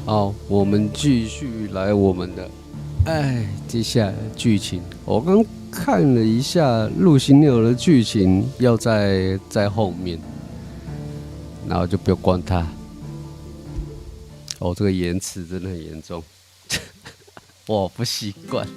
好，我们继续来我们的，接下来的剧情，我刚看了一下陆行鸟的剧情，要在后面，然后就不要管它。哦，这个延迟真的很严重，我不习惯。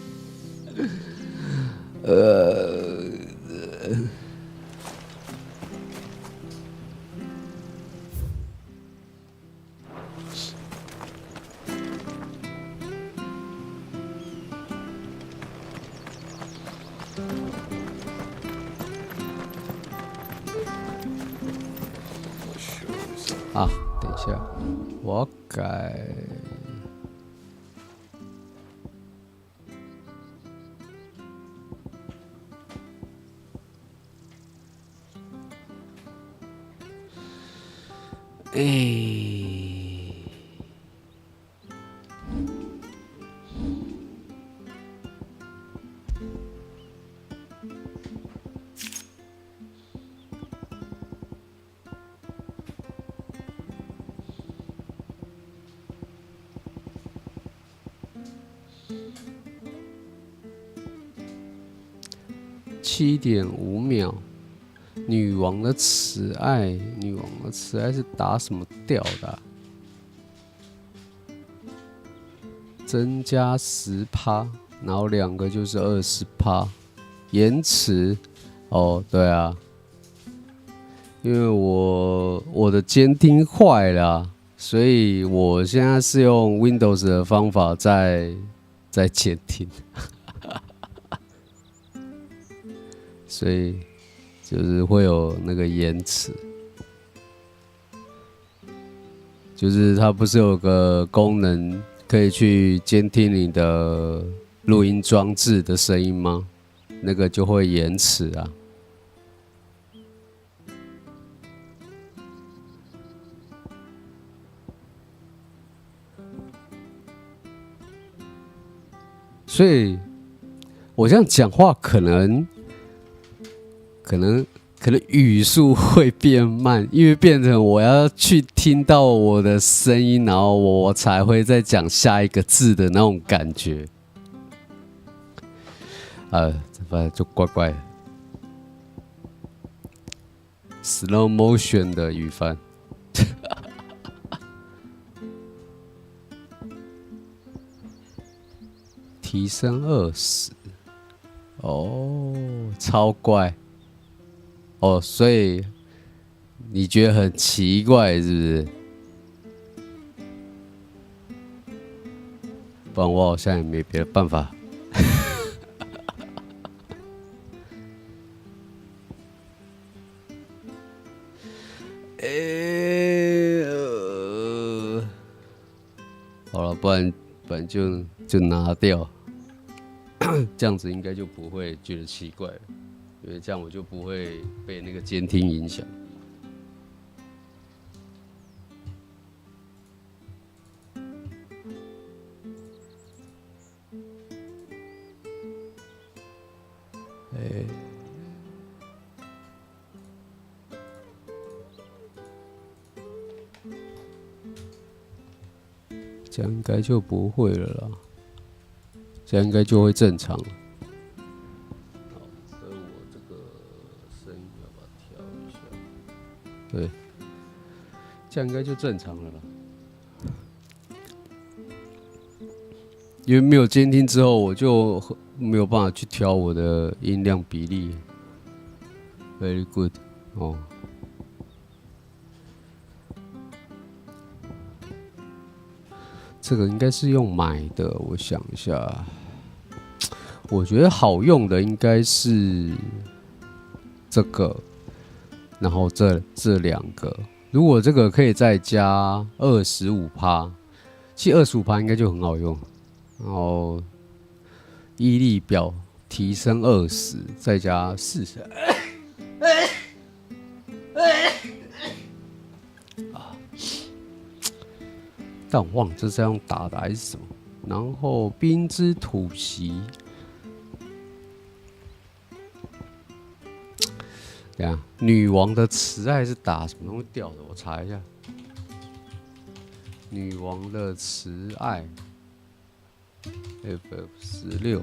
啊，等一下，我要改。7.5秒，女王的慈爱，女王的慈爱是打什么调的啊？增加10%，然后2个就是20%，延迟。哦，对啊，因为我的监听坏了啊，所以我现在是用 Windows 的方法在监听。所以就是会有那个延迟，就是它不是有个功能可以去监听你的录音装置的声音吗？那个就会延迟啊。所以我这样讲话可能语速会变慢，因为变成我要去听到我的声音，然后我才会再讲下一个字的那种感觉。反正就怪怪的。slow motion 的语法。提升20，哦，超怪。哦，所以你觉得很奇怪是不是？不然我好像也没别的办法。好了，不然就拿掉，这样子应该就不会觉得奇怪了，因为这样我就不会被那个监听影响。这样应该就不会了啦，这样应该就会正常了。好，所以我这个声音要把它调一下，对，这样应该就正常了啦。因为没有监听之后，我就没有办法去调我的音量比例。Very good， 哦。这个应该是用买的，我想一下，我觉得好用的应该是这个，然后这2个，如果这个可以再加25%，其实25%应该就很好用。然后毅力表提升20，再加40。但我忘了这是用打的还是什么。然后冰之吐息，等下女王的慈爱是打什么东西掉的？我查一下。女王的慈爱 ，FF16。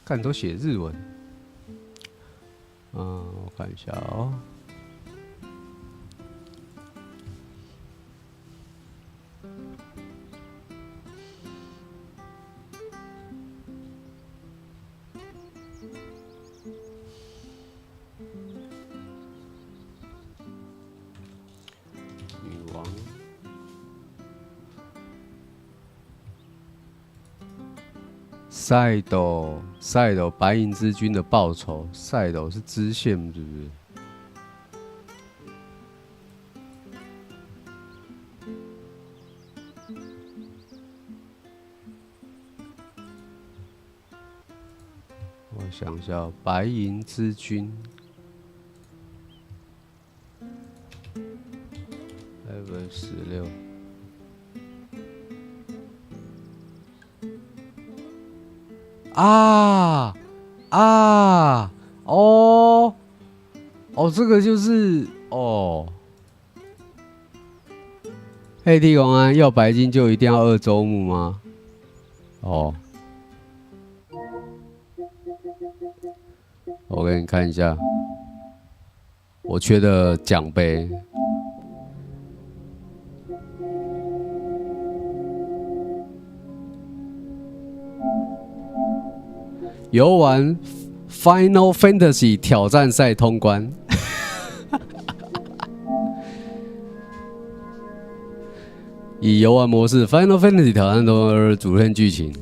看都写日文，我看一下哦。女王。赛斗，白银之君的报酬。赛斗是支线，是不是？我想一下，白银之君 ，F16。这个就是黑帝公安要白金就一定要2周目吗？我给你看一下，我缺的奖杯。游玩 Final Fantasy 挑战赛通关。以游玩模式 Final Fantasy 挑战中主线剧情，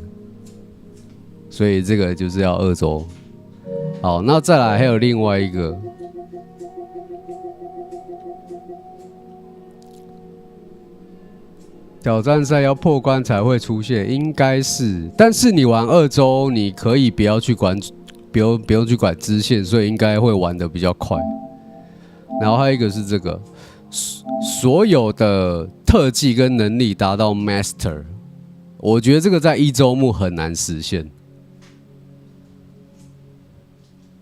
所以这个就是要2周。好，那再来还有另外一个，挑战赛要破关才会出现，应该是。但是你玩2周，你可以不要去管，不用去管支线，所以应该会玩得比较快。然后还有一个是这个。所有的特技跟能力达到 Master， 我觉得这个在1周目很难实现。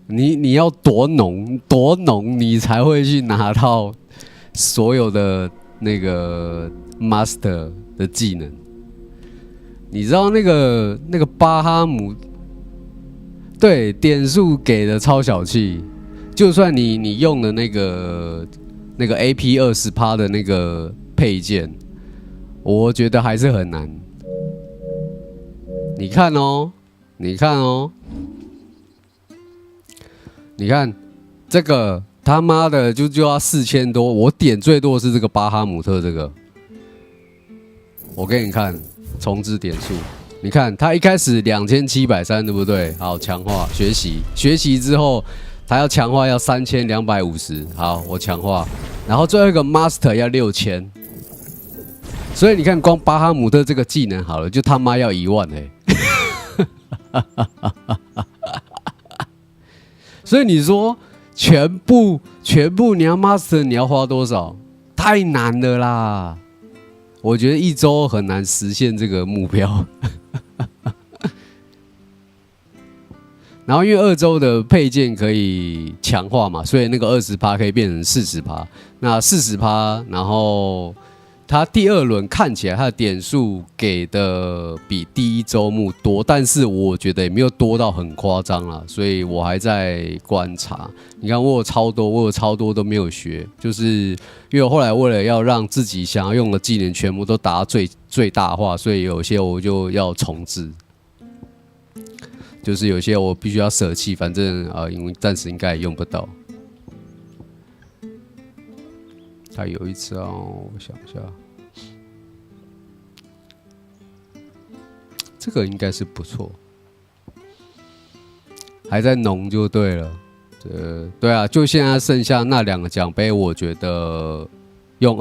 你要多浓，你才会去拿到所有的那个 Master 的技能。你知道那个巴哈姆，对，点数给的超小气，就算你用的那个 AP 20% 的那个配件，我觉得还是很难。你看这个他妈的就要4000多，我点最多的是这个巴哈姆特这个。我给你看重置点数，你看他一开始2730，对不对？好，强化学习之后。他要强化要3250，好，我强化，然后最后一个 Master 要6000，所以你看，光巴哈姆特这个技能好了，就他妈要1万所以你说全部你要 Master 你要花多少？太难了啦！我觉得1周很难实现这个目标。然后因为2周的配件可以强化嘛，所以那个20%可以变成40%。那40%，然后它第2轮看起来它的点数给的比第1周目多，但是我觉得也没有多到很夸张啦，所以我还在观察。你看我有超多都没有学，就是因为我后来为了要让自己想要用的技能全部都达到最大化，所以有些我就要重置。就是有些我必须要舍弃，反正因为暂时应该也用不到。它有一招，我想一下，这个应该是不错，还在浓就对了。对啊，就现在剩下那2个奖杯，我觉得用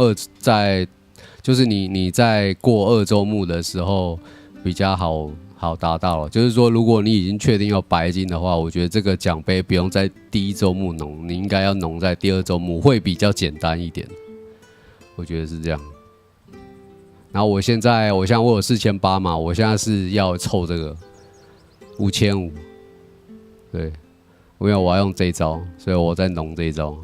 就是你在过2周目的时候比较好好，达到了。就是说，如果你已经确定要白金的话，我觉得这个奖杯不用在第一周目农，你应该要农在第二周目，会比较简单一点。我觉得是这样。然后我现在我有4800嘛，我现在是要凑这个5500，对，因为我要用这一招，所以我在农这一招。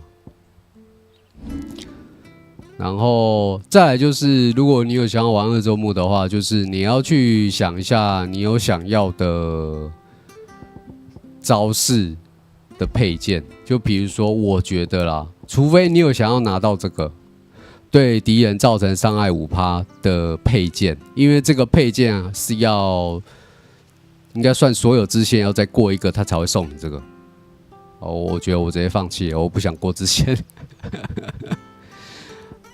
然后再来就是，如果你有想要玩2周目的话，就是你要去想一下你有想要的招式的配件，就比如说，我觉得啦，除非你有想要拿到这个对敌人造成伤害5%的配件，因为这个配件啊是要应该算所有支线要再过一个，他才会送你这个。我觉得我直接放弃了，我不想过支线。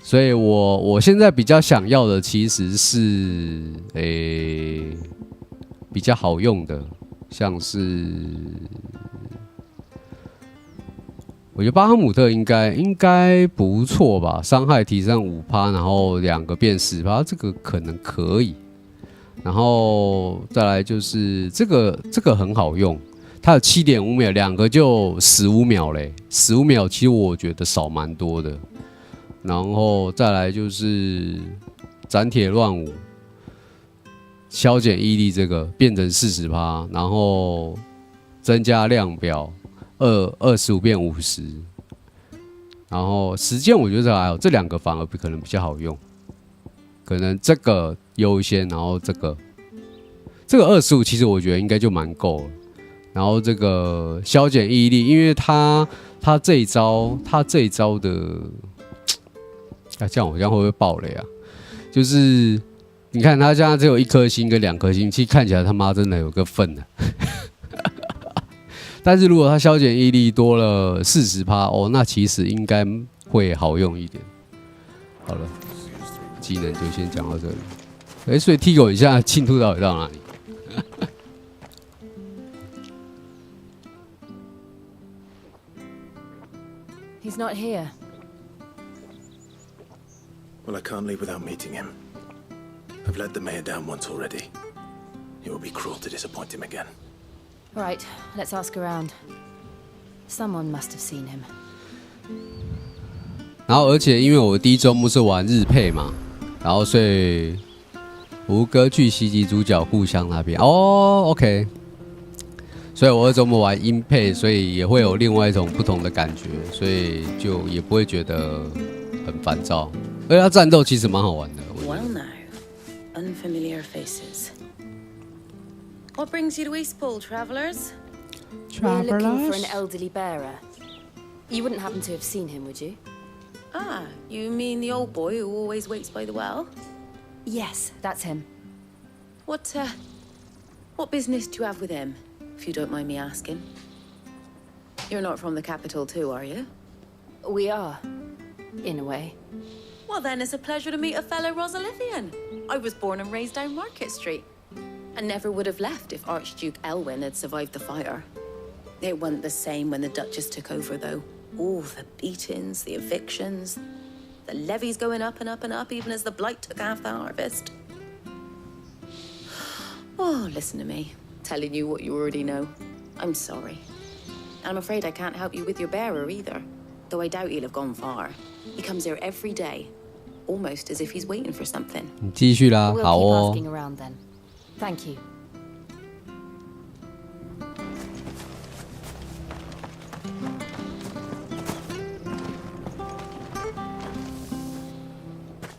所以我现在比较想要的其实是比较好用的，像是我觉得巴哈姆特应该不错吧，伤害提升5%，然后2个变10%，这个可能可以。然后再来就是这个很好用，它有7.5秒，2个就15秒嘞，15秒其实我觉得少蛮多的。然后再来就是斩铁乱舞，消减毅力这个变成40%，然后增加量表25变50，然后时间我觉得还好，这2个反而可能比较好用，可能这个优先，然后这个25其实我觉得应该就蛮够了。然后这个消减毅力，因为他这一招的。这样我这样会不会爆雷啊？就是你看他现在只有1颗星跟2颗星，其实看起来他妈真的有个份的。但是如果他消减毅力多了40%，哦，那其实应该会好用一点。好了，技能就先讲到这里。所以 T 狗，你现在进度到底到哪里？He's not here. Well, I can't leave without meeting him. I've let the mayor down once already. It would be cruel to disappoint him again. All right, let's ask around. Someone must have seen him. 然后，而且因为我第一周目是玩日配嘛，然后所以吴哥去袭击主角故乡那边。哦 ，OK。所以我2周目玩英配，所以也会有另外一种不同的感觉，所以就也不会觉得很烦躁。而且它战斗其实蛮好玩的。Well now, unfamiliar faces. What brings you to Eastpool, travellers? We're looking for an elderly bearer. You wouldn't happen to have seen him, would you? Ah, you mean the old boy who always waits by the well? Yes, that's him. What business do you have with him, if you don't mind me asking? You're not from the capital too, are you? We are, in a way. Well then, it's a pleasure to meet a fellow Rosalithian. I was born and raised down Market Street. And never would have left if Archduke Elwyn had survived the fire. It wasn't the same when the Duchess took over, though. Oh, the beatings, the evictions, the levies going up and up and up, even as the blight took half the harvest. Oh, listen to me, telling you what you already know. I'm sorry. I'm afraid I can't help you with your bearer either, though I doubt he'll have gone far. He comes here every day, almost as if he's waiting for something. 继续啦， We'll 好 keep 哦。 asking around then. Thank you.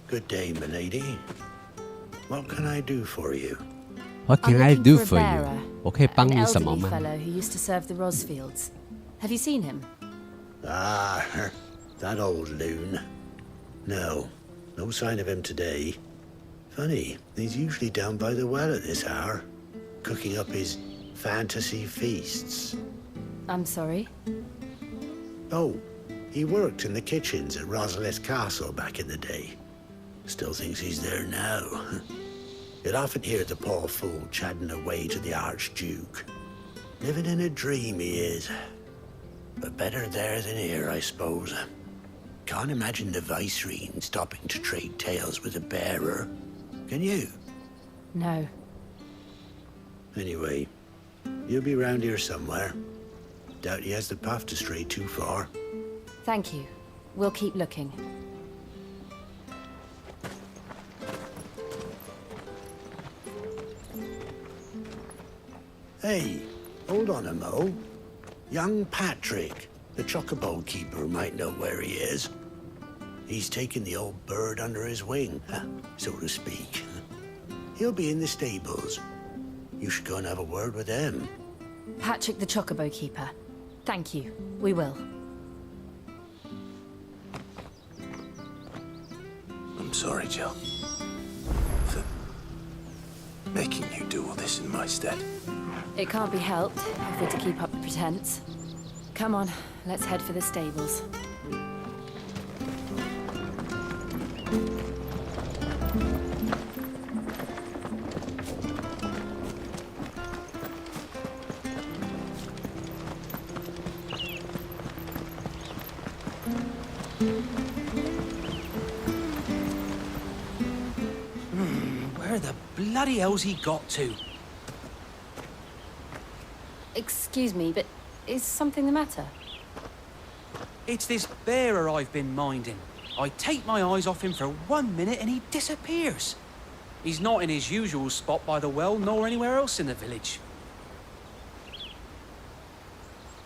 Good day, milady. What can I do for you? What can I'm I looking do for a for you? bearer, 我可以帮 an 你什么 elderly 吗？ fellow who used to serve the Rosfields. Have you seen him? Ah, that old loon. No, no sign of him today. Funny, he's usually down by the well at this hour, cooking up his fantasy feasts. I'm sorry. Oh, he worked in the kitchens at Rosalith Castle back in the day. Still thinks he's there now. You'd often hear the poor fool chatting away to the Archduke. Living in a dream he is. But better there than here, I suppose. Can't imagine the Viceroy stopping to trade tales with a bearer. Can you? No. Anyway, he'll be round here somewhere. Doubt he has the path to stray too far. Thank you. We'll keep looking. Hey, hold on a mo. Young Patrick, the chocobo keeper, might know where he is. He's taken the old bird under his wing, so to speak. He'll be in the stables. You should go and have a word with him. Patrick the Chocobo Keeper. Thank you. We will. I'm sorry, Jill. For making you do all this in my stead. It can't be helped if we're to keep up the pretense. Come on, let's head for the stables. Where the bloody hell's he got to? Excuse me, but is something the matter? It's this bearer I've been minding. I take my eyes off him for 1 minute and he disappears. He's not in his usual spot by the well, nor anywhere else in the village.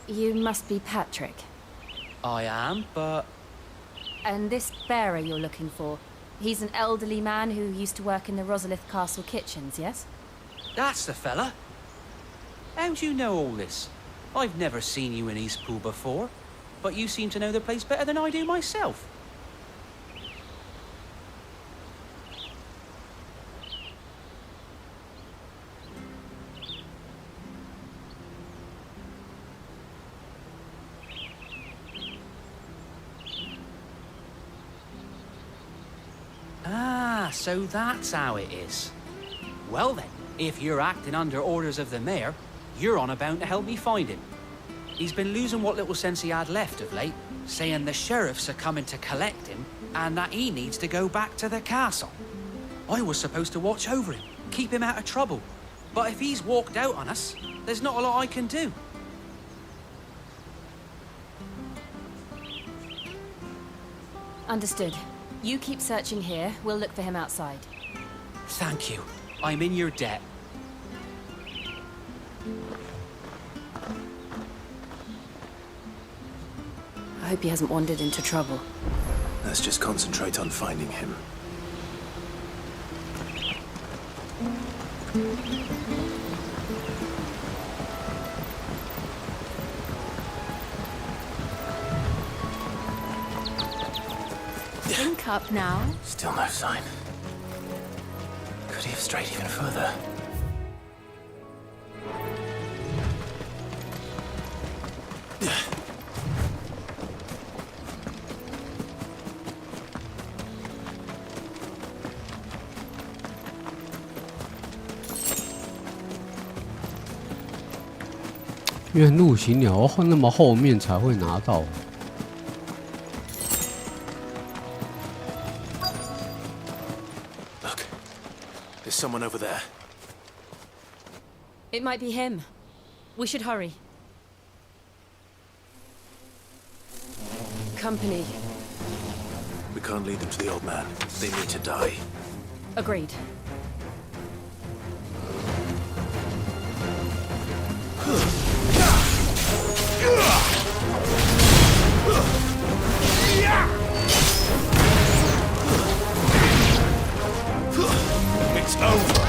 You must be Patrick. I am, but... And this bearer you're looking for, he's an elderly man who used to work in the Rosalith Castle kitchens, yes? That's the fella. How do you know all this? I've never seen you in Eastpool before, but you seem to know the place better than I do myself. Ah, so that's how it is. Well then, if you're acting under orders of the mayor, you're on about to help me find him. He's been losing what little sense he had left of late, saying the sheriffs are coming to collect him and that he needs to go back to the castle. I was supposed to watch over him, keep him out of trouble. But if he's walked out on us, there's not a lot I can do. Understood. You keep searching here, we'll look for him outside. Thank you. I'm in your debt. I hope he hasn't wandered into trouble. Let's just concentrate on finding him. Think up now. Still no sign. Could he have strayed even further?因为陆行鸟要那么后面才会拿到。Look, there's someone over there. It might be him. We should hurry. Company. We can't lead them to the old man. They need to die. Agreed. It's over.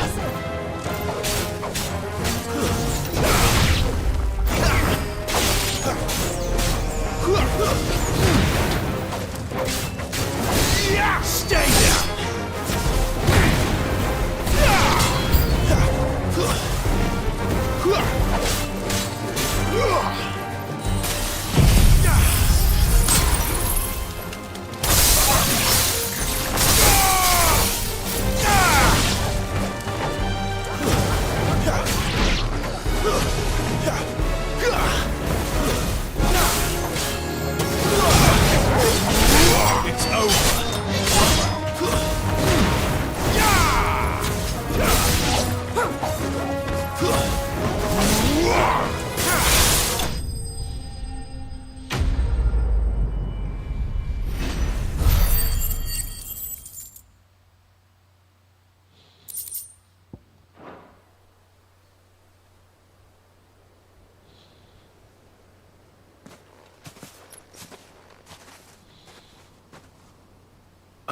Stay down.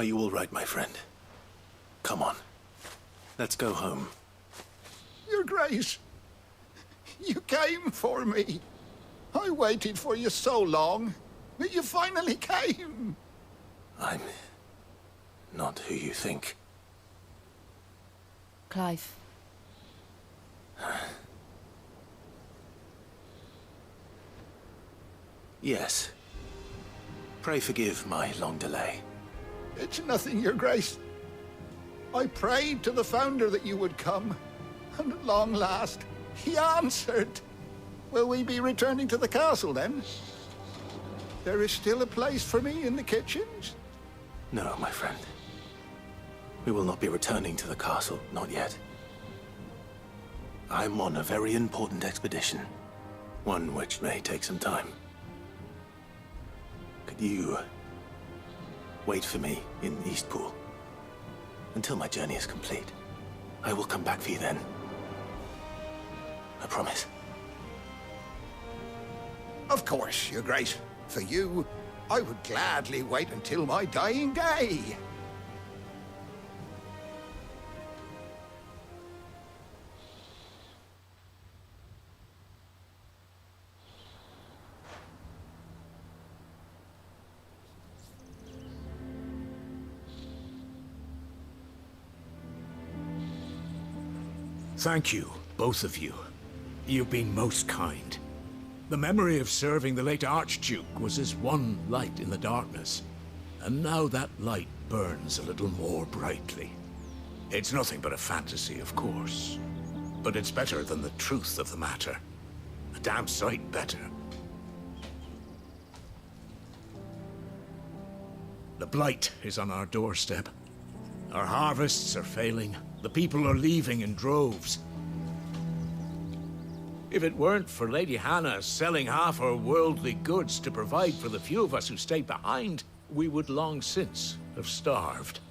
Are you all right, my friend? Come on. Let's go home. Your Grace, you came for me. I waited for you so long, but you finally came. I'm not who you think. Clive. Yes. Pray forgive my long delay. It's nothing, Your Grace. I prayed to the Founder that you would come, and at long last, he answered. Will we be returning to the castle, then? There is still a place for me in the kitchens? No, my friend. We will not be returning to the castle, not yet. I'm on a very important expedition. One which may take some time. Could you wait for me in Eastpool until my journey is complete? I will come back for you then. I promise. Of course, Your Grace. For you, I would gladly wait until my dying day. Thank you, both of you. You've been most kind. The memory of serving the late Archduke was as one light in the darkness, and now that light burns a little more brightly. It's nothing but a fantasy, of course, but it's better than the truth of the matter. A damn sight better. The blight is on our doorstep. Our harvests are failing. The people are leaving in droves. If it weren't for Lady Hannah selling half her worldly goods to provide for the few of us who stayed behind, we would long since have starved.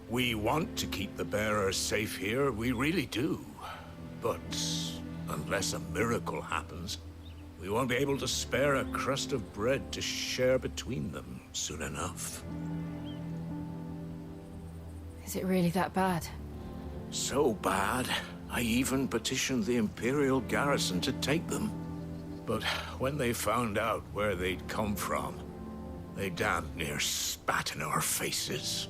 We want to keep the bearers safe here, we really do. But unless a miracle happens, we won't be able to spare a crust of bread to share between them soon enough. Is it really that bad? So bad, I even petitioned the Imperial garrison to take them. But when they found out where they'd come from, they damn near spat in our faces.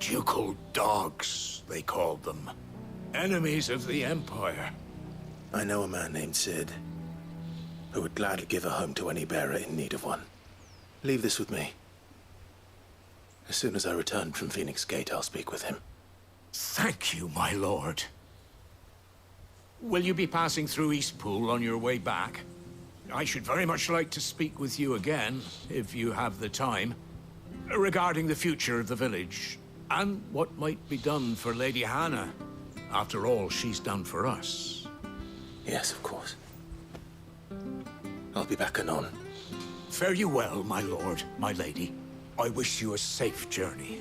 Ducal dogs, they called them. Enemies of the Empire. I know a man named Sid, who would gladly give a home to any bearer in need of one. Leave this with me. As soon as I return from Phoenix Gate, I'll speak with him. Thank you, my lord. Will you be passing through Eastpool on your way back? I should very much like to speak with you again, if you have the time, regarding the future of the village, and what might be done for Lady Hannah. After all she's done for us. Yes, of course. I'll be back anon. Fare you well, my lord, my lady. I wish you a safe journey.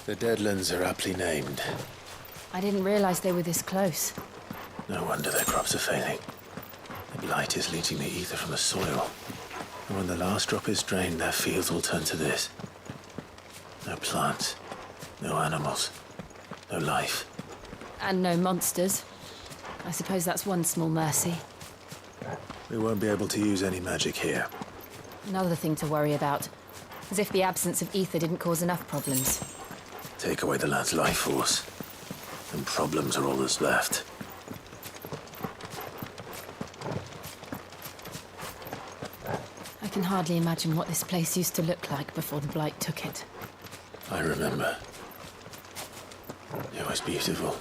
The Deadlands are aptly named. I didn't realize they were this close. No wonder their crops are failing. The blight is leaching the ether from the soil. And when the last drop is drained, their fields will turn to this. No plants, no animals, no life. And no monsters. I suppose that's one small mercy. We won't be able to use any magic here. Another thing to worry about. As if the absence of ether didn't cause enough problems. Take away the lad's life force, and problems are all that's left. I can hardly imagine what this place used to look like before the blight took it. I remember. It was beautiful.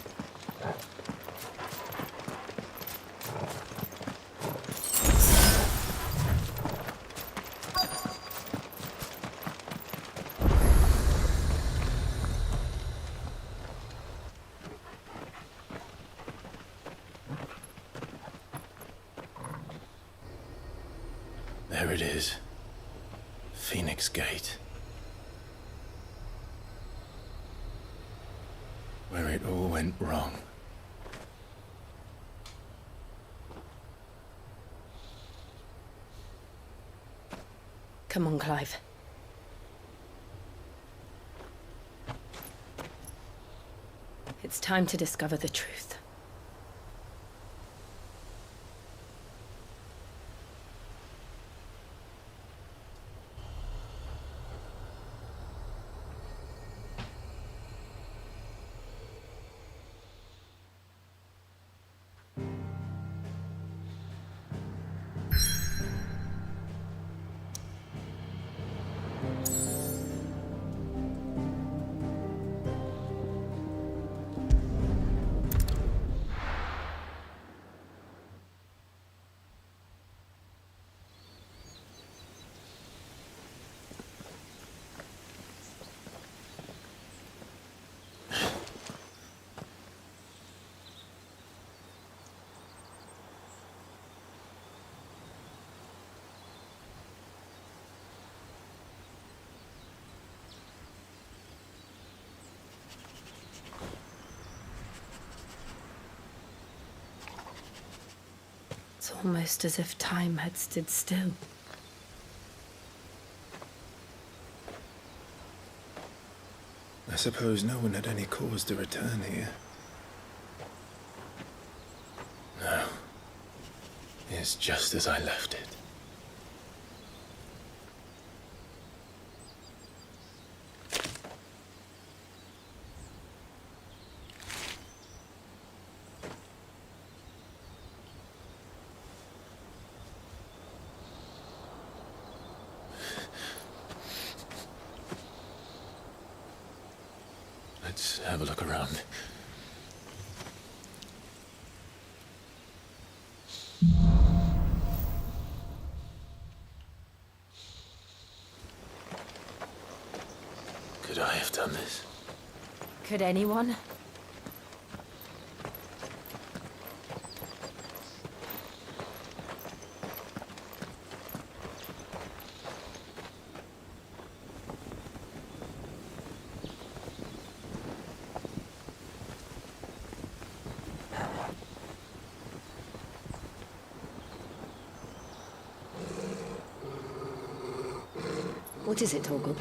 There it is. Phoenix Gate. Where it all went wrong. Come on, Clive. It's time to discover the truth. It's almost as if time had stood still. I suppose no one had any cause to return here. No. It's just as I left it. Let's have a look around. Could I have done this? Could anyone? What is it, Torgal?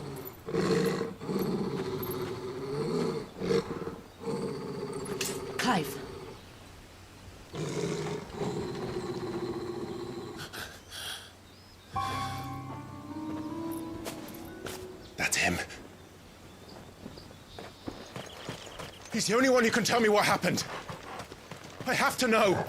Clive. That's him. He's the only one who can tell me what happened. I have to know.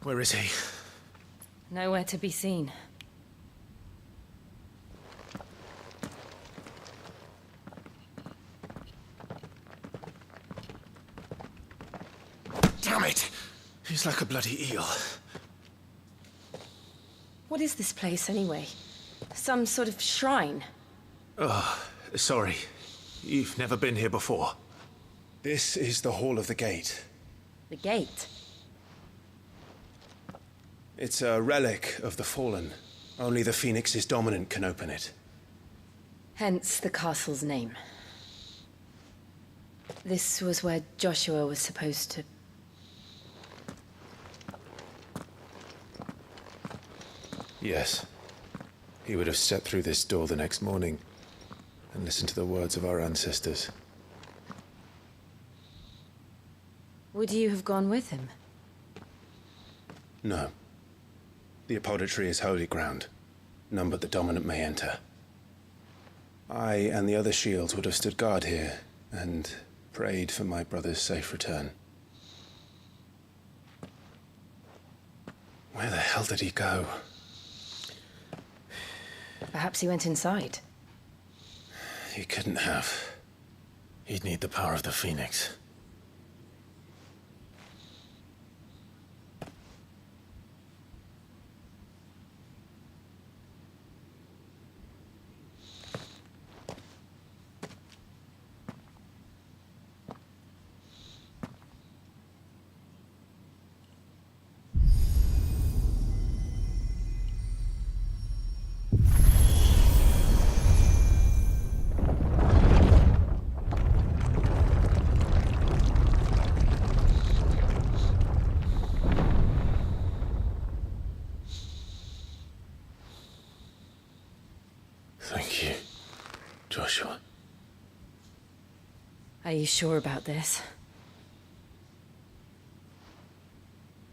Where is he? Nowhere to be seen. Damn it! He's like a bloody eel. What is this place, anyway? Some sort of shrine? Oh, sorry. You've never been here before. This is the Hall of the Gate. The gate? It's a relic of the Fallen. Only the Phoenix's dominant can open it. Hence the castle's name. This was where Joshua was supposed to... Yes. He would have stepped through this door the next morning and listened to the words of our ancestors. Would you have gone with him? No. The apodatory is holy ground. None but the dominant may enter. I and the other shields would have stood guard here and prayed for my brother's safe return. Where the hell did he go? Perhaps he went inside. He couldn't have. He'd need the power of the Phoenix. Thank you, Joshua. Are you sure about this?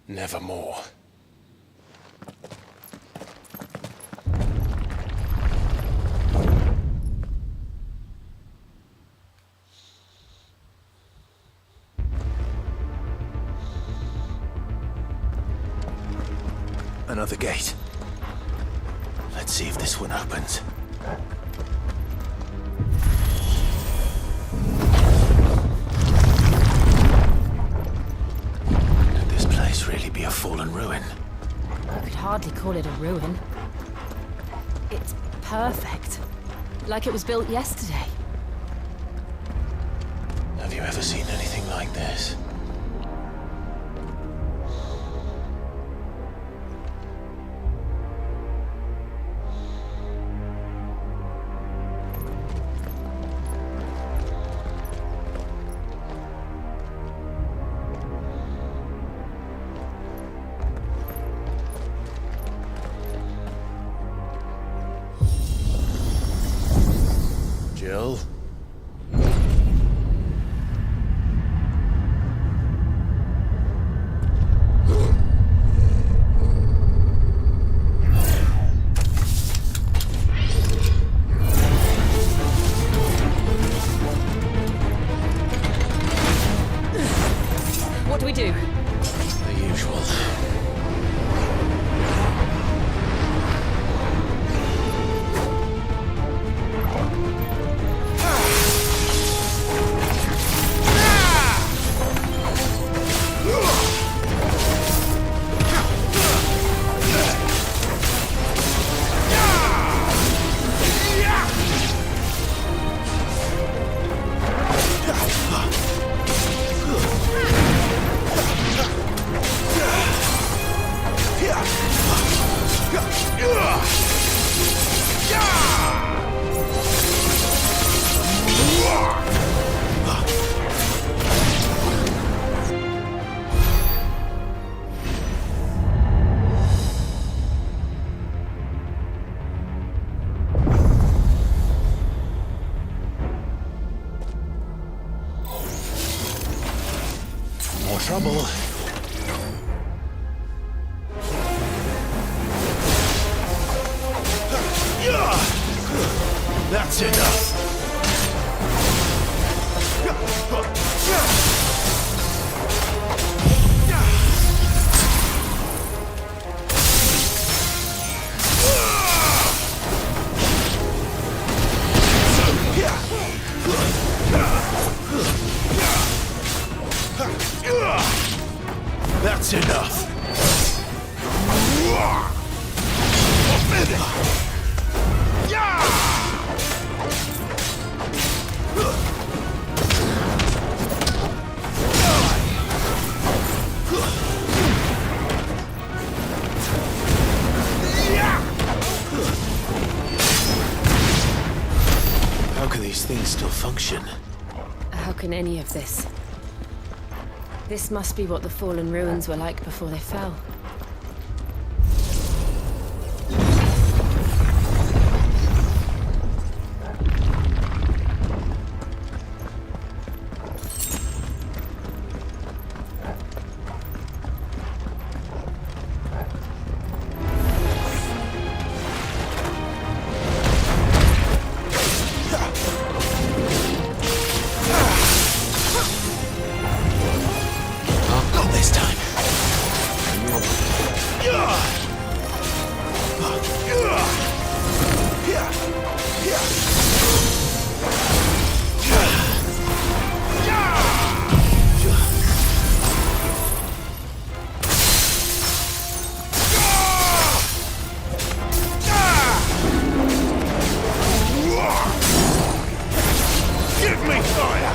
Nevermore. Another gate. Let's see if this one opens. Could this place really be a fallen ruin? You could hardly call it a ruin. It's perfect. Like it was built yesterday. Have you ever seen anything like this? Jill? What do we do? The usual. More trouble. That's enough. That's enough. How can these things still function? How can any of this? This must be what the fallen ruins were like before they fell. Not this time. Give me fire!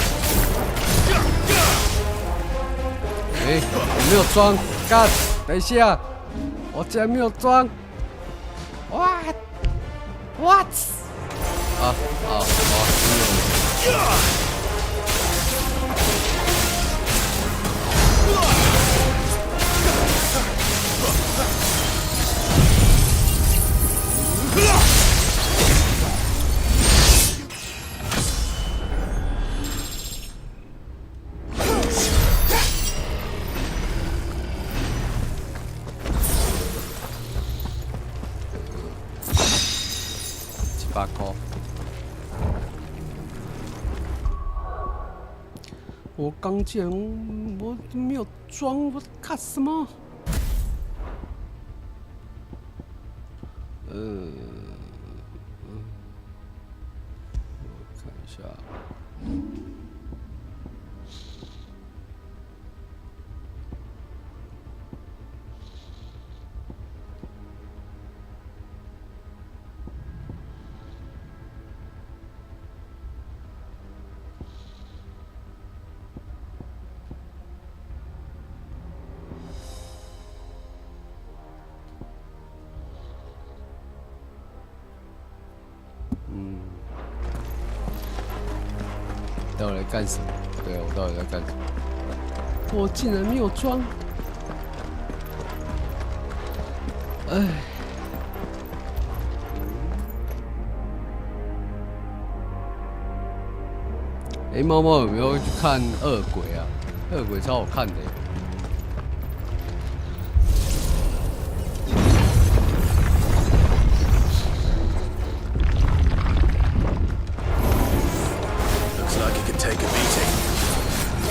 哎，我没有装，干！等一下，我竟然没有装。What？ What？ fuck off！ 我刚讲我没有装，我看什么？我看一下。到底在干什么？对啊，我到底在干什么？我竟然没有装！哎，猫猫有没有去看恶鬼啊？恶鬼超好看的耶。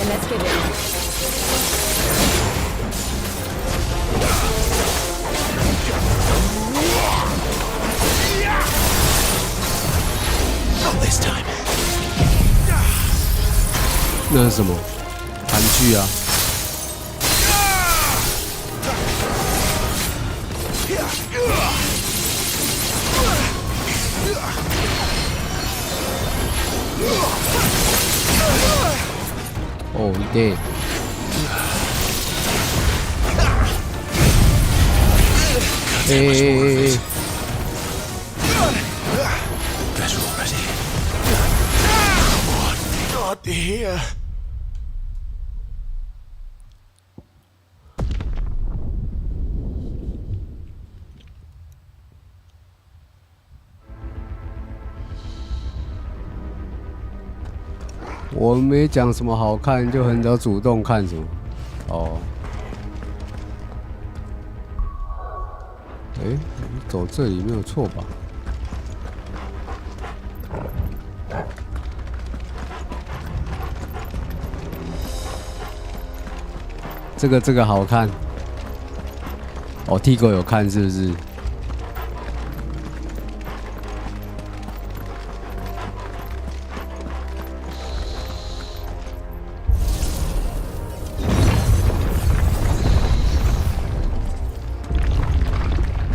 Let's give it. Not this time. 那是什么？韩剧啊。Oh, he dead. Hey. Better already. Come on, God, here. 我没讲什么好看，就很少主动看什么。哦，哎，走这里没有错吧？这个好看。哦 ，T 狗有看是不是？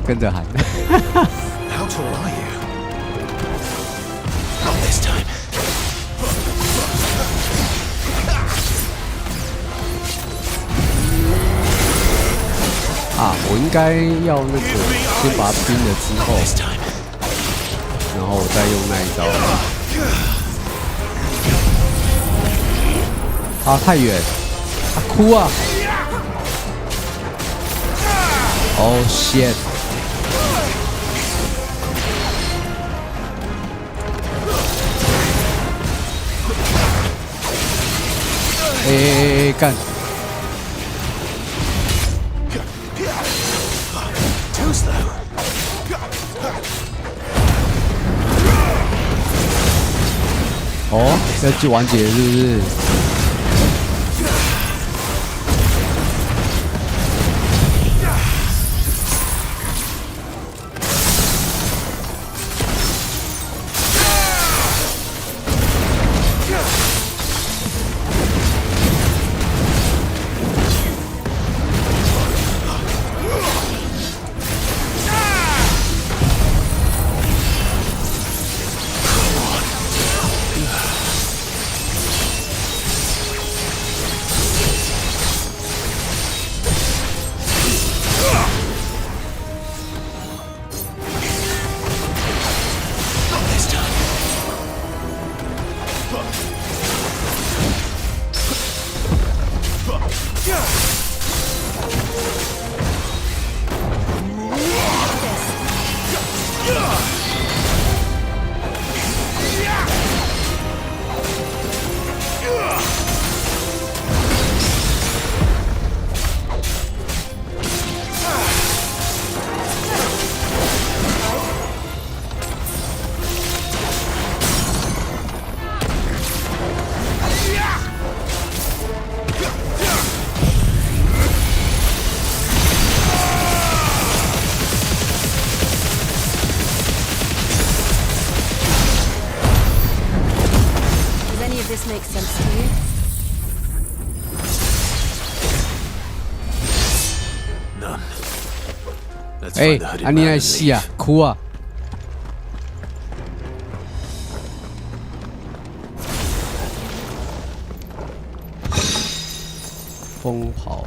跟着喊。How tall are you? Not this time. 啊，我应该要那个先把它冰了之后，然后我再用那一招。啊，太远！啊，哭啊！哦 shit！ 哎，干！哦，要去完结是不是？ make sense to you? None. Let's 哎 find the hooded 啊你 man 来 and 死啊 leave. 哭啊风袍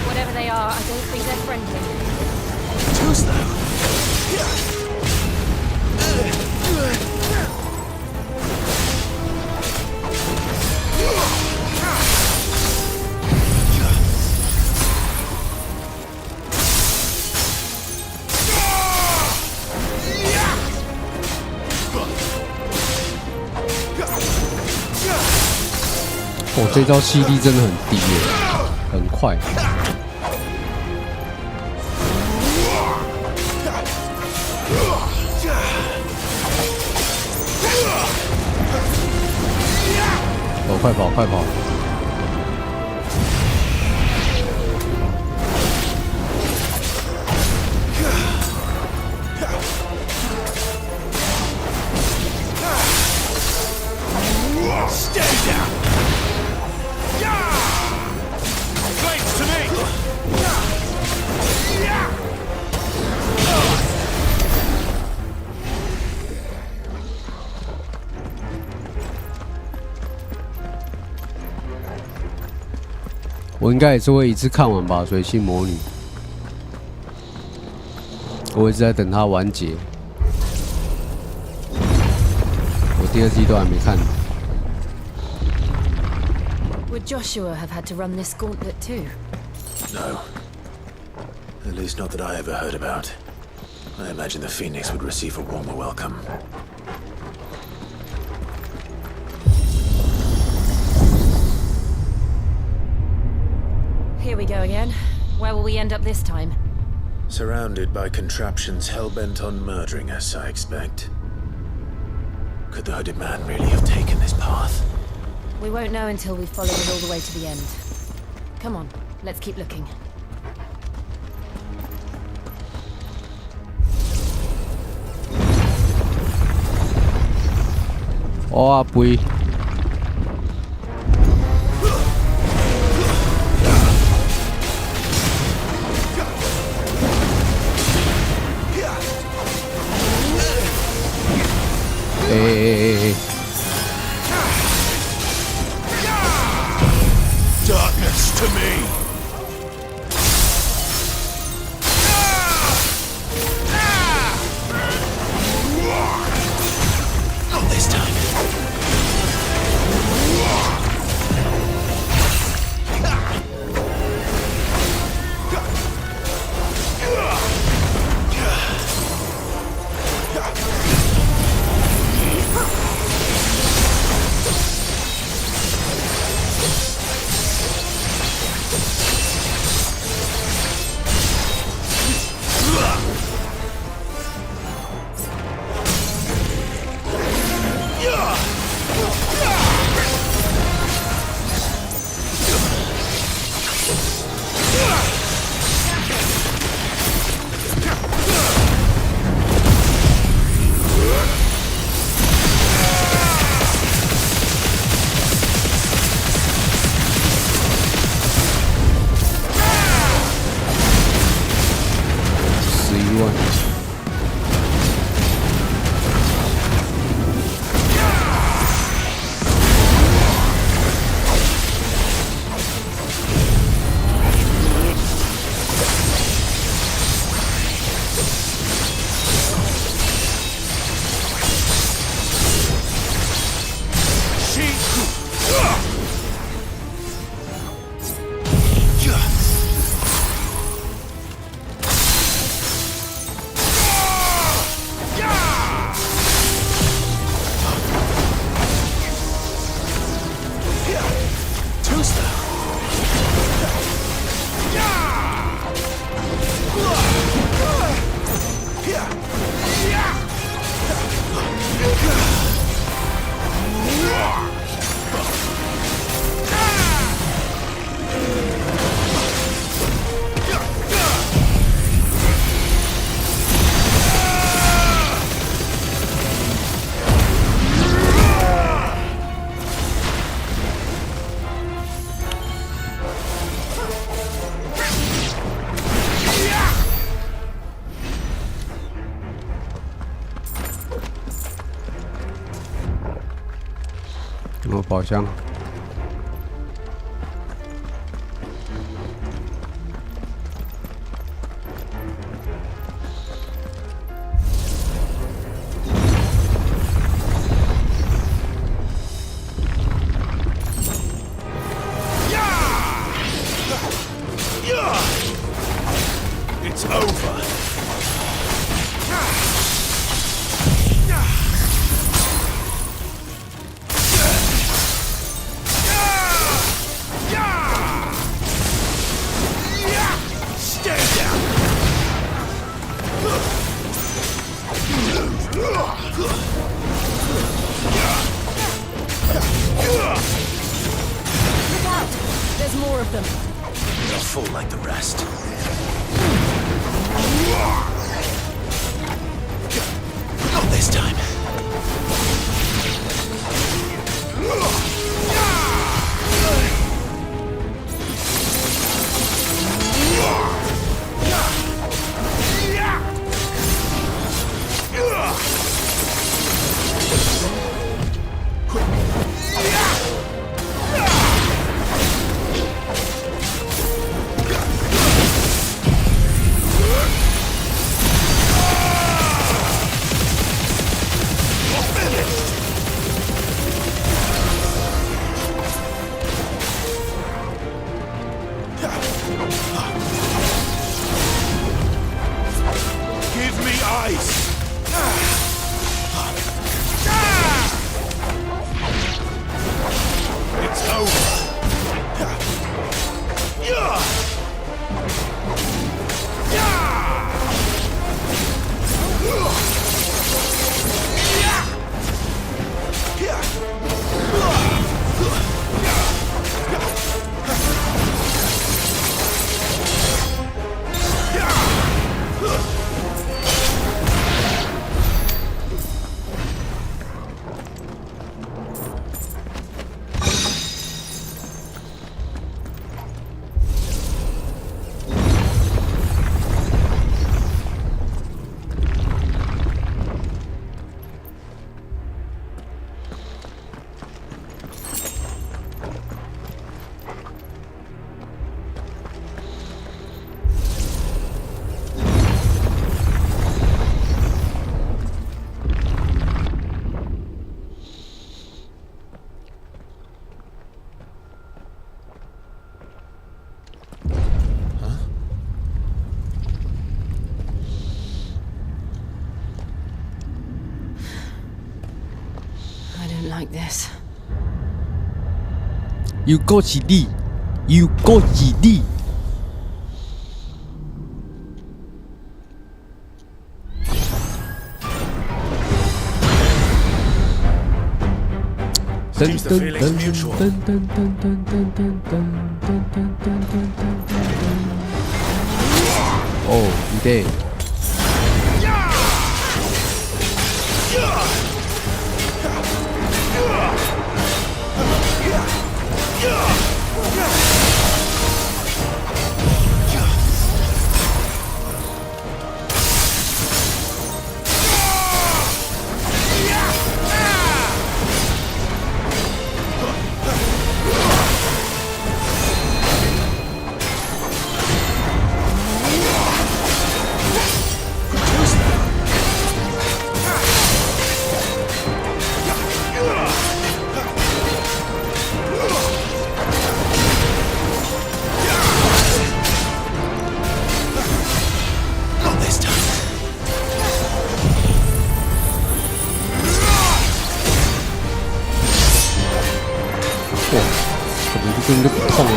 Whatever they are, I don't think they're friendly. Too slow.哦，这招 CD 真的很低耶，很快。哦，快跑，快跑！我应该也是会一次看完吧，水星魔女。我一直在等它完结，我第二季都还没看。Would Joshua have had to run this gauntlet too? No. At least not that I ever heard about. I imagine the Phoenix would receive a warmer welcome. Here we go again. Where will we end up this time? Surrounded by contraptions hell-bent on murdering us, I expect. Could the hooded man really have taken this path? We won't know until we've followed it all the way to the end. Come on, let's keep looking. Oh, boy. Hey. Darkness to me! Not this time. 宝箱。It's over. Stand down. Look out! There's more of them. They'll fall like the rest. Not this time. Give me ice! It's over! I don't like this. You go 起立 ，You go 起立。噔 Seems the 噔 feeling's 噔 mutual. 噔噔噔噔噔噔噔噔噔噔噔。哦，你得。Not this time. 哇，怎么就根本就不痛啊？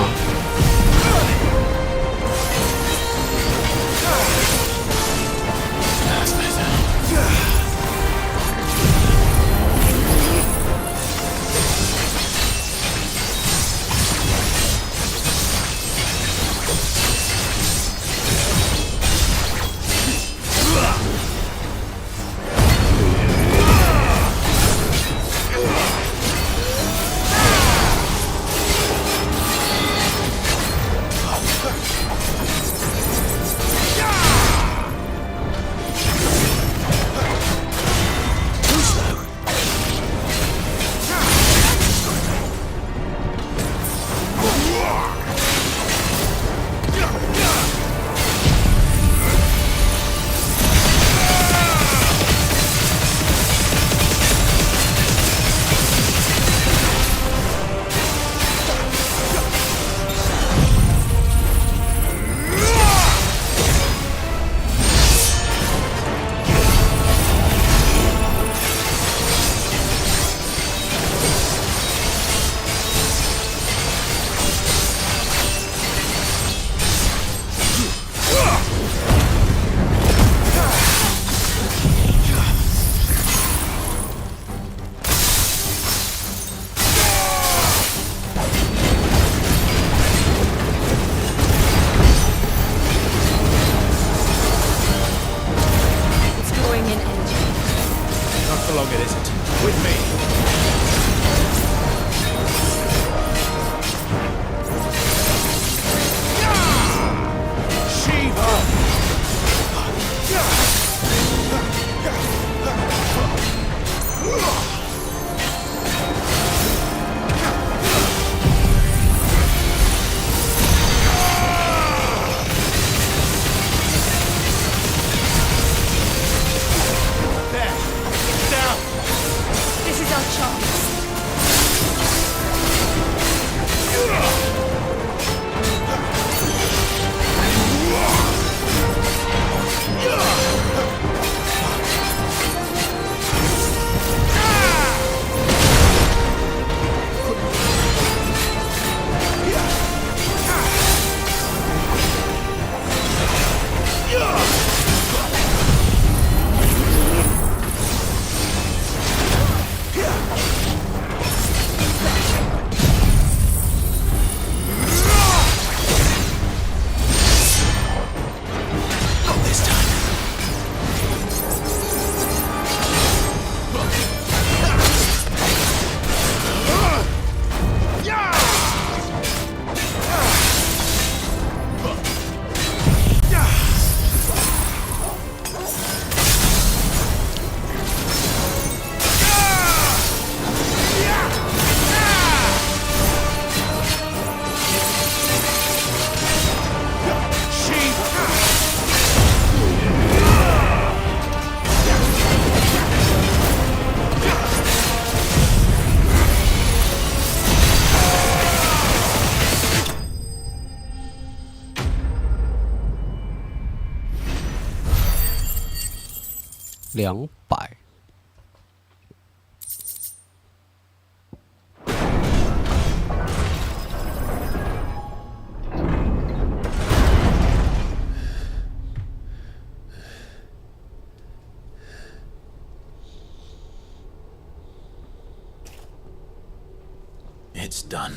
200。It's done.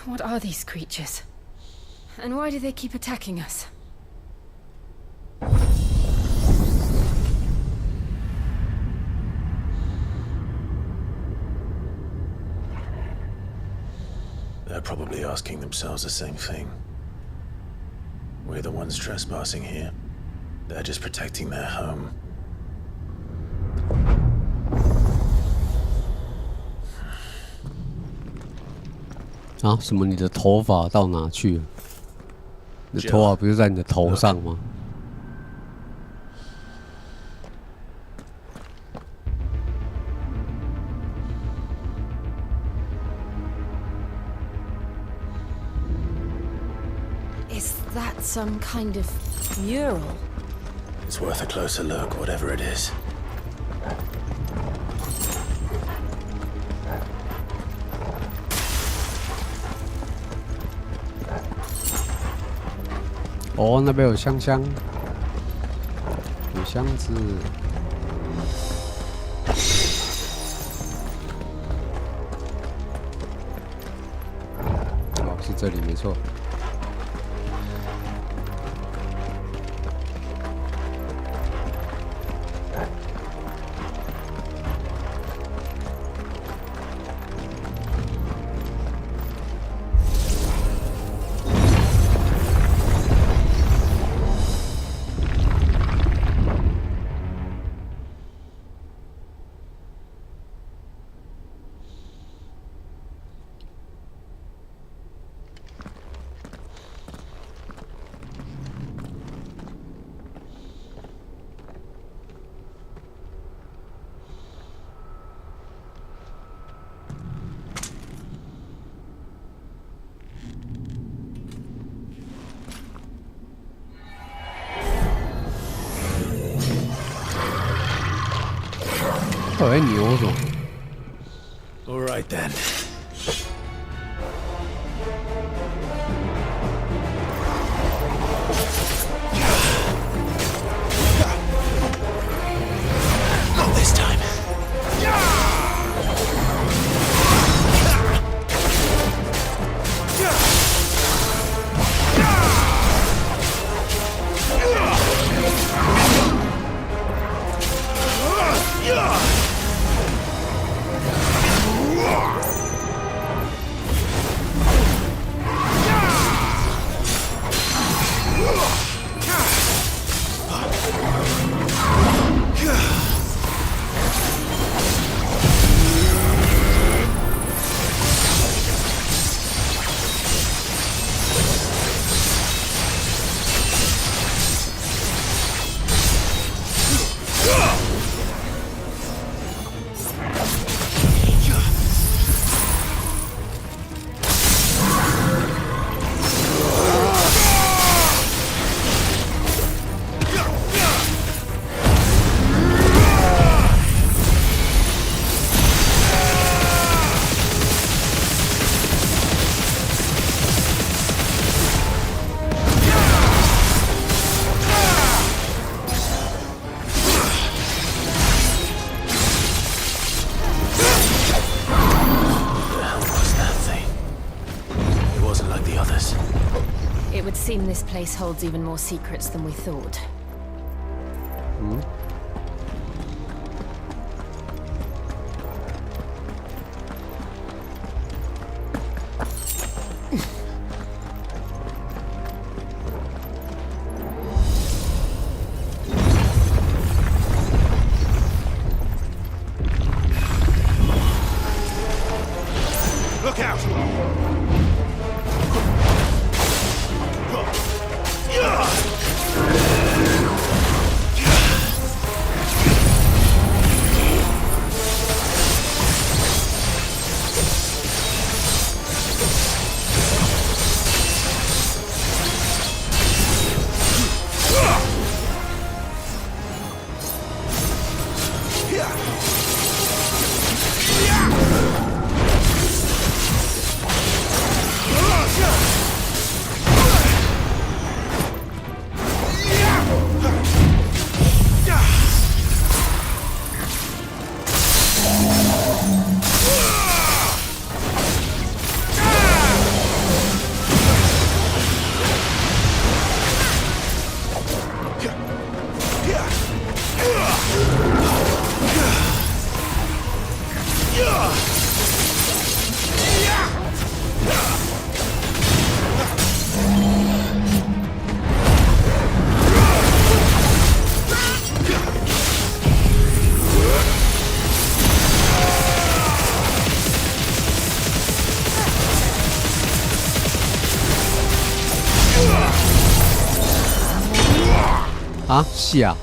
What are these creatures? And why do they keep attacking us? They're probably asking themselves the same thing. We're the ones trespassing here. They're just protecting their home.啊？什么？你的头发到哪去了？你的头发不是在你的头上吗？ Is that some kind of mural? It's worth a closer look, whatever it is.哦，那边有箱，有箱子。哦，是这里没错。 到底牛什么？ All right then. Not this time. It would seem this place holds even more secrets than we thought. Look out! 啊，是啊，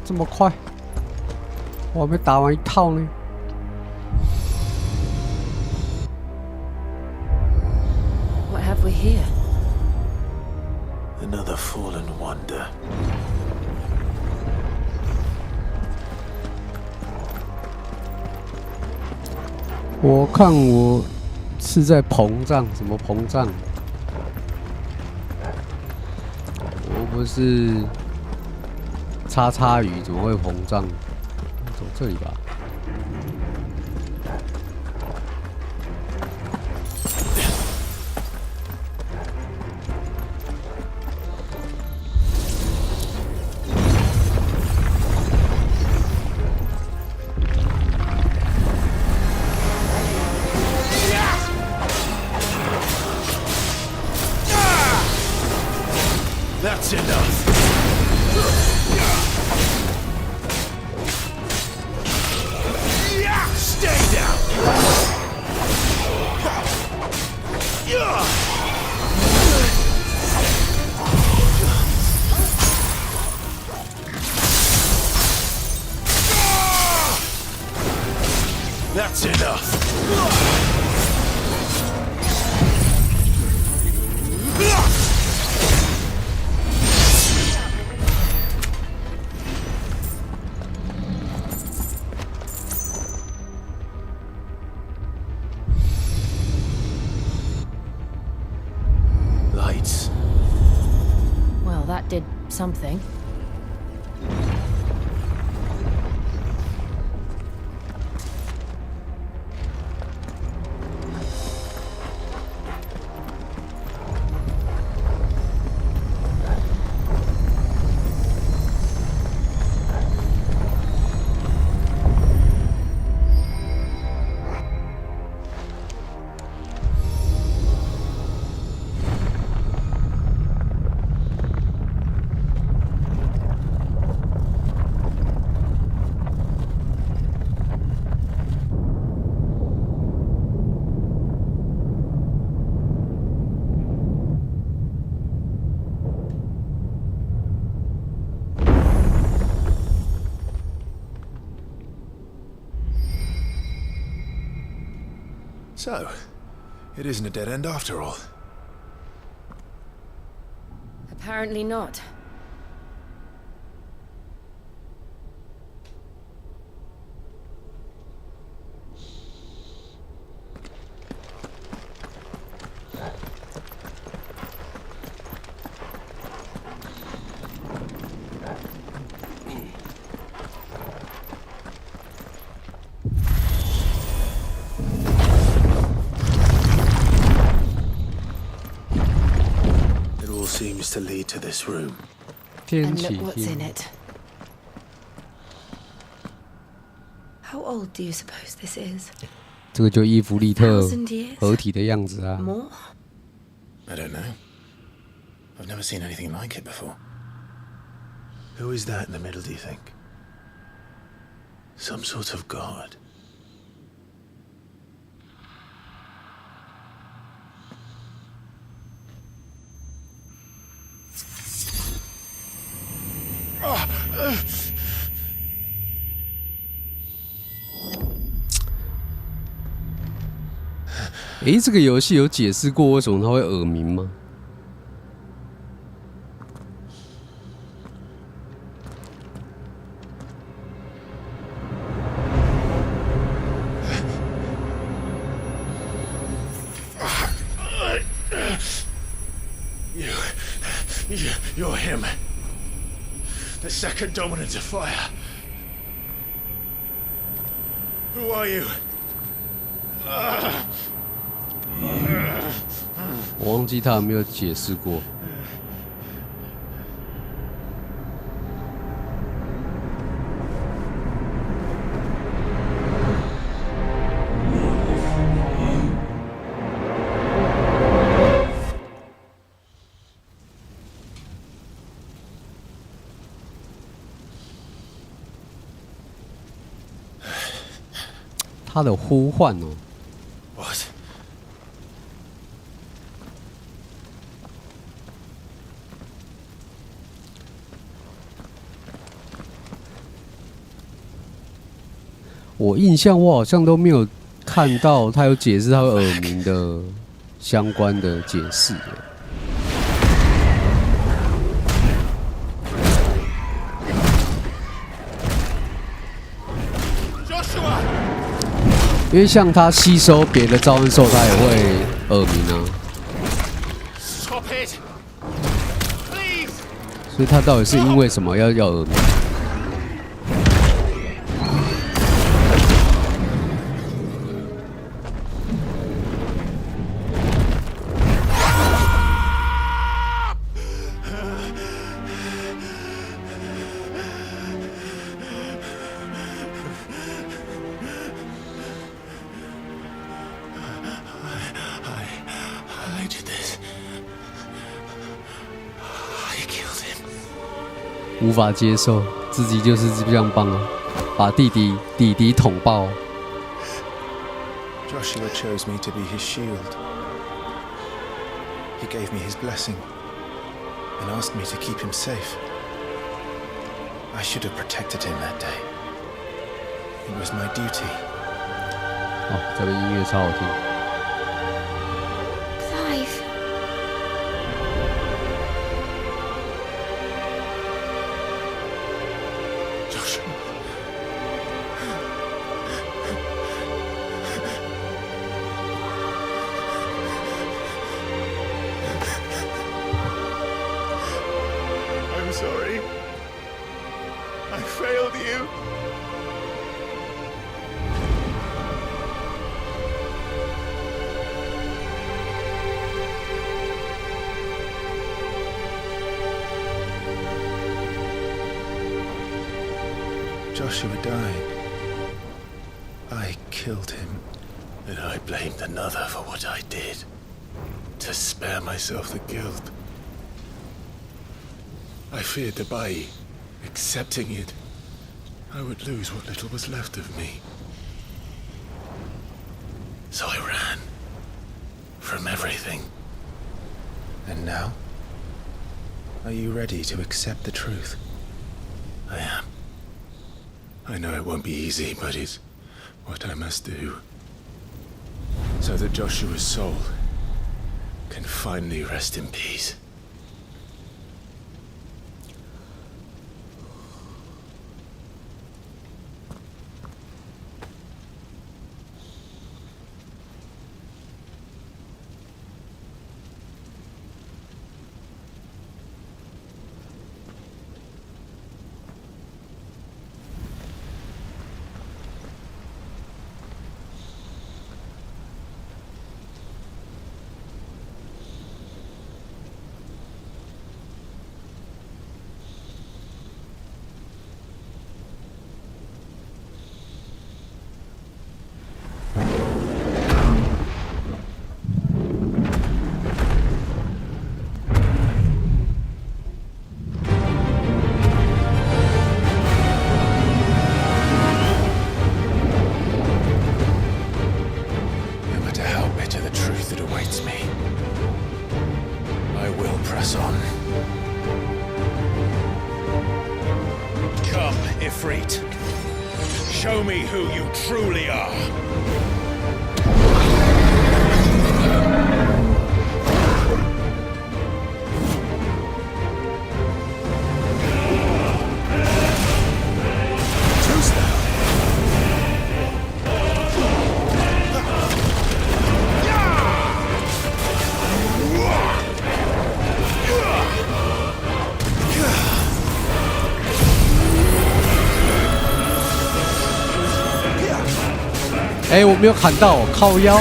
这么快，我还没打完一套呢。What have we here? Another fallen wonder. 我看我是在膨胀，什么膨胀？我不是叉叉鱼，怎么会膨胀？走这里吧。That's enough. Stay down. That's enough. Lights. Well, that did something. So, it isn't a dead end after all. Apparently not. Seems to lead to this room. 天 And 启 look what's in 天， it. How old do you suppose this is? 这个就伊芙利特 1,000 years? 合体的样子啊。 More? I don't know. I've never seen anything like it before. Who is that in the middle, do you think? Some sort of god. Ah! 诶，这个游戏有解释过为什么它会耳鸣吗？ You're him. The second dominant of fire. Who are you? 我忘记他有没有解释过。他的呼唤哦。 What? 我印象我好像都没有看到他有解释他有耳鸣的相关的解释。因为像他吸收别的召唤兽，他也会耳鸣啊。所以他到底是因为什么要耳鸣？无法接受，自己就是这样棒啊，把弟弟捅爆。Joshua chose me to be his shield. He gave me his blessing and asked me to keep him safe. I should have protected him that day. It was my duty. 哦，这个音乐超好听。I'm sorry. I failed you. Joshua died. I killed him. And I blamed another for what I did. To spare myself the guilt. I feared that by accepting it, I would lose what little was left of me. So I ran. From everything. And now? Are you ready to accept the truth? I am. I know it won't be easy, but it's what I must do. So that Joshua's soul can finally rest in peace. Show me who you truly are.哎，我没有砍到，靠腰。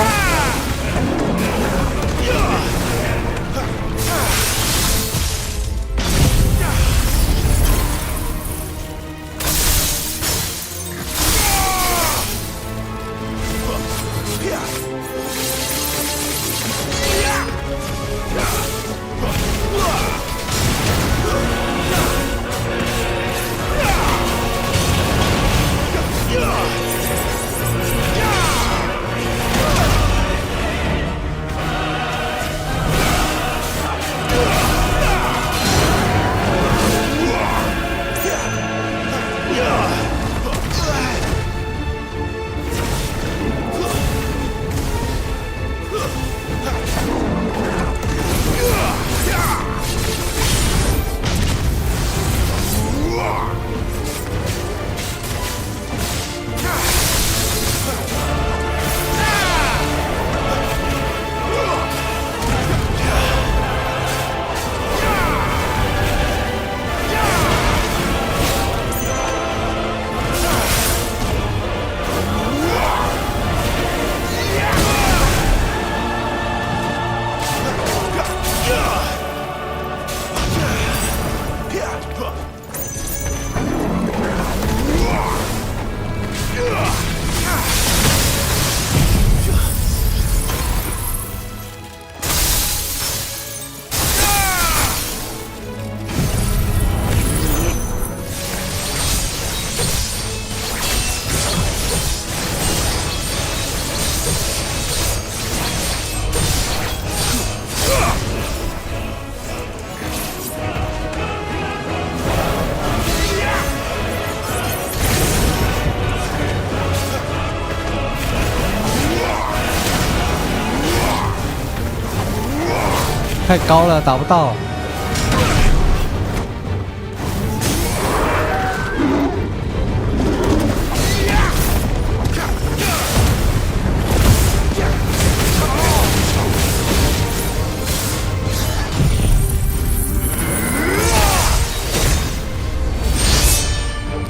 太高了，打不到。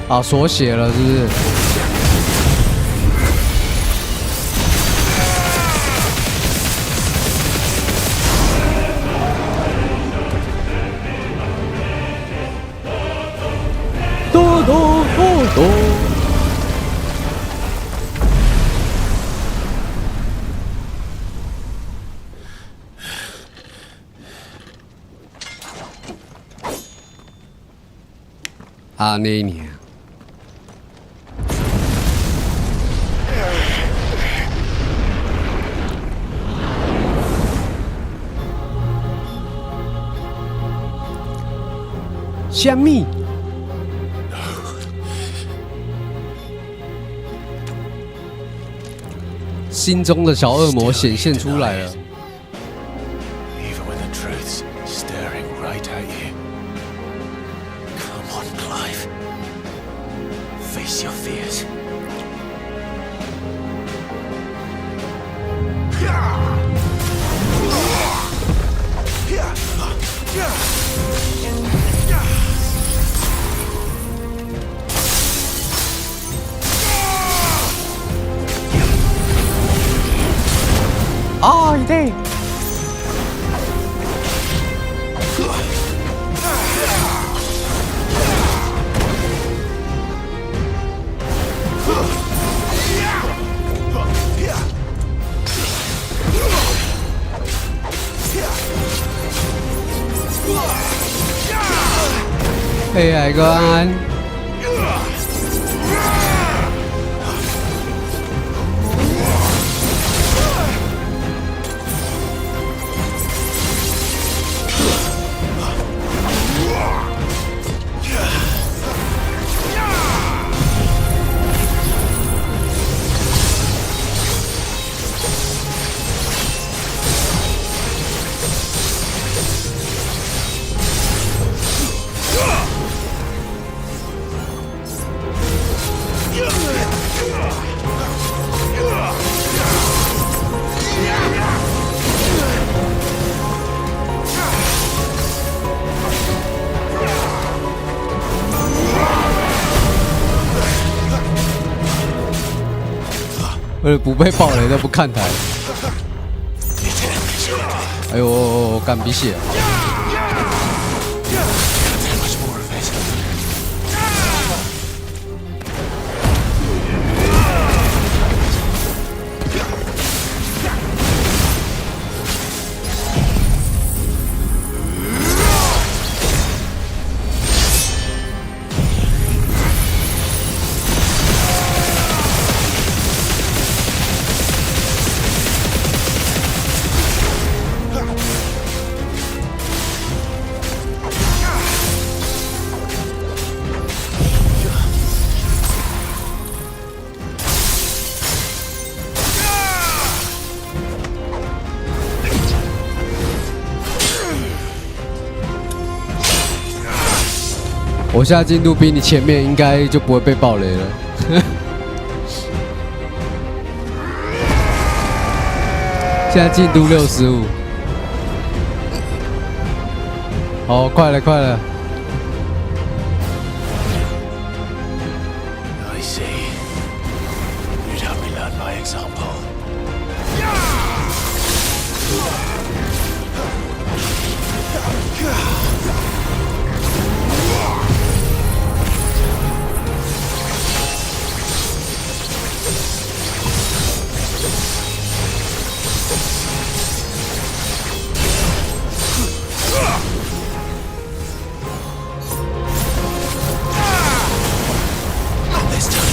啊，锁血了，是不是？咚咚咚咚！啊，那一年。虾米？心中的小恶魔显现出来了。Even when the truth's staring right at you. Come on, Clive. Face your fears. Oh, he did. Hey, 海哥安安。不被爆雷都不看台。哎呦，干鼻血！我现在进度比你前面，应该就不会被爆雷了。现在进度65。好，快了，快了。I see. You'd help me learn by example. This time.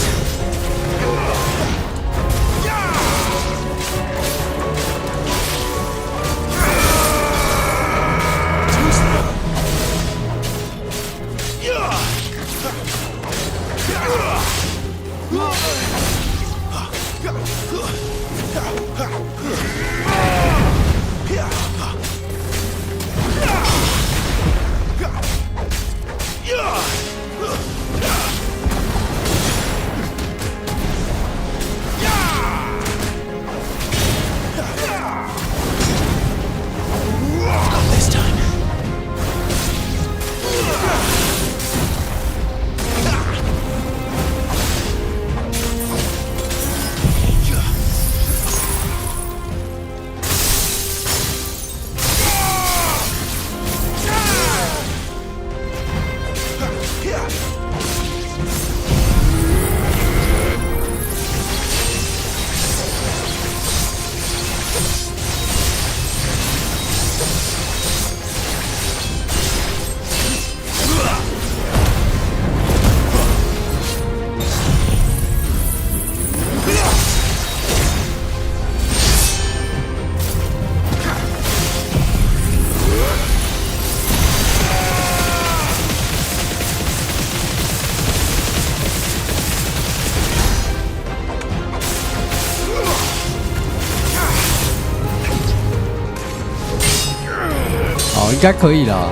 该可以啦。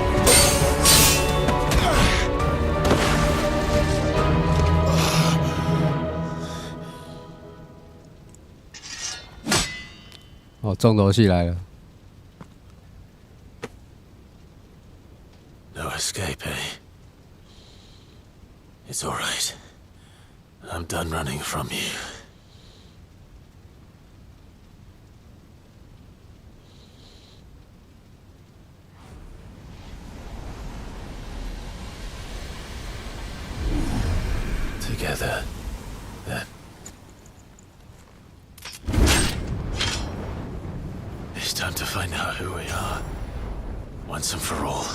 哦，重头戏来了。 No escape, eh? It's all right. I'm done running from you. Together, then. It's time to find out who we are, once and for all.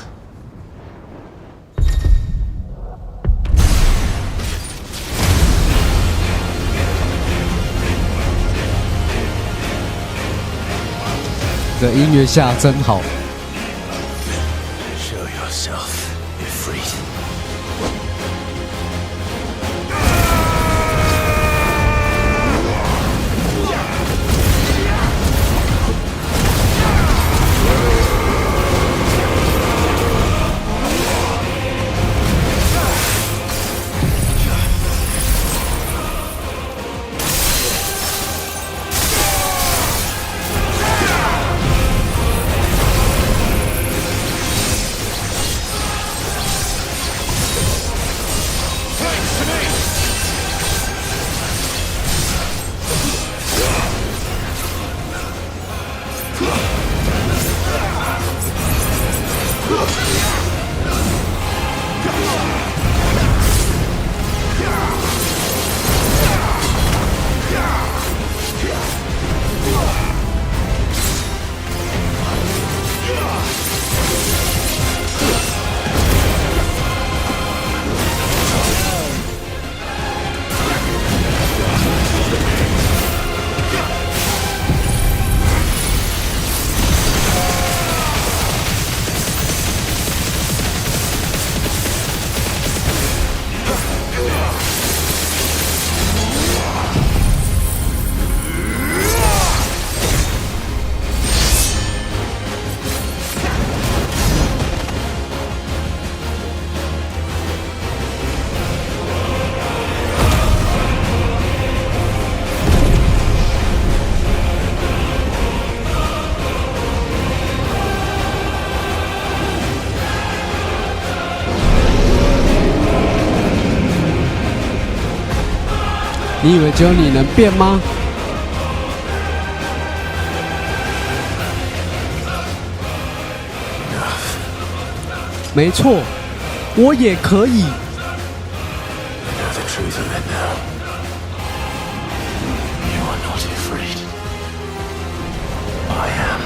The 音乐下真好。 Show yourself, Ifrit.你以为只有你能变吗？没错，我也可以。Know the truth of it now. You are not afraid. I am.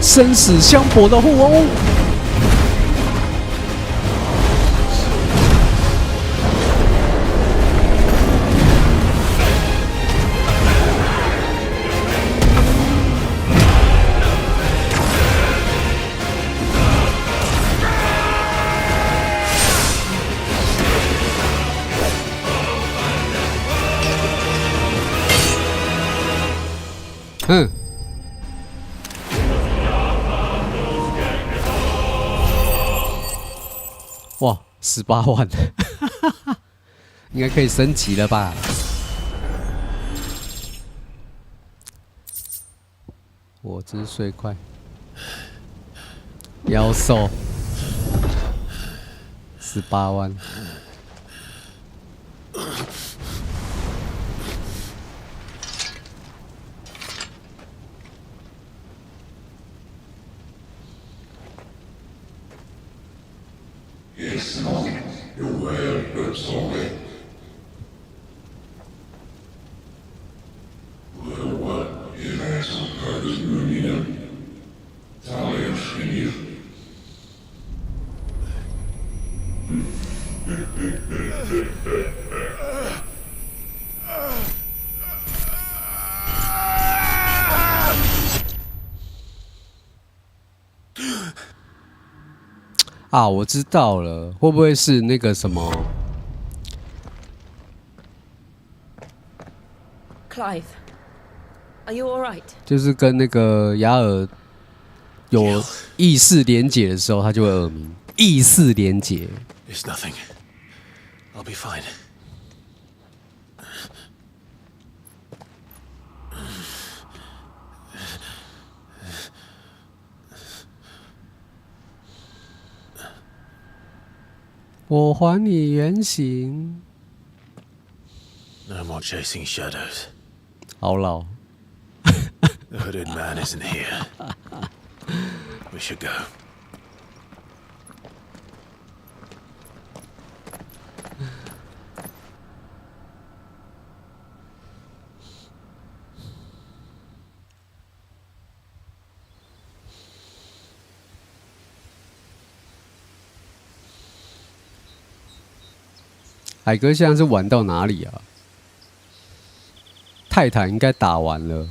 "生死相搏的互殴。嗯。哇，18万，应该可以升级了吧？我之最快，妖兽，18万。It's not your word, but solid. What is that? Talent in you. 啊，我知道了，会不会是那个什么 Clive, are you all right? 就是跟那个雅尔有意识连结的时候，他就会耳鸣。意识连结。It's nothing. I'll be fine. 我还你原形。No more chasing shadows. 好老。 The hooded man isn't here. We should go. 海哥现在是玩到哪里啊？泰坦应该打完了。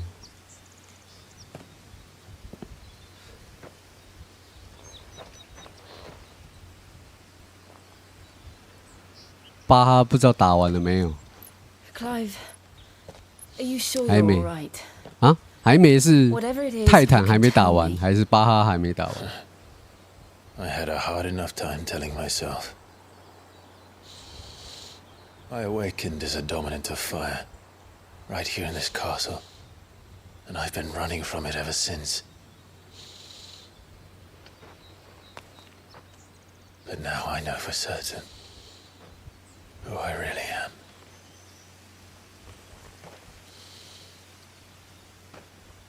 巴哈不知道打完了没有？ Clive, are you sure 还 you're 没 all right? 啊？还没是 Whatever it is, 泰坦还没 you can 打 tell 完， me. 还是巴哈还没打完？ I had a hard enough time telling myself. I awakened as a dominant of fire, right here in this castle, and I've been running from it ever since. But now I know for certain who I really am.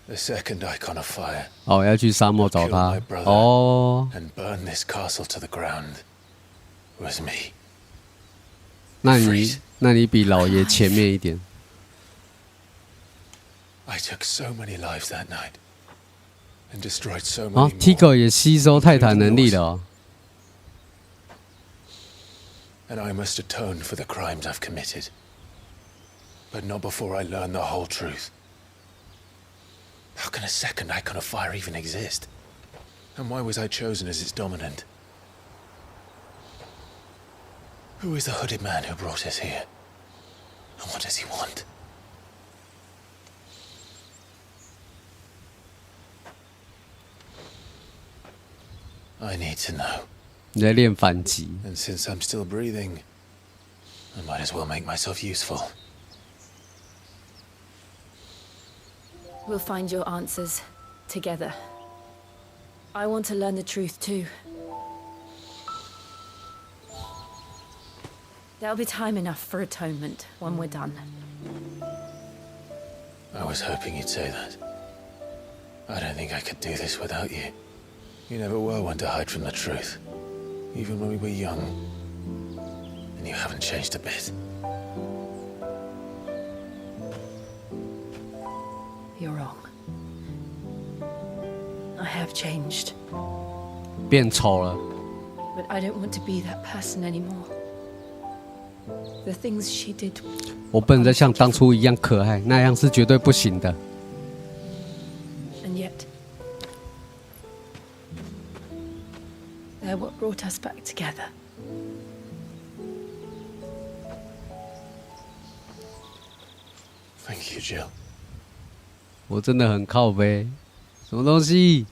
The second icon of fire 哦，要去沙漠找 killed 他 my。brother 哦， and burned this castle to the ground was me. 那你比老爷前面一点。 I took so many lives that night and destroyed so 啊 many ，Tigo more. 也吸收泰坦能力了哦。 And I must atone for the crimes I've committed. But not before I learn the whole truth. How can a second icon of fire even exist? And why was I chosen as its dominant? Who is the hooded man who brought us here? And what does he want? I need to know. 你在练反击。 And since I'm still breathing, I might as well make myself useful. We'll find your answers together. I want to learn the truth too. There'll be time enough for atonement when we're done. I was hoping you'd say that. I don't think I could do this without you. You never were one to hide from the truth, even when we were young. And you haven't changed a bit. You're wrong. I have changed, 变丑了。 but I don't want to be that person anymore. The things she did, 我不能再像当初一样可爱，那样是绝对不行的。 and yet they're what brought us back together. Thank you, Jill. 我真的很靠背，什么东西？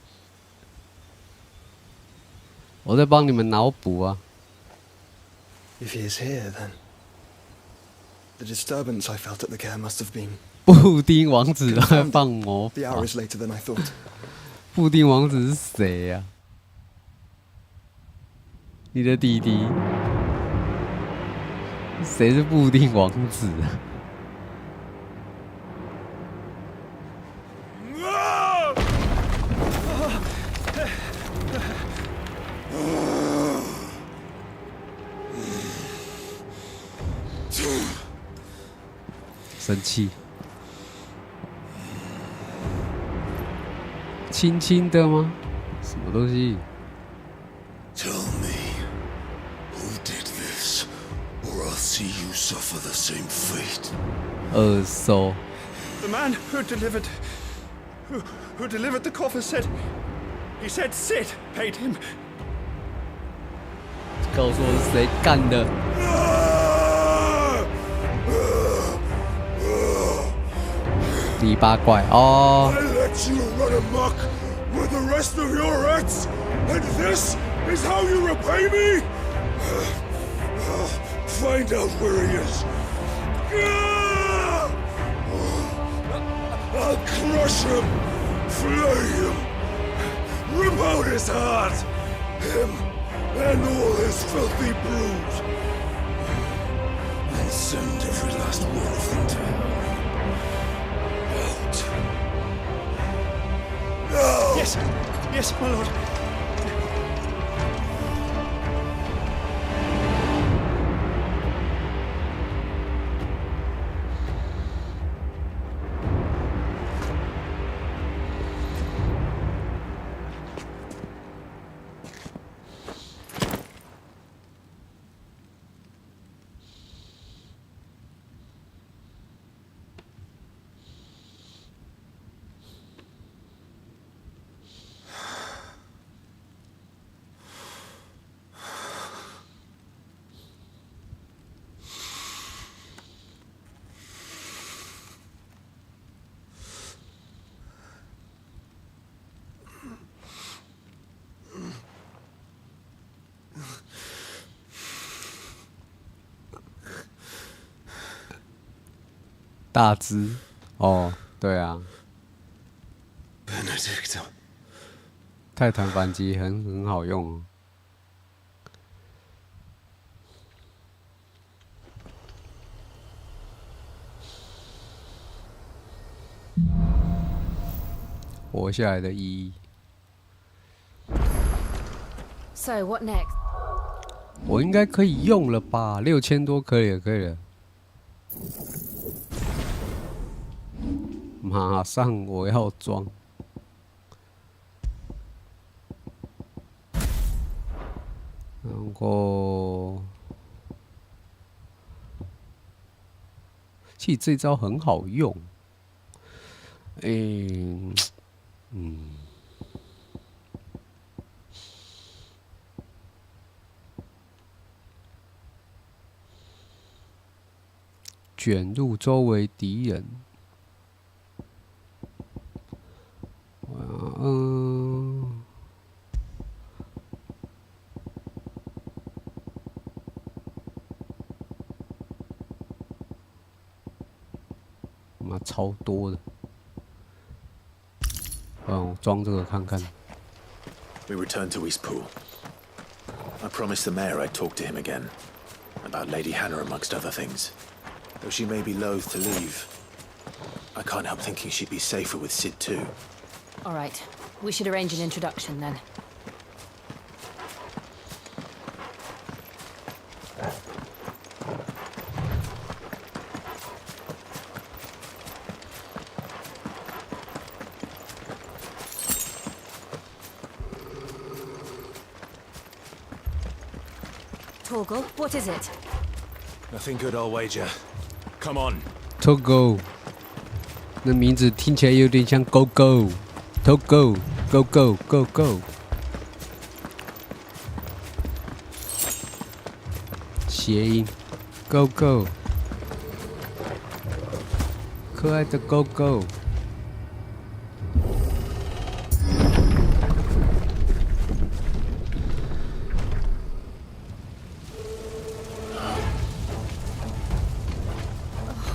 我在帮你们脑补啊。 If he is here, then the disturbance I felt at the care must have been. 布丁王子都在放魔 The 法 hour。is later than I thought. 布丁王子是谁呀、你的弟弟？谁是布丁王子啊？生气，轻轻的吗？什么东西？ Tell me, who did this, or I'll see you suffer the same fate. 耳熟。 The man who delivered the coffer said, he said Sid paid him. 告诉我是谁干的？第八怪哦。I let you run amok with the rest of your rats, and this is how you repay me? Find out where he is. I'll crush him, flay him, rip out his heart, him and all his filthy brood, and send every last one of them to hell. Out. Now! Yes, yes, my lord. 大只哦，对啊， Benedict. 泰坦反击很好用哦。活下来的意义。 So what next? 我应该可以用了吧？6000多可以了，可以了。马上我要装。然后，其实这招很好用。卷入周围敌人。妈超多的。我装这个看看。 We returned to Eastpool. I promised the mayor I'd talk to him again. About Lady Hannah amongst other things. Though she may be loath to leave, I can't help thinking she'd be safer with Sid too. All right. We should arrange an introduction then. Torgal, what is it? Nothing good, I'll wager. Come on. Togo， 那名字听起来有点像 Go Go。Togo Go Go Go Go， 谐音 Go Go， 可爱的 Go Go。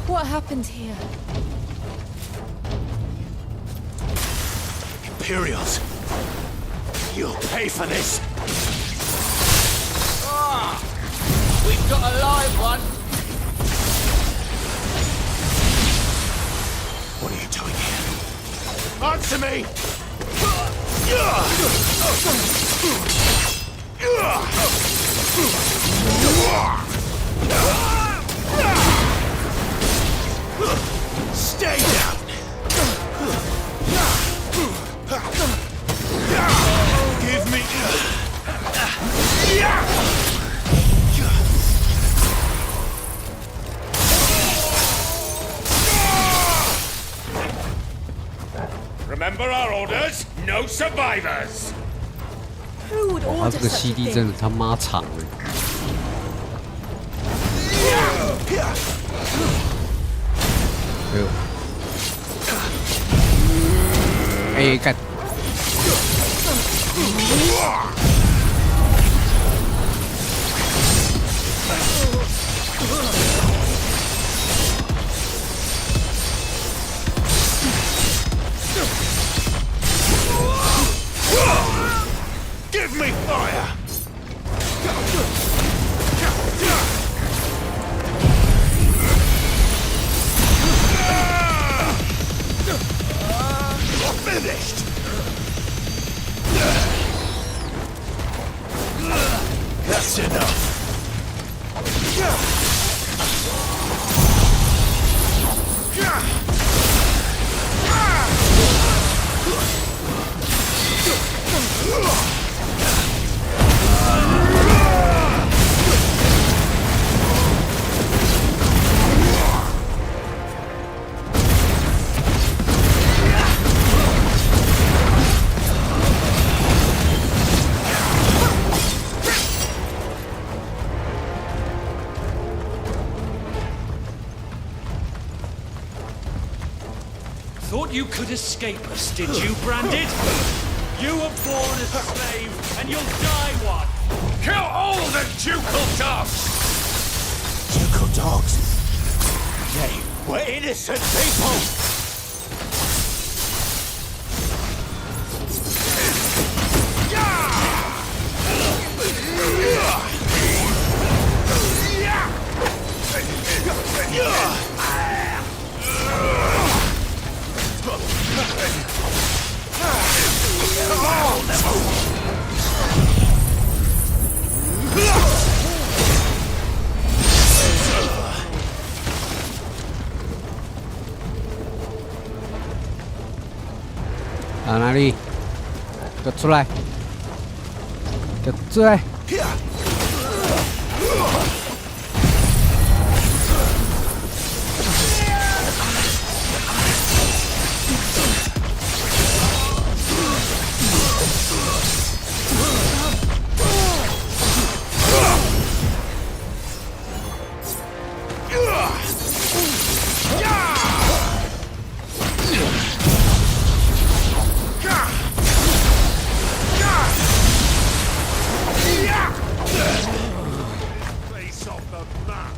What happened here? Imperials! You'll pay for this! We've got a live one. What are you doing here? Answer me! Stay down! Give me... Remember our orders? No survivors! Who would 他 order 这个 such a CD thing? 真的他妈长了。哎呦！哎，干！ Give me fire! Finished! That's enough. Thought you could escape us, did you, Branded? You were born as a slave, and you'll die one! Kill all the ducal dogs! Ducal dogs? They were innocent people!啊，哪里？给我出来！给我出来！Face off the map!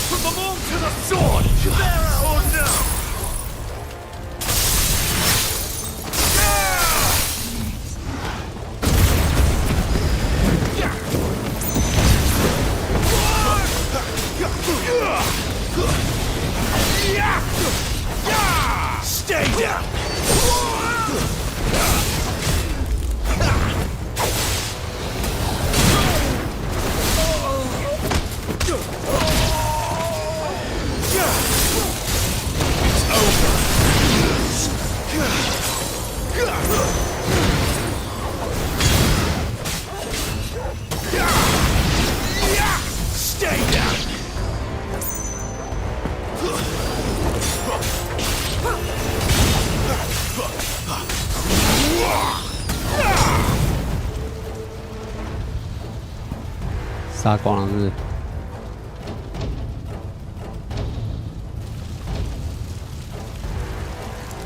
Put them all to the sword! There or no! Stay down! Stay down!杀光了是不是？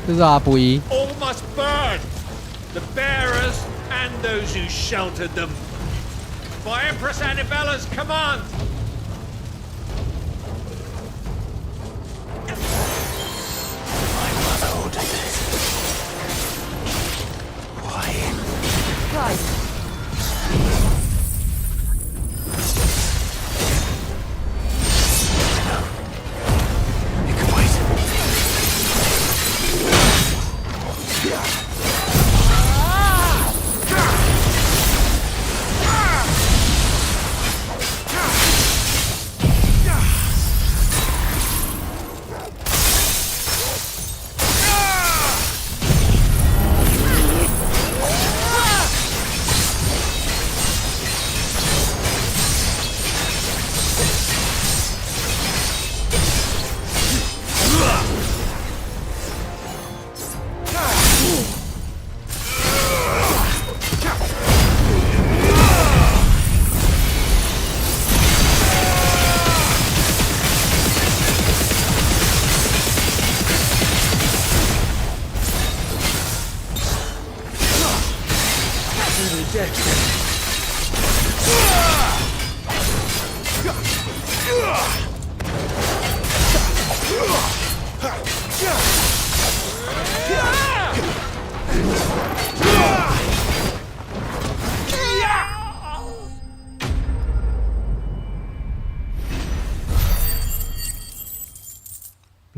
这是阿布依。 All must burn! The bearers and those who sheltered them. By Empress Annabella's command! My mother ordered it. Why? Right. You can wait.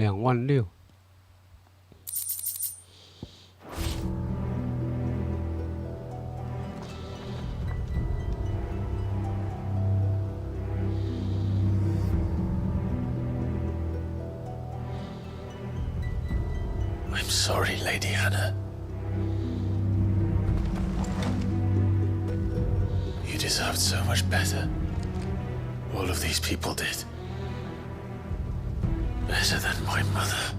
26000。I'm sorry, Lady Hannah. You deserved so much better. All of these people did. Better than my mother.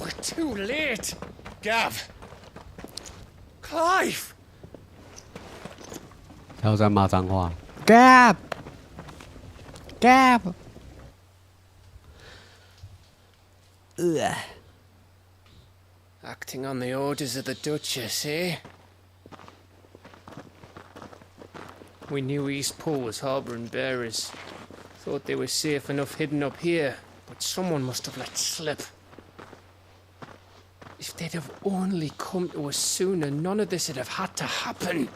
We're too late. Gav. Clive. 他又在骂脏话 ，Gap Gap。Acting on the orders of the Duchess, eh? We knew Eastpool was harbouring bearers. Thought they were safe enough hidden up here, but someone must have let slip. If they'd have only come to us sooner, none of this would have had to happen.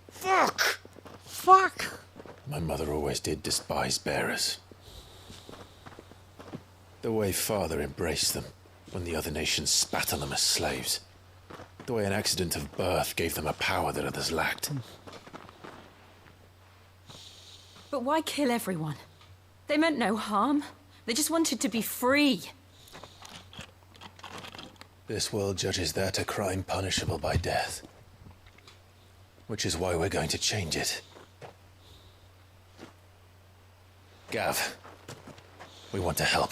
Fuck! Fuck! My mother always did despise bearers. The way Father embraced them when the other nations spat on them as slaves. The way an accident of birth gave them a power that others lacked. But why kill everyone? They meant no harm. They just wanted to be free. This world judges that a crime punishable by death. Which is why we're going to change it. Gav, we want to help.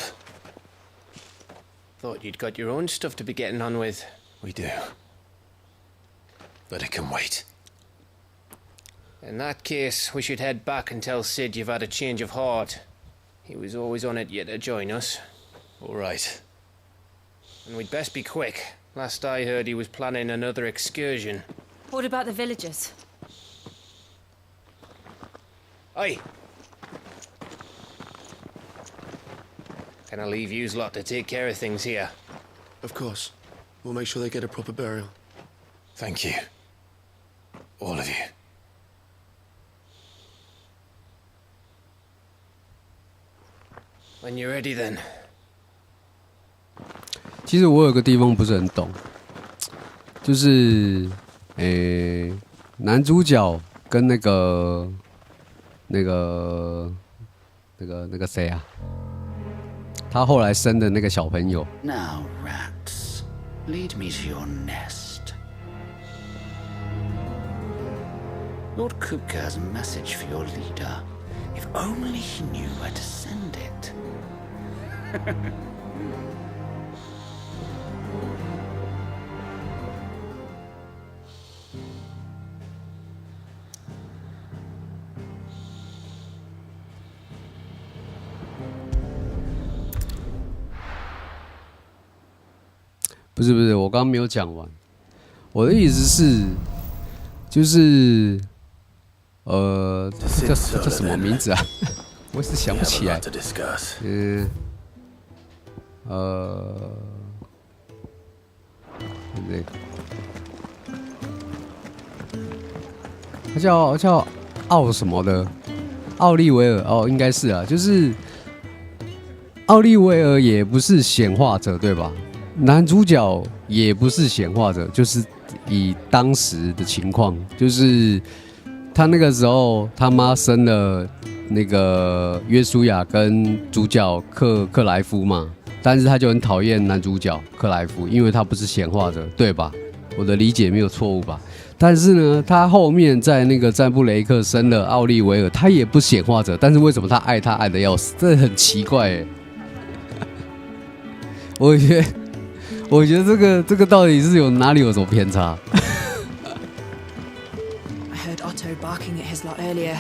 Thought you'd got your own stuff to be getting on with. We do. But it can wait. In that case, we should head back and tell Sid you've had a change of heart. He was always on it yet to join us. All right. And we'd best be quick. Last I heard, he was planning another excursion. What about the villagers? Aye. Can I leave yous lot to take care of things here? Of course. We'll make sure they get a proper burial. Thank you. All of you. When you're ready, then. 其实我有个地方不是很懂，就是男主角跟那个谁啊？他后来生的那个小朋友。Now, rats, lead me to your nest. Lord Kupka has a message for your leader. If only he knew where to send it. 不是，我刚刚没有讲完。我的意思是，就是叫什么名字啊？我一时想不起来。对，他叫奥什么的，奥利维尔哦，应该是啊，就是奥利维尔也不是显化者，对吧？男主角也不是显化者，就是以当时的情况，就是他那个时候他妈生了那个约书亚跟主角克莱夫嘛，但是他就很讨厌男主角克莱夫，因为他不是显化者，对吧？我的理解没有错误吧？但是呢，他后面在那个占布雷克生了奥利维尔，他也不显化者，但是为什么他爱得要死？这很奇怪耶。我觉得这个到底是哪里有什么偏差I heard Otto barking at his lot earlier.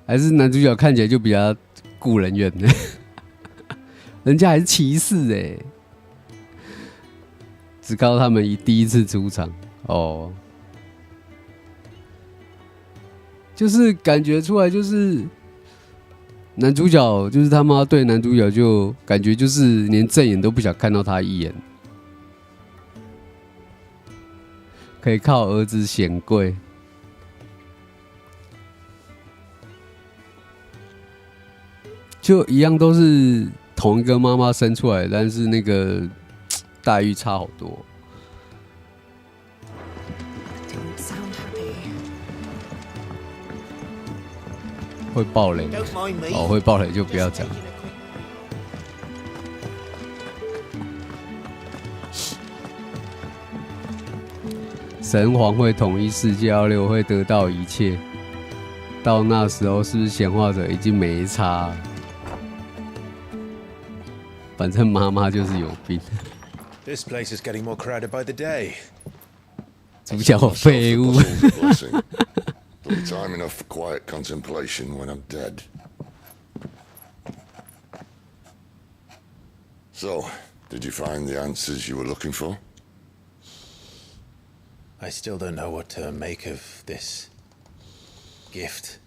还是男主角看起来就比较顾人怨的，人家还是骑士哎，只靠他们第一次出场哦，就是感觉出来就是男主角就是他妈对男主角就感觉就是连正眼都不想看到他一眼，可以靠儿子显贵。就一样都是同一个妈妈生出来，但是那个待遇差好多。会爆雷哦，会爆雷就不要讲。神皇会统一世界，6会得到一切。到那时候，是不是显化者已经没差？反正妈妈就是有病。This place is getting more crowded by the day. 主角废物。Time enough for quiet contemplation when I'm dead. So, did you find the answers you were looking for? I still don't know what to make of this gift,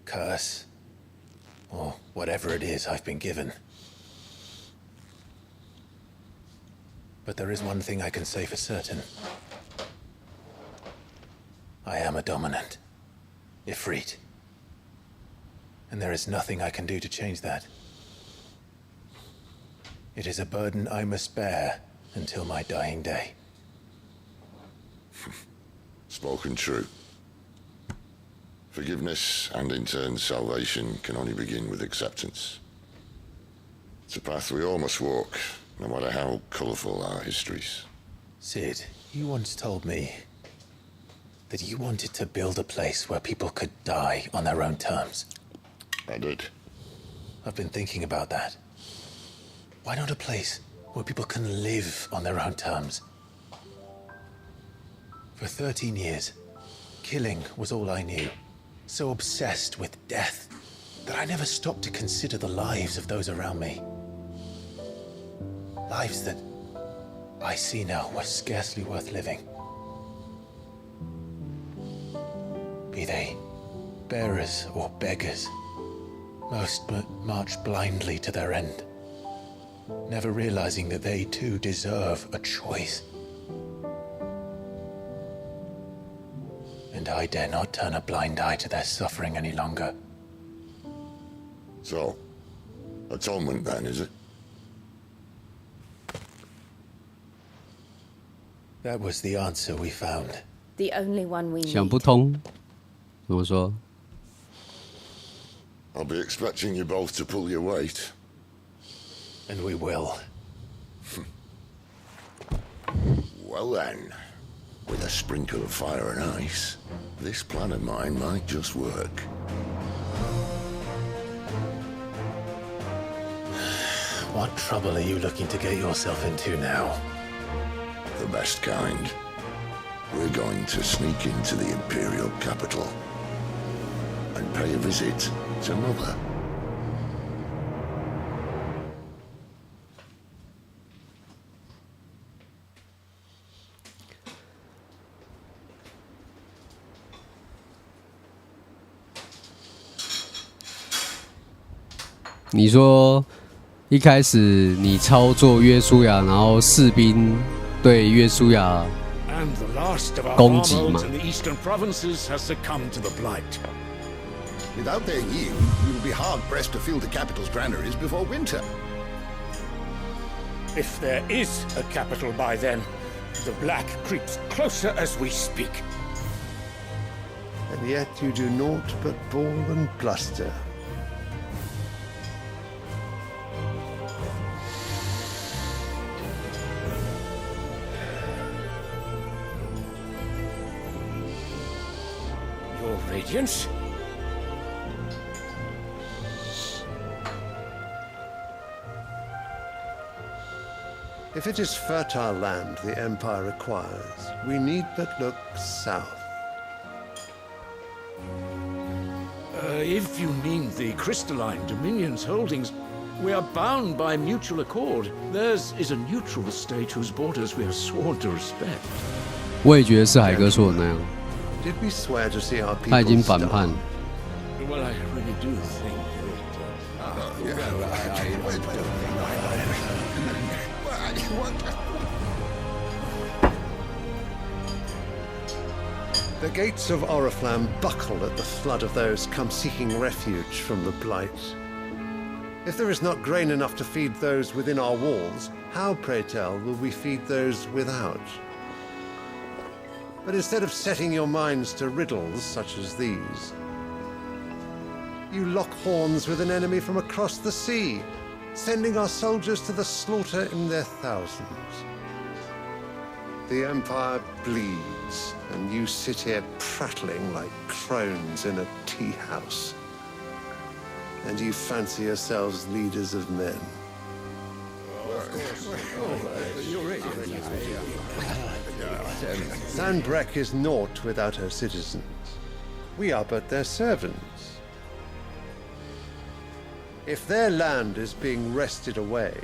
curse, or whatever it is I've been given. But there is one thing I can say for certain. I am a dominant, Ifrit. And there is nothing I can do to change that. It is a burden I must bear until my dying day. Spoken true. Forgiveness and in turn salvation can only begin with acceptance. It's a path we all must walk, no matter how colourful our histories. Sid, you once told me that you wanted to build a place where people could die on their own terms. I did. I've been thinking about that. Why not a place where people can live on their own terms? For 13 years, killing was all I knew. So obsessed with death that I never stopped to consider the lives of those around me. Lives that I see now were scarcely worth living. Be they bearers or beggars, most march blindly to their end, never realizing that they too deserve a choice. And I dare not turn a blind eye to their suffering any longer. So, atonement then, is it? That was the answer we found. The only one we 想 need. 不通，怎么说？ I'll be expecting you both to pull your weight. And we will. Well then, with a sprinkle of fire and ice, this plan of mine might just work. What trouble are you looking to get yourself into now? The best kind. We're going to sneak into the Imperial capital and pay a visit to Mother.你说一开始你操作约书亚，然后士兵对约书亚 And the last of our 攻击嘛 warlords in the eastern provinces has succumbed to the blight. Without their yield, we will be hard-pressed to fill the capital's granaries before winter. If there is a capital by then, the black creeps closer as we speak. And yet you do naught but bawl and bluster. Your Radiance? If it is fertile land the Empire requires, we need but look south. If you mean the crystalline Dominion's holdings, we are bound by mutual accord. Theirs is a neutral state whose borders we are sworn to respect. 我也觉得是海哥说的那样， Did we swear to see our 他已 people 经反叛 starve? 了。 Well, I really do think that The gates of Oriflamme buckle at the flood of those come seeking refuge from the Blight. If there is not grain enough to feed those within our walls, how, pray tell, will we feed those without? But instead of setting your minds to riddles such as these, you lock horns with an enemy from across the sea, sending our soldiers to the slaughter in their thousands. The Empire bleeds, and you sit here prattling like crones in a tea house. And you fancy yourselves leaders of men. Sandbreck is naught without her citizens. We are but their servants. If their land is being wrested away,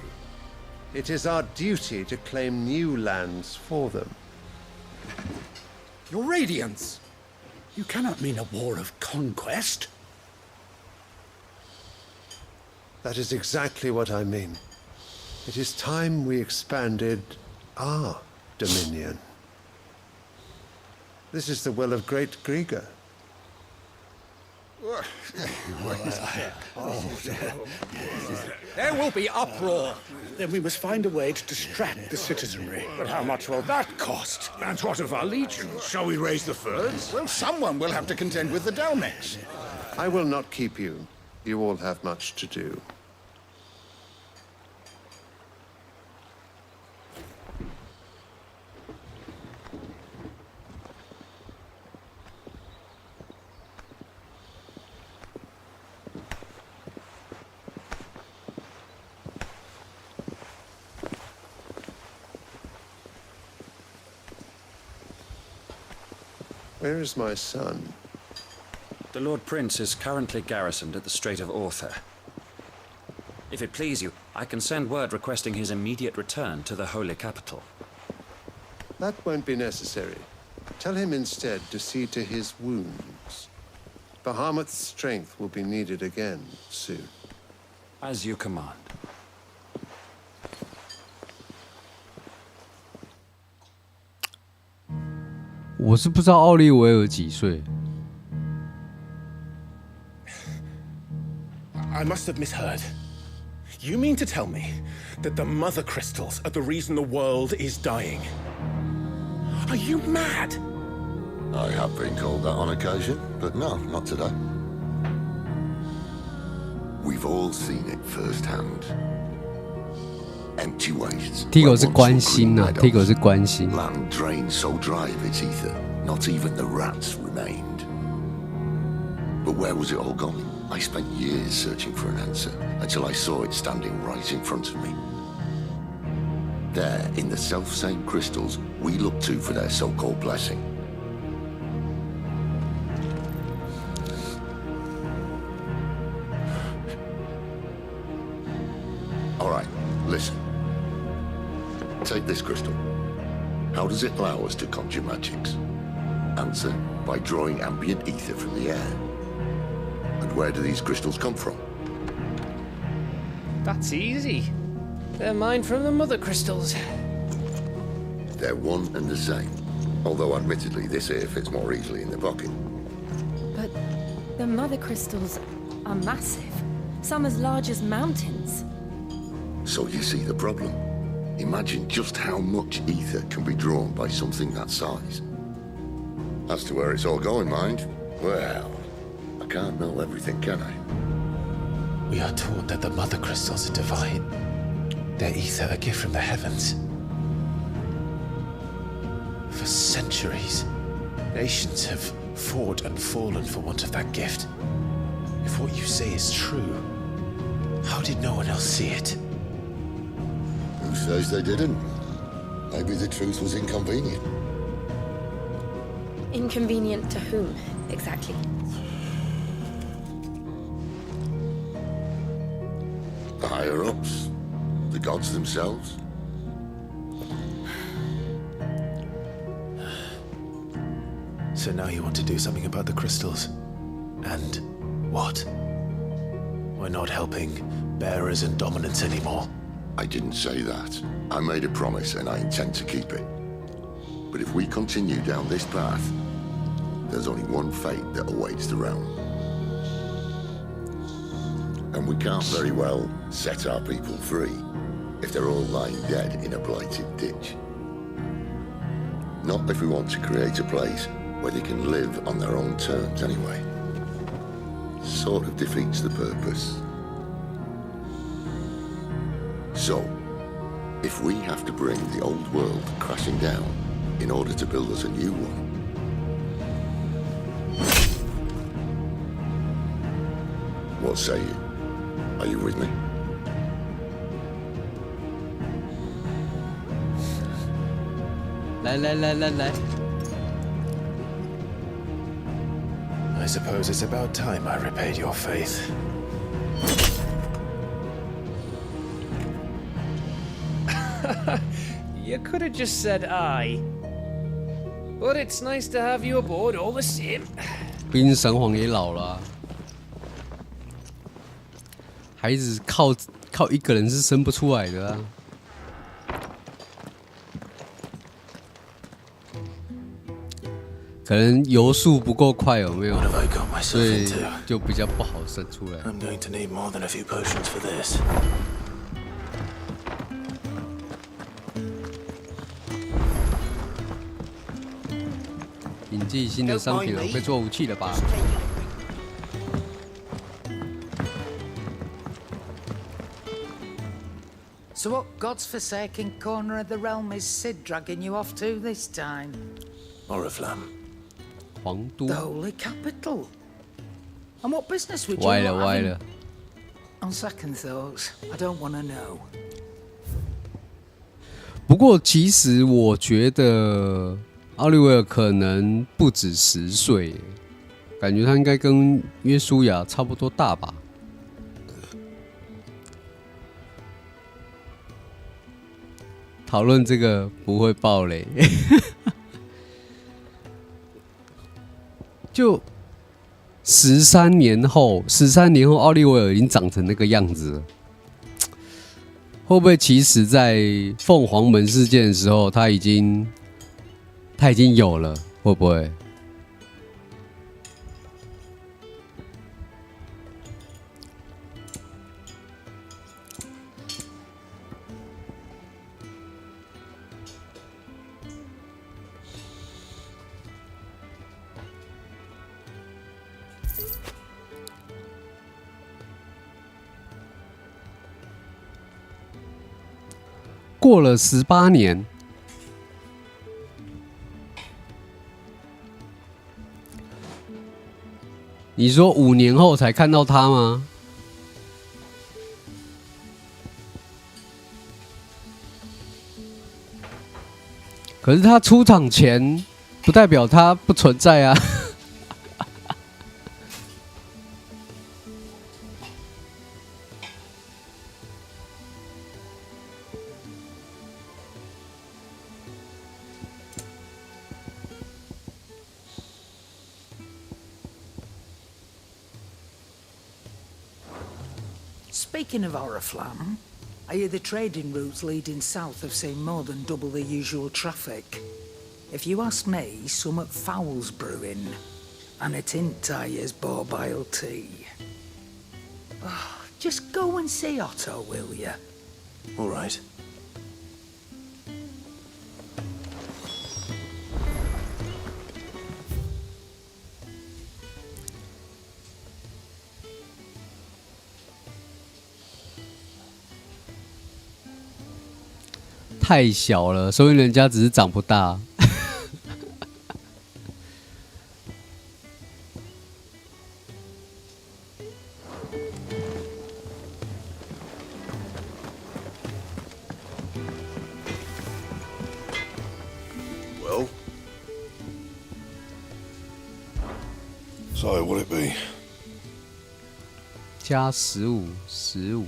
it is our duty to claim new lands for them. Your Radiance! You cannot mean a war of conquest. That is exactly what I mean. It is time we expanded our dominion. This is the will of great Grieger. There will be uproar. Then we must find a way to distract the citizenry. But how much will that cost? And what of our legions? Shall we raise the furs? Well, someone will have to contend with the Dalmex. I will not keep you. You all have much to do. Where is my son? The Lord Prince is currently garrisoned at the Strait of Orther. If it please you, I can send word requesting his immediate return to the Holy Capital. That won't be necessary. Tell him instead to see to his wounds. Bahamut's strength will be needed again soon. As you command.我是不知道奥利维尔几岁。I must have misheard. You mean to tell me that the mother crystals are the reason the world is dying? Are you mad? I have been called that on occasion, but no, not today. We've all seen it firsthand. Empty wastes. Tigo 是关心呐 ，Tigo 是关心。 Land drained so dry of its ether, not even the rats remained. But where was it all going? I spent years searching for an answer until I saw it standing right in front of me. There, in the self-same crystals we look to for their so-called blessing. All right, listen. Take this crystal. How does it allow us to conjure magics? Answer, by drawing ambient ether from the air. And where do these crystals come from? That's easy. They're mined from the mother crystals. They're one and the same. Although admittedly this here fits more easily in the pocket. But the mother crystals are massive. Some as large as mountains. So you see the problem. Imagine just how much ether can be drawn by something that size. As to where it's all going, mind, well, I can't know everything, can I? We are taught that the mother crystals are divine. Their ether a gift from the heavens. For centuries, nations have fought and fallen for want of that gift. If what you say is true, how did no one else see it? Who says they didn't? Maybe the truth was inconvenient. Inconvenient to whom, exactly? The higher-ups, the gods themselves. So now you want to do something about the crystals. And what? We're not helping bearers and dominants anymore. I didn't say that. I made a promise and I intend to keep it. But if we continue down this path, there's only one fate that awaits the realm. And we can't very well set our people free if they're all lying dead in a blighted ditch. Not if we want to create a place where they can live on their own terms anyway. Sort of defeats the purpose. So, if we have to bring the old world crashing down in order to build us a new one, what say you? Are you with me? I suppose it's about time I repaid your faith. You could have just said aye. But it's nice to have you aboard all the same. 毕竟神皇也老了、啊，孩子靠一个人是生不出来的啊。可能游速不够快，有没有？所以就比较不好生出来。I'm going to need more than a few potions for this. 引进新的商品了，会做武器了吧？ So what God's forsaken corner of the realm is Sid dragging you off to this time? Oriflamme. 皇都。 The holy capital. And what business would you 歪了 not 歪 having... 了。 On second thoughts, I don't want to know. 不过其实我觉得奥利维尔可能不止10岁，感觉他应该跟约书亚差不多大吧。 讨论这个不会爆雷，就13年后奥利维尔已经长成那个样子了，会不会其实在凤凰门事件的时候他已经有了？会不会？ 过了18年，你说5年后才看到他吗？可是他出场前，不代表他不存在啊。Speaking of Oriflamme, I hear the trading routes leading south have seen more than double the usual traffic. If you ask me, some at foul's brewing, and a Tintyre's borbile tea. Oh, just go and see Otto, will you? All right. 太小了，所以人家只是长不大。Well, so what'd it be? 加15。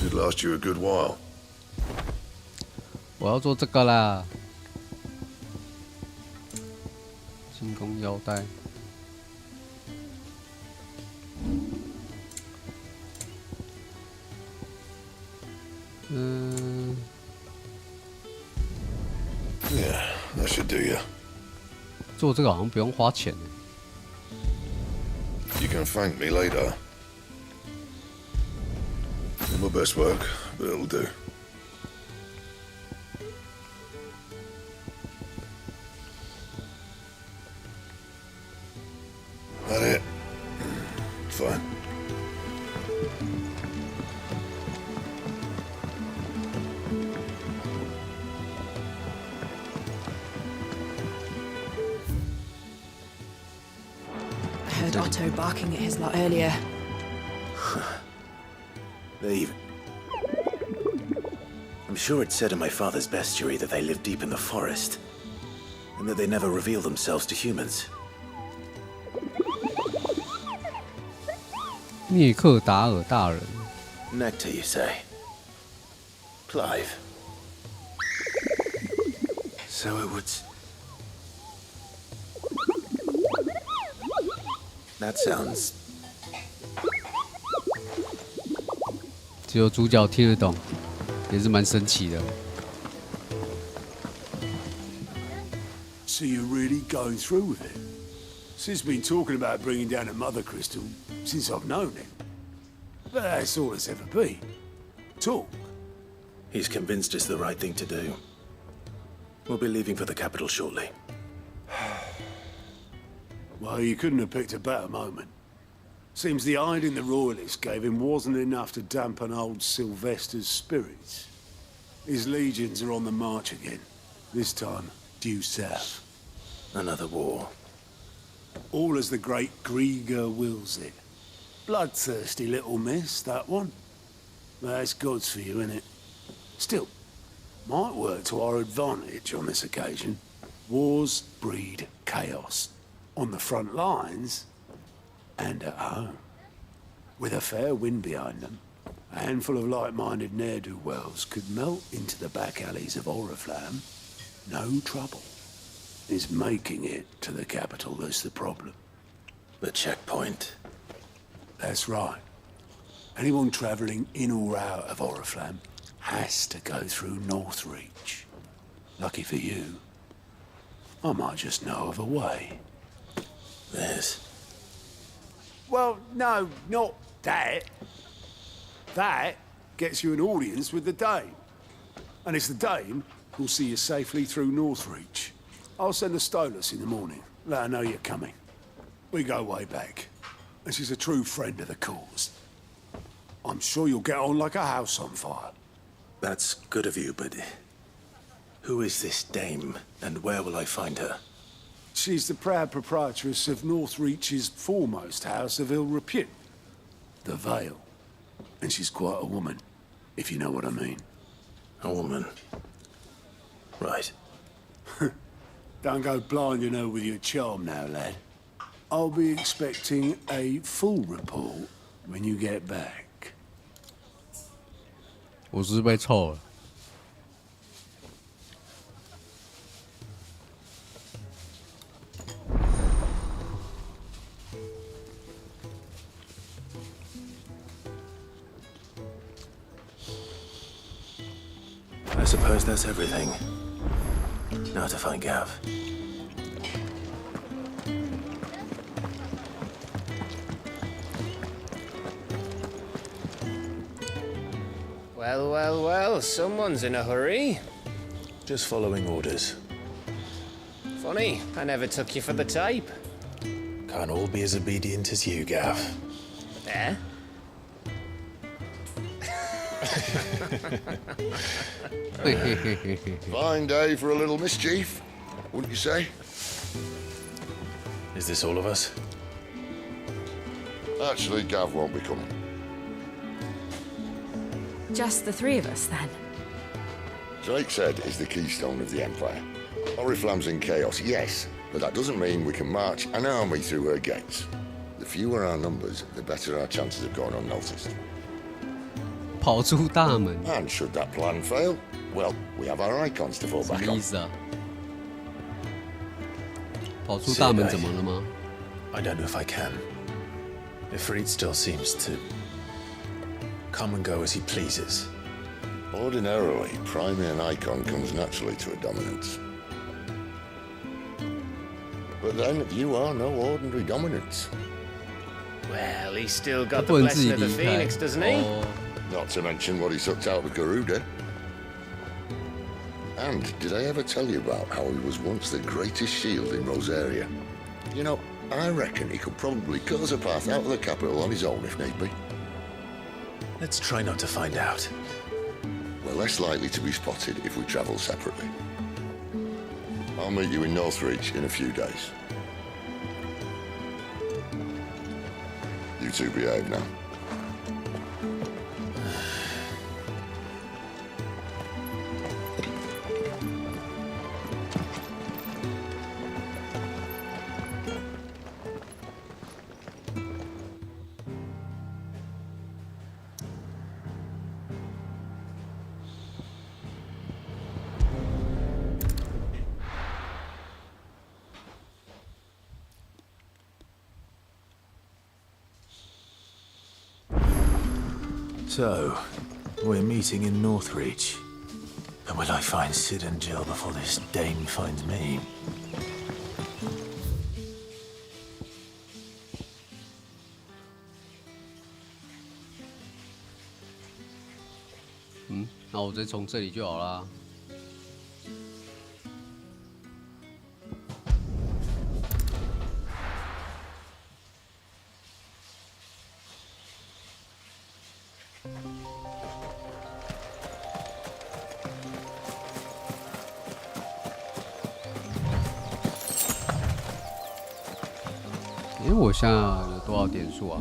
Should last you a good while. 我要做这个啦，进攻腰带。Yeah, that should do you. 做这个好像不用花钱。You can thank me later. Not my best work, but it'll do. That it? Fine. I heard Otto barking at his lot earlier. I'm sure it said in my father's bestiary that they live deep in the forest, and that they never reveal themselves to humans. 涅克达尔大人 Nectar, you say? Clive. So it would. That sounds. 只有主角听得懂，也是蛮神奇的。So you're really going through with it? Sid's been talking about bringing down a mother crystal since I've known him. But that's all it's ever been. Talk. He's convinced it's the right thing to do. We'll be leaving for the capital shortly. Well, you couldn't have picked a better moment. Seems the hiding the royalists gave him wasn't enough to dampen old Sylvester's spirits. His legions are on the march again, this time due south. Another war. All as the great Grieger wills it. Bloodthirsty little miss, that one. That's God's for you, innit? Still, might work to our advantage on this occasion. Wars breed chaos. On the front lines, and at home. With a fair wind behind them, a handful of like-minded ne'er-do-wells could melt into the back alleys of Oriflamme. No trouble. It's making it to the capital that's the problem. The checkpoint. That's right. Anyone travelling in or out of Oriflamme has to go through Northreach. Lucky for you, I might just know of a way. There's... Well, no, not that. That gets you an audience with the Dame. And it's the Dame who'll see you safely through Northreach. I'll send a Stolas in the morning. Let her know you're coming. We go way back. And she's a true friend of the cause. I'm sure you'll get on like a house on fire. That's good of you, but... Who is this Dame, and where will I find her? She's the proud proprietress of Northreach's foremost house of ill repute, the Vale. And she's quite a woman, if you know what I mean. A woman? Right. Don't go blinding her with your charm now, lad. I'll be expecting a full report when you get back. 我是被臭了。I suppose that's everything. Now to find Gav. Well, well, well, someone's in a hurry. Just following orders. Funny, I never took you for the type. Can't all be as obedient as you, Gav. Eh? Fine day for a little mischief, wouldn't you say? Is this all of us? Actually, Gav won't be coming. Just the three of us, then? Drake said is the keystone of the Empire. Oriflamme's in chaos, yes, but that doesn't mean we can march an army through her gates. The fewer our numbers, the better our chances of going unnoticed. 跑出大门。 And should that plan fail, well, we have our icons to fall 什 back 么意 on. 思啊？跑出大门怎么了吗？ I don't know if I can. Ifrit still seems to come and go as he pleases. Ordinarily, priming an icon comes naturally to a dominance. But then, you are no ordinary dominance. Well, he's still got the blessing of the Phoenix, doesn't he? Not to mention what he sucked out of Garuda. And did I ever tell you about how he was once the greatest shield in Rosaria? You know, I reckon he could probably cut us a path out of the capital on his own if need be. Let's try not to find out. We're less likely to be spotted if we travel separately. I'll meet you in Northreach in a few days. You two behave now. So, we're meeting in Northreach. But will I find Sid and Jill before this dame finds me?那我直接从这里就好啦。我现在有多少点数啊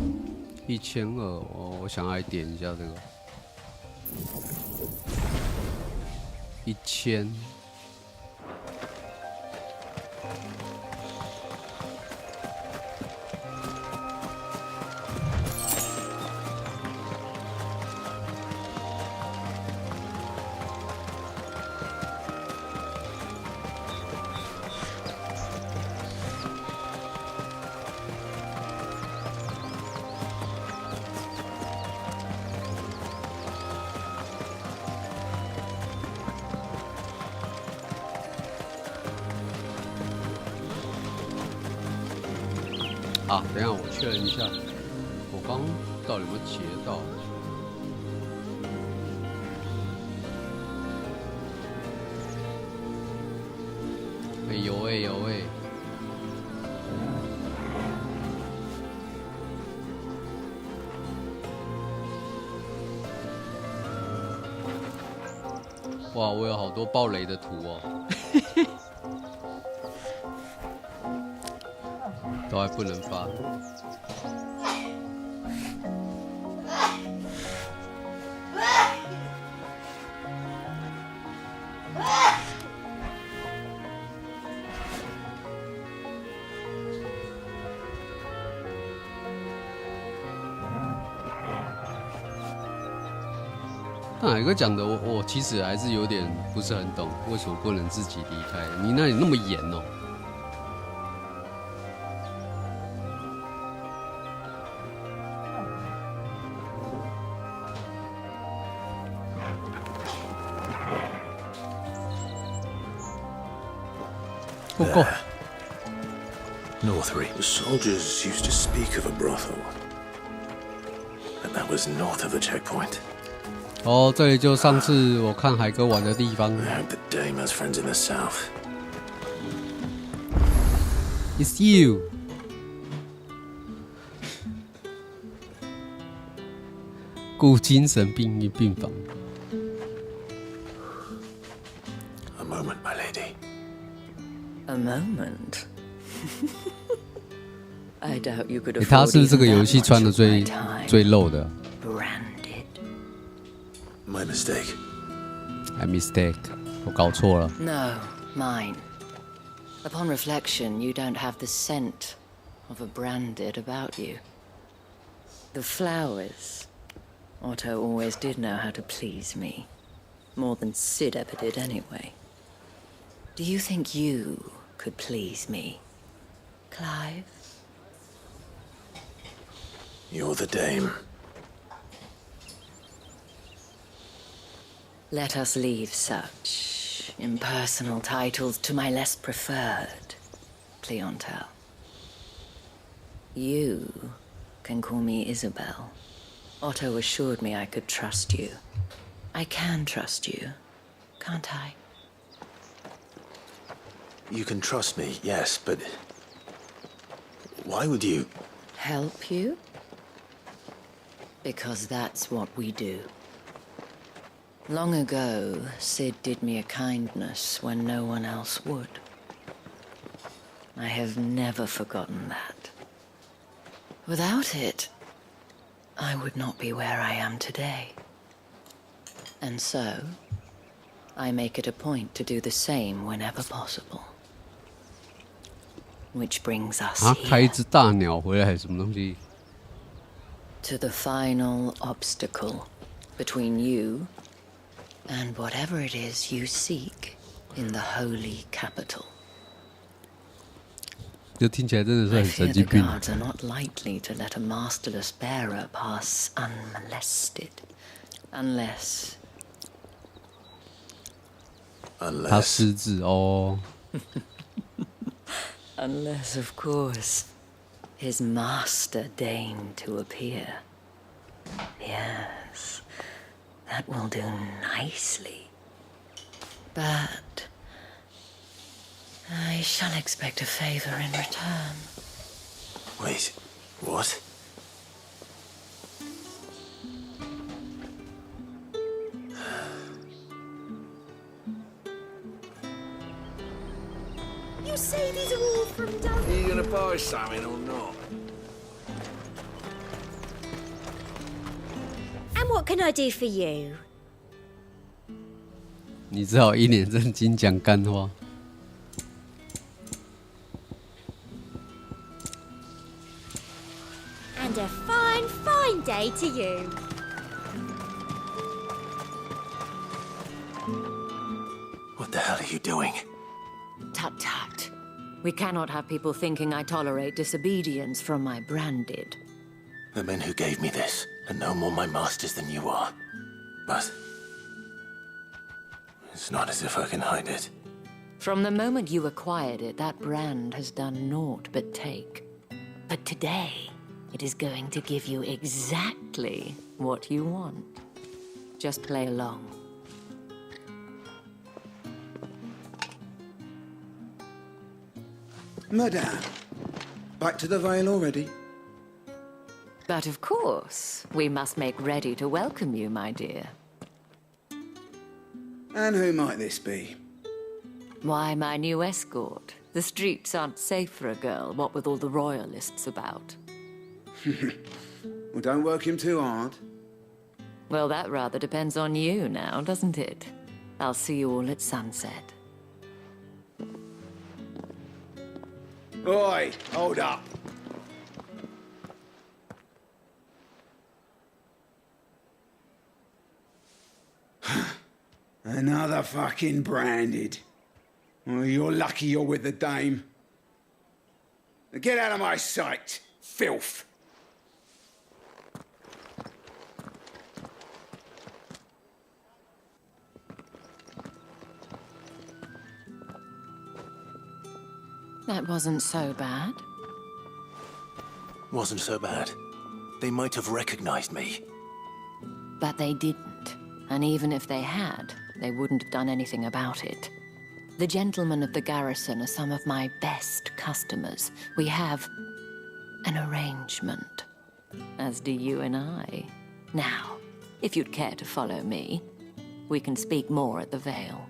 ？1200，我想来点一下这个1000。啊，等一下，我确认一下，我刚到底有没有截到？有哎。哇，我有好多爆雷的图哦。都还不能发。但海哥讲的，我其实还是有点不是很懂，为什么不能自己离开？你那里那么严哦。There. Northreach. The soldiers used to speak of a brothel. But that was north of the checkpoint. 哦，这里就上次我看海哥玩的地方。I hope the dame has friends in the south. It's you. 顾精神病房。A moment, my lady. A moment. I doubt you could afford 他是这个游戏穿的最露的。Branded. My mistake. My mistake. 我搞错了。No, mine. Upon reflection, you don't have the scent of a branded about you. The flowers. Otto always did know how to please me. More than Sid ever did anyway. Do you think you could please me, Clive? You're the dame. Let us leave such impersonal titles to my less preferred clientele. You can call me Isabel. Otto assured me I could trust you. I can trust you, can't I? You can trust me, yes, but why would you? Help you? Because that's what we do. Long ago, Sid did me a kindness when no one else would. I have never forgotten that. Without it, I would not be where I am today. And so, I make it a point to do the same whenever possible. Which brings us 开一只大鸟回来，什么东西？ to the final obstacle between you and whatever it is you seek in the holy capital. 就听起来真的是 I 很 fear 神 the 经病。 guards are not likely to let a masterless bearer pass unmolested, unless 他失智哦。 unless, of course, his master deigned to appear. Yes, that will do nicely. But I shall expect a favor in return. Wait, what? You say these are all from down... Are you gonna buy something or not? And what can I do for you? 你只好一脸正经讲干话。 And a fine, fine day to you. What the hell are you doing? Tut tut. We cannot have people thinking I tolerate disobedience from my branded. The men who gave me this are no more my masters than you are. But it's not as if I can hide it. From the moment you acquired it, that brand has done naught but take. But today, it is going to give you exactly what you want. Just play along. Madame, back to the Vale already? But of course, we must make ready to welcome you, my dear. And who might this be? Why, my new escort. The streets aren't safe for a girl, what with all the royalists about. Well, don't work him too hard. Well, that rather depends on you now, doesn't it? I'll see you all at sunset. Oi, hold up. Another fucking branded. Well, you're lucky you're with the dame. Now get out of my sight, filth. That wasn't so bad. Wasn't so bad. They might have recognized me. But they didn't. And even if they had, they wouldn't have done anything about it. The gentlemen of the garrison are some of my best customers. We have an arrangement, as do you and I. Now, if you'd care to follow me, we can speak more at the Vale.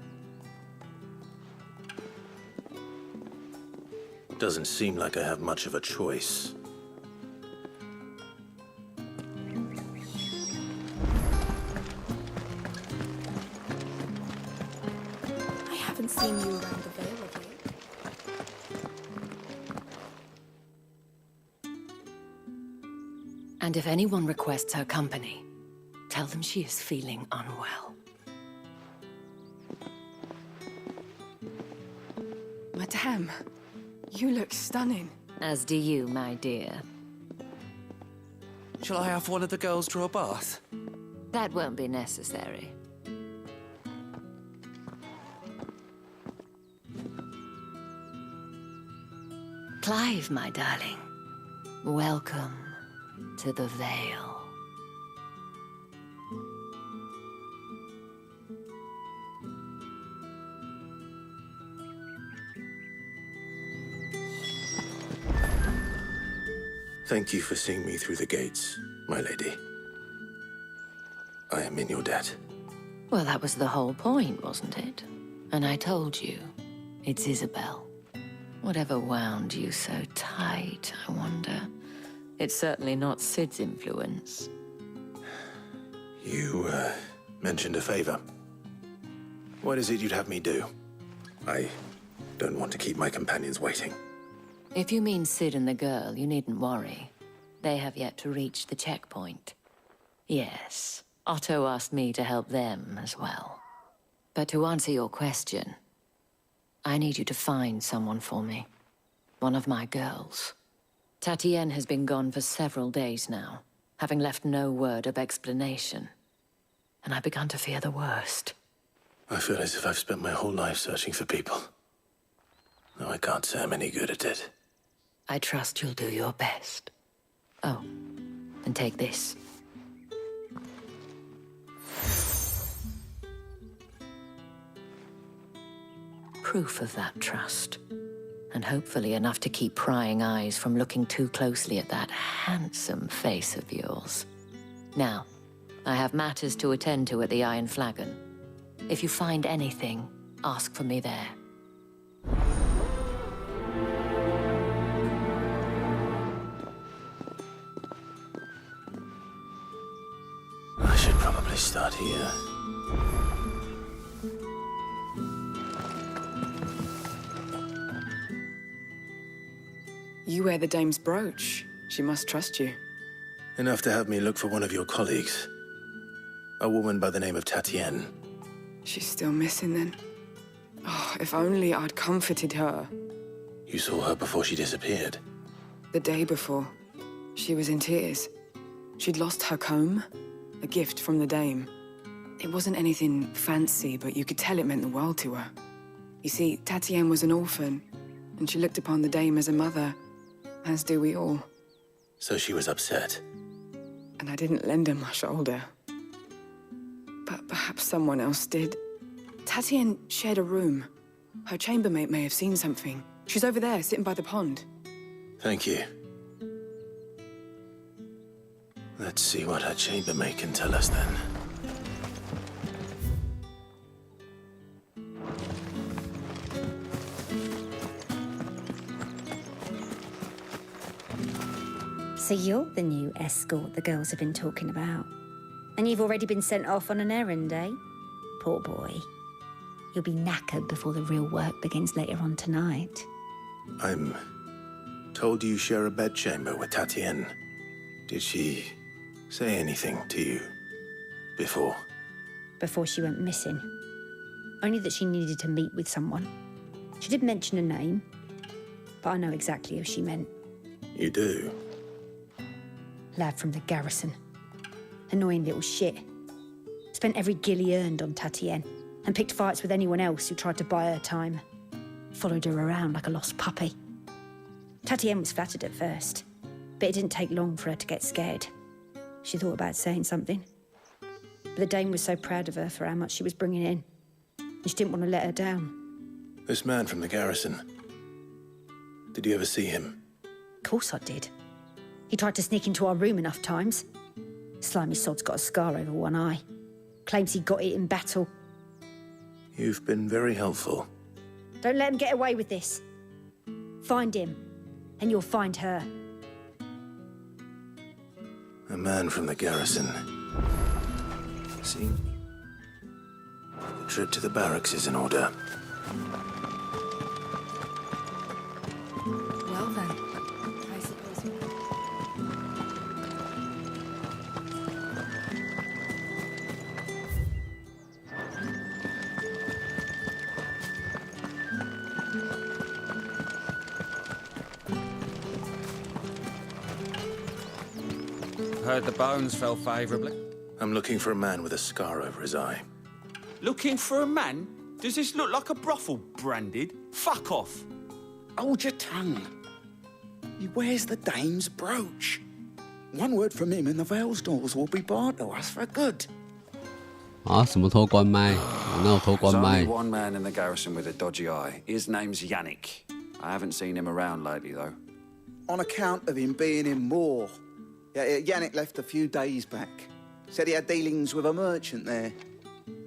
Doesn't seem like I have much of a choice. I haven't seen you around the Vale of you. And if anyone requests her company, tell them she is feeling unwell. Madame, you look stunning. As do you, my dear. Shall I have one of the girls draw a bath? That won't be necessary. Clive, my darling, welcome to the Vale. Thank you for seeing me through the gates, my lady. I am in your debt. Well, that was the whole point, wasn't it? And I told you, it's Isabel. Whatever wound you so tight, I wonder. It's certainly not Sid's influence. You, mentioned a favor. What is it you'd have me do? I don't want to keep my companions waiting. If you mean Sid and the girl, you needn't worry. They have yet to reach the checkpoint. Yes, Otto asked me to help them as well. But to answer your question, I need you to find someone for me. One of my girls. Tatienne has been gone for several days now, having left no word of explanation. And I've begun to fear the worst. I feel as if I've spent my whole life searching for people. Though I can't say I'm any good at it. I trust you'll do your best. Oh, and take this. Proof of that trust. And hopefully enough to keep prying eyes from looking too closely at that handsome face of yours. Now, I have matters to attend to at the Iron Flagon. If you find anything, ask for me there. I should probably start here. You wear the dame's brooch. She must trust you. Enough to have me look for one of your colleagues. A woman by the name of Tatienne. She's still missing then. Oh, if only I'd comforted her. You saw her before she disappeared. The day before. She was in tears. She'd lost her comb, a gift from the dame. It wasn't anything fancy, but you could tell it meant the world to her. You see, Tatienne was an orphan, and she looked upon the dame as a mother, as do we all. So she was upset. And I didn't lend her my shoulder. But perhaps someone else did. Tatienne shared a room. Her chambermaid may have seen something. She's over there, sitting by the pond. Thank you. Let's see what her chambermaid can tell us then. So you're the new escort the girls have been talking about. And you've already been sent off on an errand, eh? Poor boy. You'll be knackered before the real work begins later on tonight. I'm told you share a bedchamber with Tatienne. Did she say anything to you before? Before she went missing. Only that she needed to meet with someone. She did mention a name, but I know exactly who she meant. You do? Lad from the garrison. Annoying little shit. Spent every guil he earned on Tatienne and picked fights with anyone else who tried to buy her time. Followed her around like a lost puppy. Tatienne was flattered at first, but it didn't take long for her to get scared. She thought about saying something. But the dame was so proud of her for how much she was bringing in, and she didn't want to let her down. This man from the garrison. Did you ever see him? Of course I did. He tried to sneak into our room enough times. Slimy sod's got a scar over one eye. Claims he got it in battle. You've been very helpful. Don't let him get away with this. Find him, and you'll find her. A man from the garrison. See? The trip to the barracks is in order. Well then, I suppose we... Heard the bones fell favourably. I'm looking for a man with a scar over his eye. Looking for a man? Does this look like a brothel, Branded? Fuck off! Hold your tongue. He wears the dame's brooch. One word from him and the Velsdorls will be barred to us for good. 啊，什么偷关麦？哪有偷关 There's 麦 only one man in the garrison with a dodgy eye. His name's Yannick. I haven't seen him around lately, though. On account of him being in Moor. Yannick left a few days back. Said he had dealings with a merchant there.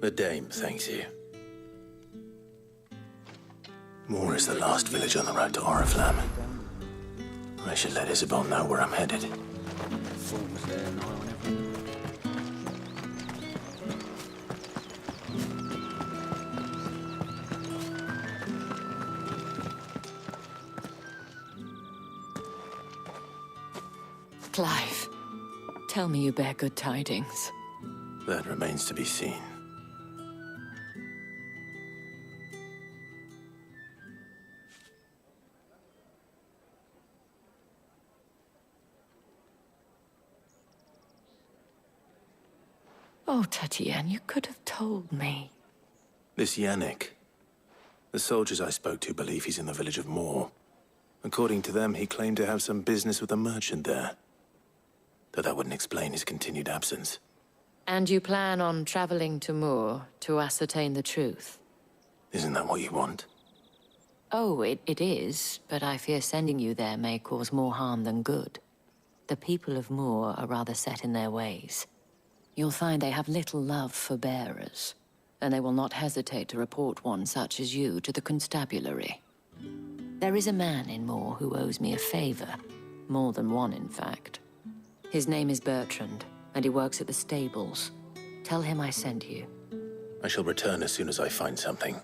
The dame thanks you. Moor is the last village on the road to Oriflamme. I should let Isabel know where I'm headed. Clive, tell me you bear good tidings. That remains to be seen. Oh, Tatienne, you could have told me. This Yannick. The soldiers I spoke to believe he's in the village of Moor. According to them, he claimed to have some business with a merchant there. Though that wouldn't explain his continued absence. And you plan on traveling to Moor to ascertain the truth? Isn't that what you want? Oh, it is, but I fear sending you there may cause more harm than good. The people of Moor are rather set in their ways. You'll find they have little love for bearers, and they will not hesitate to report one such as you to the constabulary. There is a man in Moor who owes me a favor. More than one, in fact. His name is Bertrand, and he works at the stables. Tell him I sent you. I shall return as soon as I find something.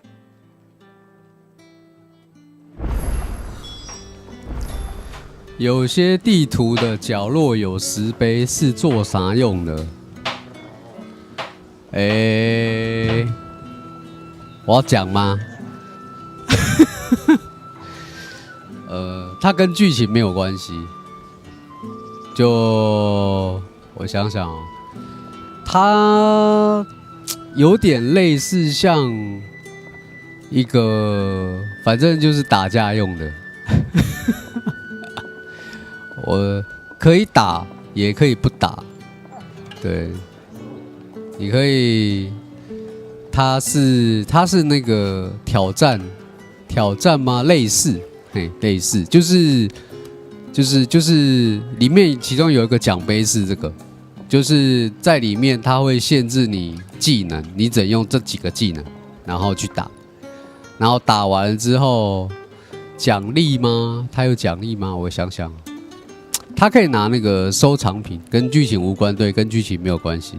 有些地图的角落有石碑是做啥用的？我要讲吗？它跟剧情没有关系。就我想想哦，它有点类似像一个，反正就是打架用的。我可以打，也可以不打。对，你可以，它是那个挑战吗？类似，类似，就是里面其中有一个奖杯是这个，就是在里面它会限制你技能，你只能用这几个技能，然后去打，然后打完了之后奖励吗？它有奖励吗？我想想。他可以拿那个收藏品，跟剧情无关，对，跟剧情没有关系。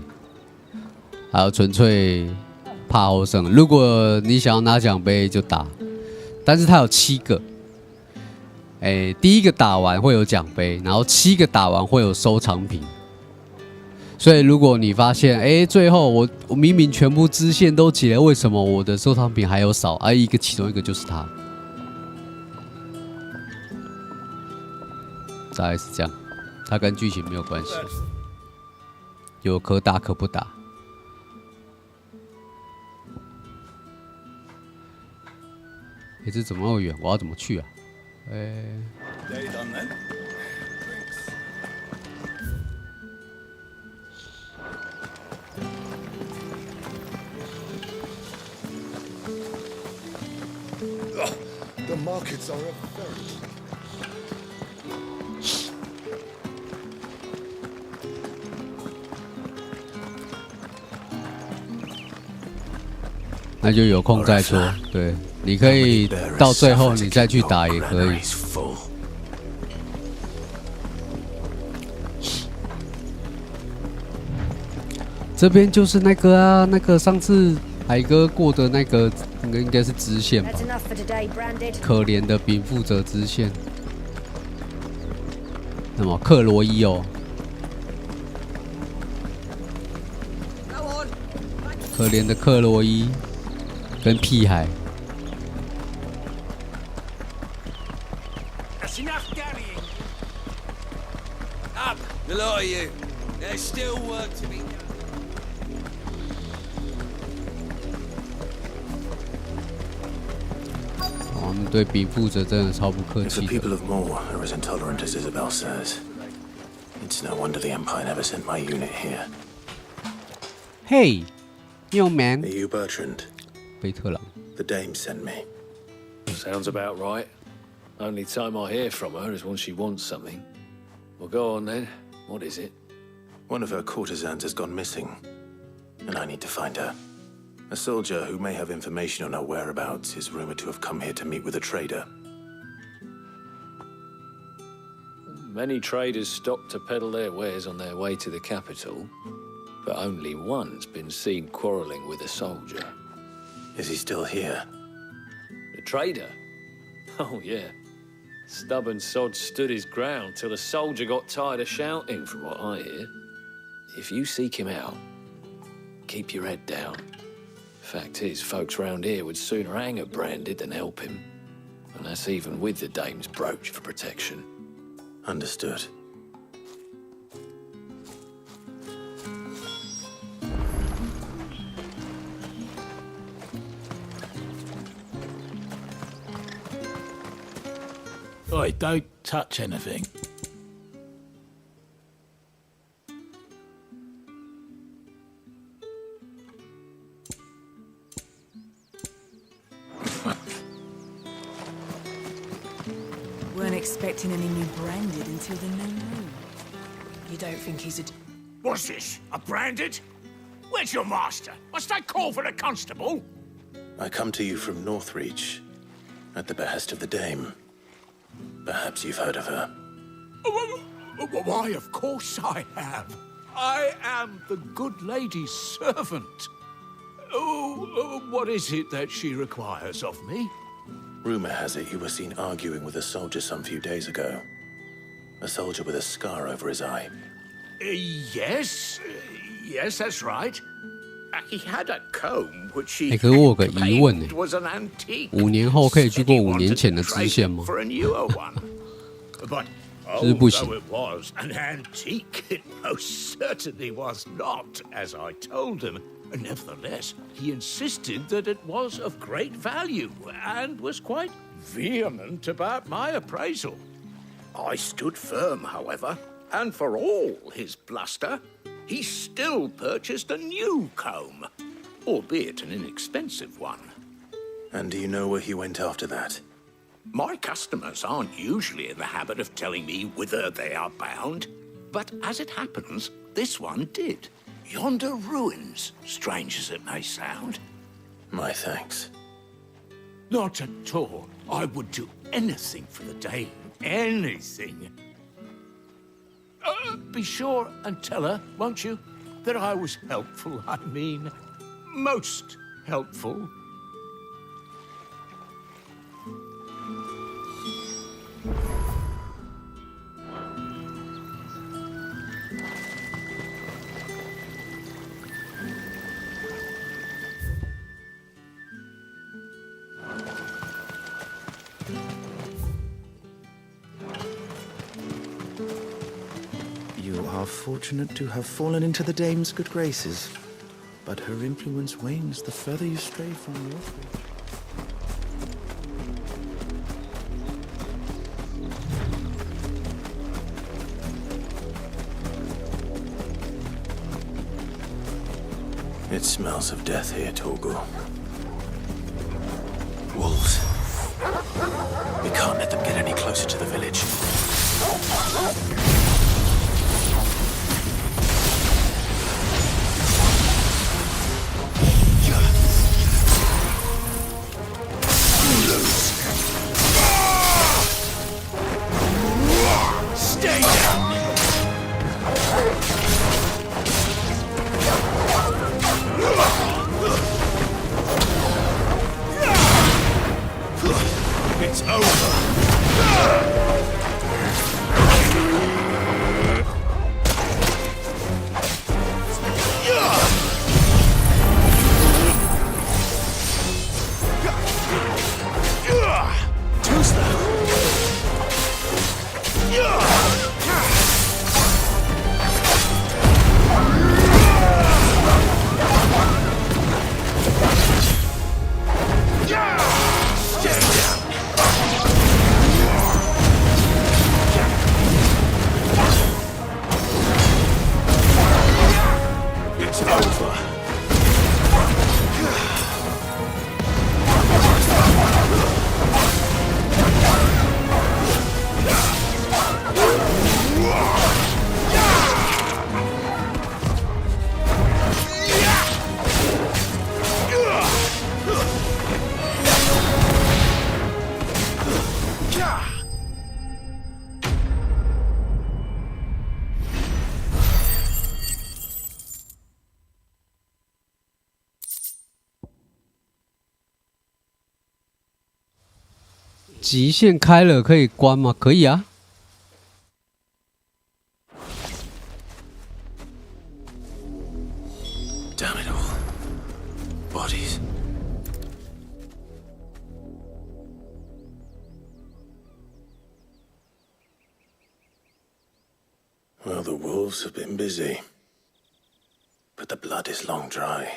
还有纯粹怕后胜。如果你想要拿奖杯就打，但是它有7个。第一个打完会有奖杯，然后7个打完会有收藏品。所以如果你发现，最后我明明全部支线都解了，为什么我的收藏品还有少？其中一个就是它。大概是这样，它跟剧情没有关系，有可打可不打。这怎么那么远？我要怎么去啊？The markets are a ferret. 那就有空再说。对，你可以到最后你再去打也可以。这边就是那个啊，那个上次海哥过的那个应该是支线吧？可怜的禀赋者支线。那么克罗伊哦。可怜的克洛伊跟屁孩。That's enough dallying. Up, the lot of you. There's still work to be done. 哦，们对比富者真的超不客 If 气 the 的。 people of Moor are as intolerant as Isabel says, it's no wonder the Empire never sent my unit here. Hey, young man. Are you Bertrand? 贝特朗。 The dame sent me. Sounds about right. Only time I hear from her is when she wants something. Well, go on then. What is it? One of her courtesans has gone missing, and I need to find her. A soldier who may have information on her whereabouts is rumored to have come here to meet with a trader. Many traders stop to peddle their wares on their way to the capital, but only one's been seen quarrelling with a soldier. Is he still here? The trader? Oh, yeah. Stubborn sod stood his ground till the soldier got tired of shouting, from what I hear. If you seek him out, keep your head down. Fact is, folks round here would sooner hang a branded than help him. And that's even with the dame's brooch for protection. Understood. Oi, don't touch anything. Weren't expecting any new branded until the new moon. You don't think he's a... What's this? A branded? Where's your master? Must I call for the constable? I come to you from Northreach, at the behest of the dame. Perhaps you've heard of her. Why, of course I have. I am the good lady's servant. What is it that she requires of me? Rumor has it you were seen arguing with a soldier some few days ago. A soldier with a scar over his eye. Yes. Yes, that's right. He had a comb which he 可是我有个疑问呢 was an antique. ，5年后可以去过5年前的支线吗？ For a newer one. But 这是不行。 although it was an antique, it most certainly was not, as I told him. Nevertheless, he insisted that it was of great value and was quite vehement about my appraisal. I stood firm, however, and for all his bluster, he still purchased a new comb, albeit an inexpensive one. And do you know where he went after that? My customers aren't usually in the habit of telling me whither they are bound, but as it happens, this one did. Yonder ruins, strange as it may sound. My thanks. Not at all. I would do anything for the dame. Anything. Be sure and tell her, won't you, that I was helpful. I mean, most helpful. You are fortunate to have fallen into the dame's good graces, but her influence wanes the further you stray from Northreach. It smells of death here, Torgal. Wolves. We can't let them get any closer to the village. Stay down! It's over! Too slow! Stay down! 极限开了可以关吗？可以啊。Damn it all. Bodies. Well, the wolves have been busy. But the blood is long dry.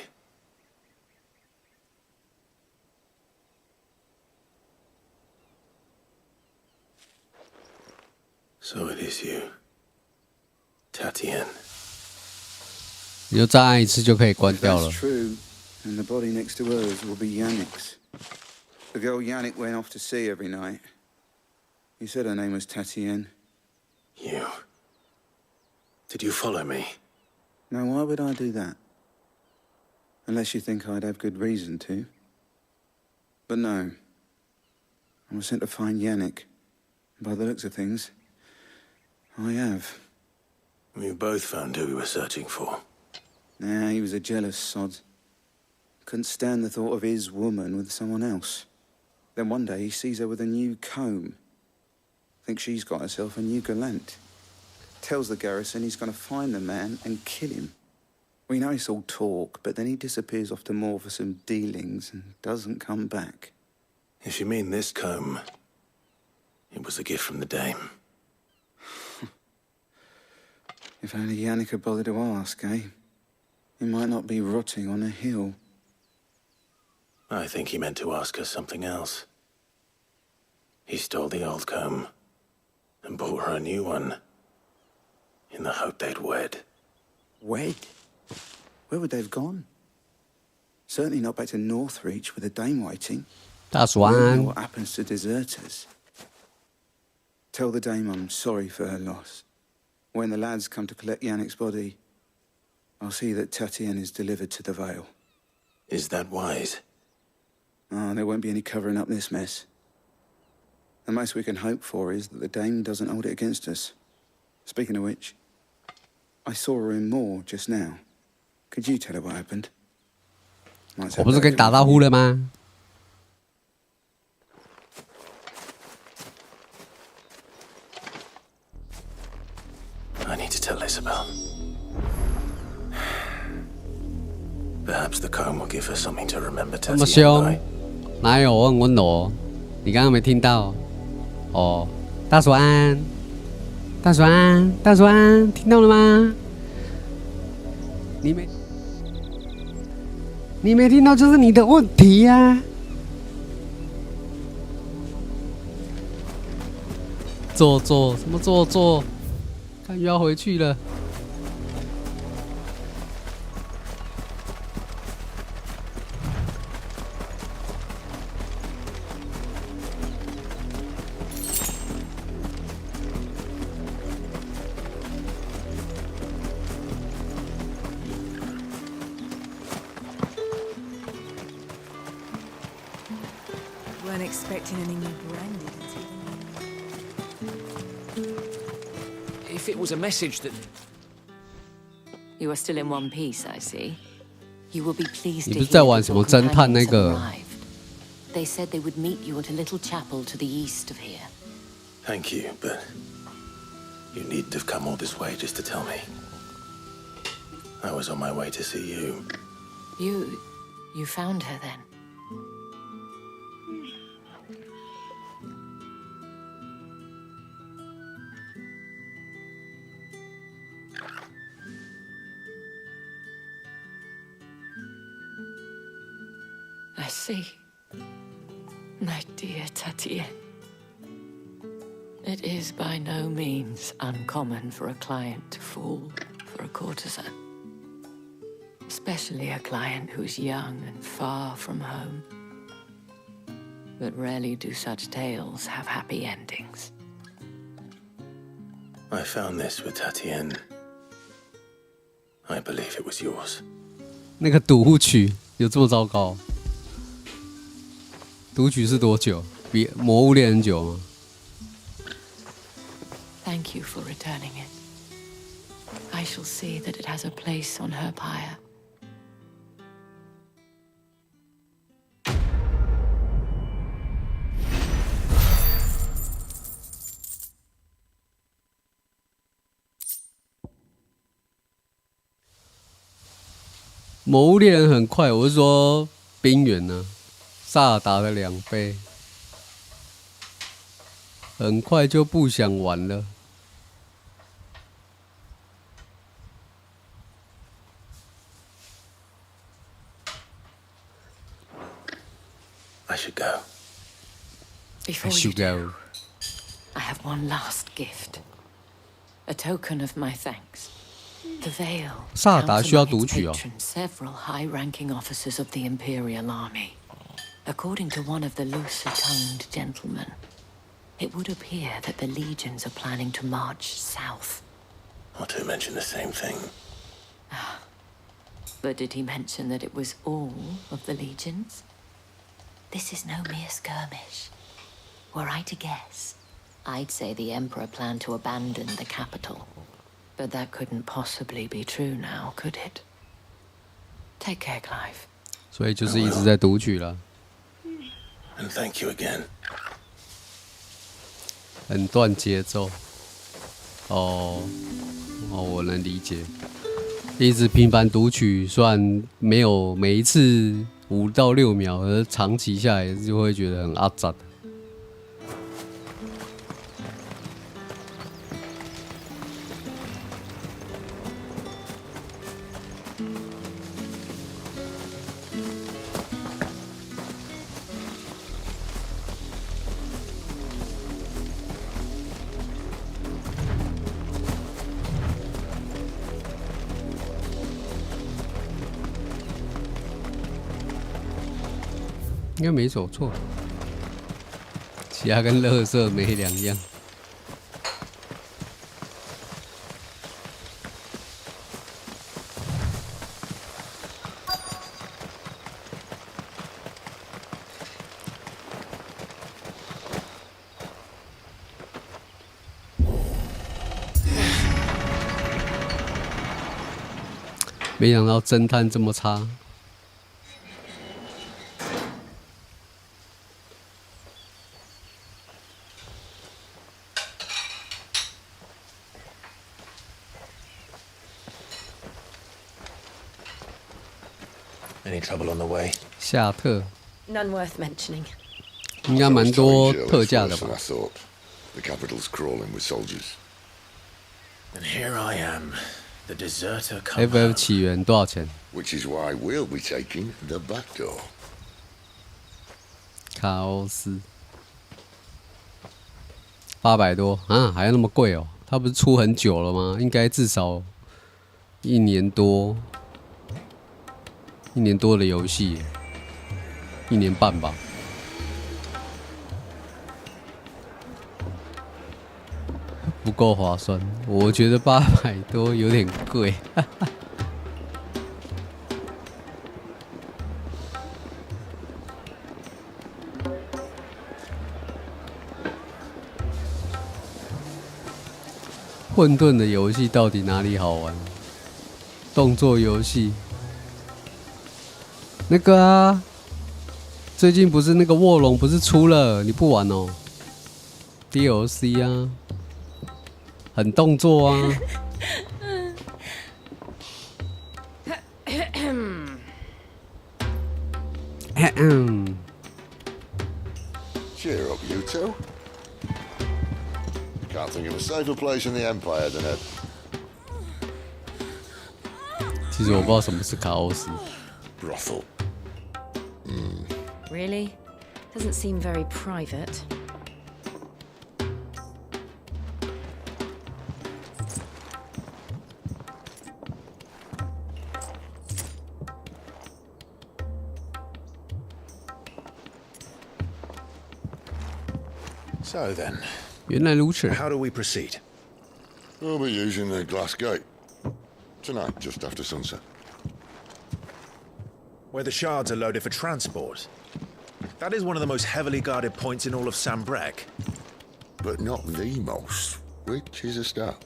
So it is you, Tatian. 你就再按一次就可以关掉了。 That's true, and the body next to hers will be Yannick's. The girl Yannick went off to sea every night. He said her name was Tatian. You. Did you follow me? Now, why would I do that? Unless you think I'd have good reason to. But no. I was sent to find Yannick. By the looks of things, I have. We both found who we were searching for. Nah, he was a jealous sod. Couldn't stand the thought of his woman with someone else. Then one day he sees her with a new comb. Thinks she's got herself a new gallant. Tells the garrison he's going to find the man and kill him. We know it's all talk, but then he disappears off to Moor for some dealings and doesn't come back. If you mean this comb, it was a gift from the dame. If only Yannick had bothered to ask, eh? He might not be rotting on a hill. I think he meant to ask her something else. He stole the old comb and bought her a new one in the hope they'd wed. Wed? Where would they have gone? Certainly not back to Northreach with a dame waiting. That's We all know one. what happens to deserters. Tell the dame I'm sorry for her loss. When the lads come to collect Yannick's body, I'll see that Tatian is delivered to the Vale. Is that wise? Oh, there won't be any covering up this mess. The most we can hope for is that the dame doesn't hold it against us. Speaking of which, I saw her in Moor just now. Could you tell her what happened? 我不是跟你打招呼了吗？ I need to tell Isabel. Perhaps the comb will give her something to remember 这么 Tatian 凶 by.，哪有？我很温柔哦。你刚刚没听到？哦，大叔安，大叔安，大叔安，听到了吗？你没听到就是你的问题呀、啊。做什么做？看又要回去了。Weren't expecting any new branded until... If it was a message that... You are still in one piece, I see. You will be pleased 你 to 不是在 hear 玩 that 什 your 么侦探那 companions have 个？ arrived. They said they would meet you at a little chapel to the east of here. Thank you, but you needn't have come all this way just to tell me. I was on my way to see you. You found her then? I see. My dear Tatian. It is by no means uncommon for a client to fall for a courtesan. Especially a client who's young and far from home. But rarely do such tales have happy endings. I found this with Tatian. I believe it was yours. 那个赌曲有这么糟糕？赌曲是多久？比《魔物猎人》久吗？ Thank you for returning it. I shall see that it has a place on her pyre. 魔物猎人很快，我是说冰原呢，萨尔达的2倍，很快就不想玩了。I should go. Before you do, I have one last gift. A token of my thanks. The veil. 萨尔达需要读取哦。 Several high-ranking officers of the Imperial Army. According to one of the looser-tongued gentlemen, it would appear that the legions are planning to march south. Otto mentioned the same thing. But did he mention that it was all of the legions? This is no mere skirmish. Were I to guess, I'd say the Emperor planned to abandon the capital. But that couldn't possibly be true now, could it? Take care, Clive. 所以就是一直在读取了。And thank you again. 很断节奏。哦，我能理解。一直频繁读取，虽然没有每一次5到6秒，而长期下来就会觉得很阿杂。应该没走错，其他跟垃圾没两样。没想到侦探这么差。Any trouble on the way? 夏特 None worth mentioning. 应该蛮多特价的吧 I thought the capital's crawling with soldiers. And here I am, the deserter come ？FF 起源多少钱？ Which is why we'll be taking the back door. 卡欧斯800多啊，还要那么贵哦？它不是出很久了吗？应该至少1年多的游戏，1年半吧。不够划算，我觉得800多有点贵。混沌的游戏到底哪里好玩？动作游戏，那个啊，最近不是那个卧龙不是出了，你不玩哦 ？DLC 啊，很动作啊。Cheer up, you two. Can't think of a safer place in the Empire than it. 其实我不知道什么是卡欧斯。Brothel. Really? Doesn't seem very private. So then, 原来如此。 how do we proceed? We'll be using the glass gate. Tonight, just after sunset. Where the shards are loaded for transport. That is one of the most heavily guarded points in all of Sambrek. But not the most, which is a start.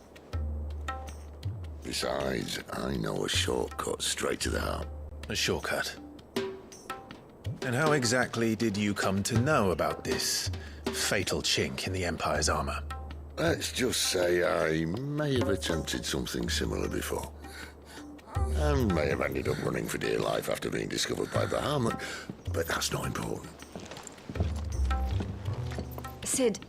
Besides, I know a shortcut straight to the heart. A shortcut. And how exactly did you come to know about this fatal chink in the Empire's armor? Let's just say I may have attempted something similar before. and may have ended up running for dear life after being discovered by Bahamut, but that's not important. Sid,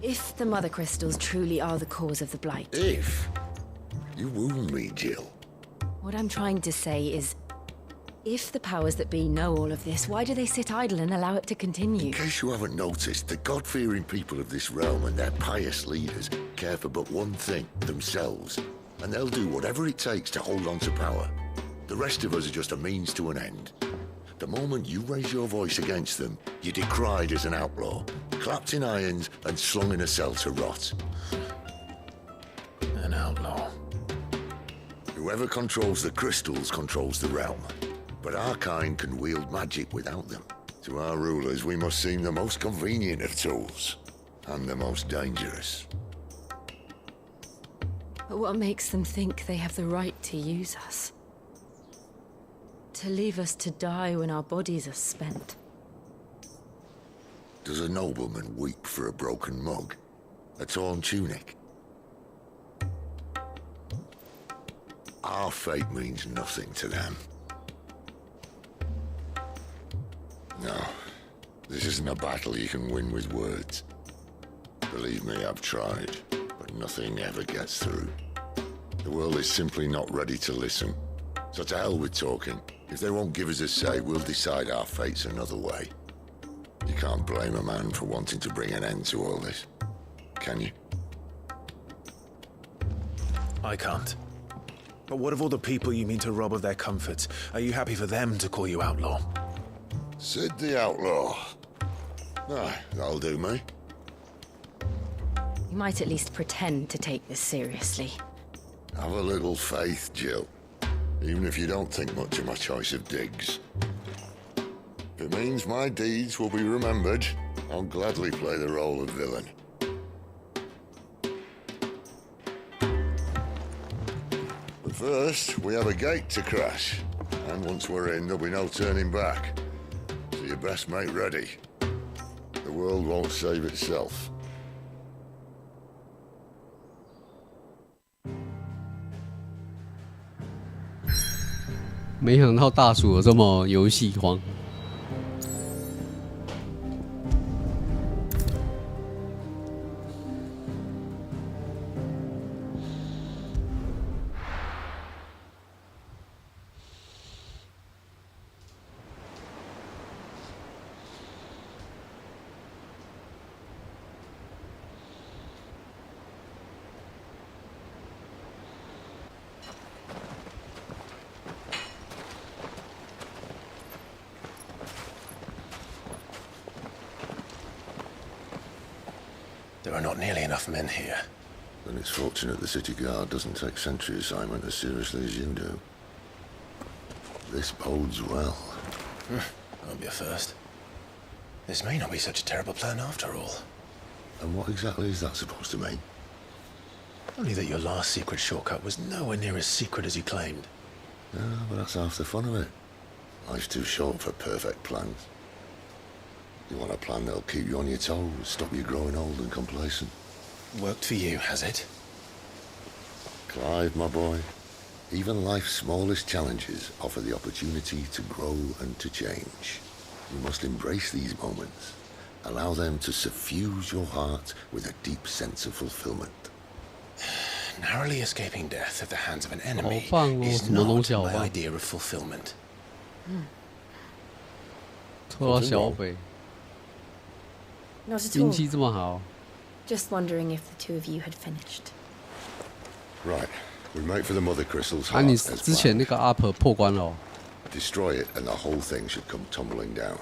if the Mother Crystals truly are the cause of the Blight... If? You wound me, Jill. What I'm trying to say is, if the powers that be know all of this, why do they sit idle and allow it to continue? In case you haven't noticed, the God-fearing people of this realm and their pious leaders care for but one thing, themselves. And they'll do whatever it takes to hold on to power. The rest of us are just a means to an end. The moment you raise your voice against them, you're decried as an outlaw, clapped in irons and slung in a cell to rot. An outlaw. Whoever controls the crystals controls the realm. But our kind can wield magic without them. To our rulers, we must seem the most convenient of tools, and the most dangerous. But what makes them think they have the right to use us? To leave us to die when our bodies are spent? Does a nobleman weep for a broken mug? A torn tunic? Our fate means nothing to them. No, this isn't a battle you can win with words. Believe me, I've tried, but nothing ever gets through. The world is simply not ready to listen. So to hell with talking. If they won't give us a say, we'll decide our fates another way. You can't blame a man for wanting to bring an end to all this, can you? I can't. But what of all the people you mean to rob of their comforts? Are you happy for them to call you outlaw? Sid the Outlaw. Aye, that'll do me. You might at least pretend to take this seriously. Have a little faith, Jill. Even if you don't think much of my choice of digs. If it means my deeds will be remembered, I'll gladly play the role of villain. But first, we have a gate to crash. And once we're in, there'll be no turning back. So you best make ready. The world won't save itself. 没想到大鼠有这么游戏荒。There are not nearly enough men here. Then it's fortunate the city guard doesn't take sentry assignment as seriously as you do. This bodes well. Won't be a first. This may not be such a terrible plan after all. And what exactly is that supposed to mean? Only that your last secret shortcut was nowhere near as secret as you claimed. Yeah, but that's half the fun of it. Life's too short for perfect plans. You want a plan that'll keep you on your toes, stop you growing old and complacent. Worked for you, has it? Clive, my boy, even life's smallest challenges offer the opportunity to grow and to change. You must embrace these moments. Allow them to suffuse your heart with a deep sense of fulfillment. Narrowly escaping death at the hands of an enemy is not my idea of fulfillment. 拖到小北， Not at 运 all. 气这么好。 Just wondering if the two of you had finished. Right, we make for the Mother Crystal's 啊， heart 你 as 之前 planned. 那个 up 破关了哦， Destroy it and the whole thing should come tumbling down.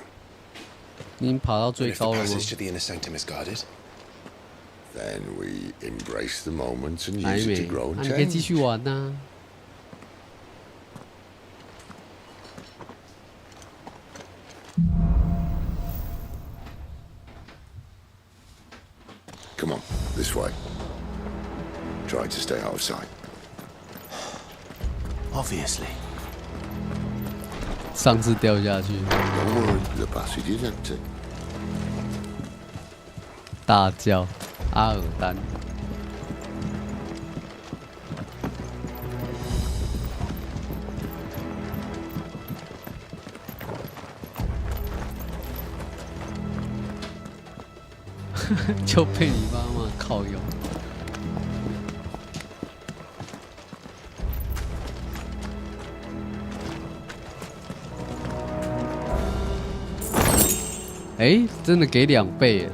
你已经爬到 And 最 if the 高了吗？ passage to the inner sanctum is guarded, Then we embrace the moment and 还 use it 没， to grow 那 and 你可以继 change. 续玩呐、 Come on, this way. Try to stay out of sight. obviously. 上次掉下去， Don't worry, the passage is empty. 大叫阿尔丹。 Come 就被你妈妈靠腰。哎，真的给2倍耶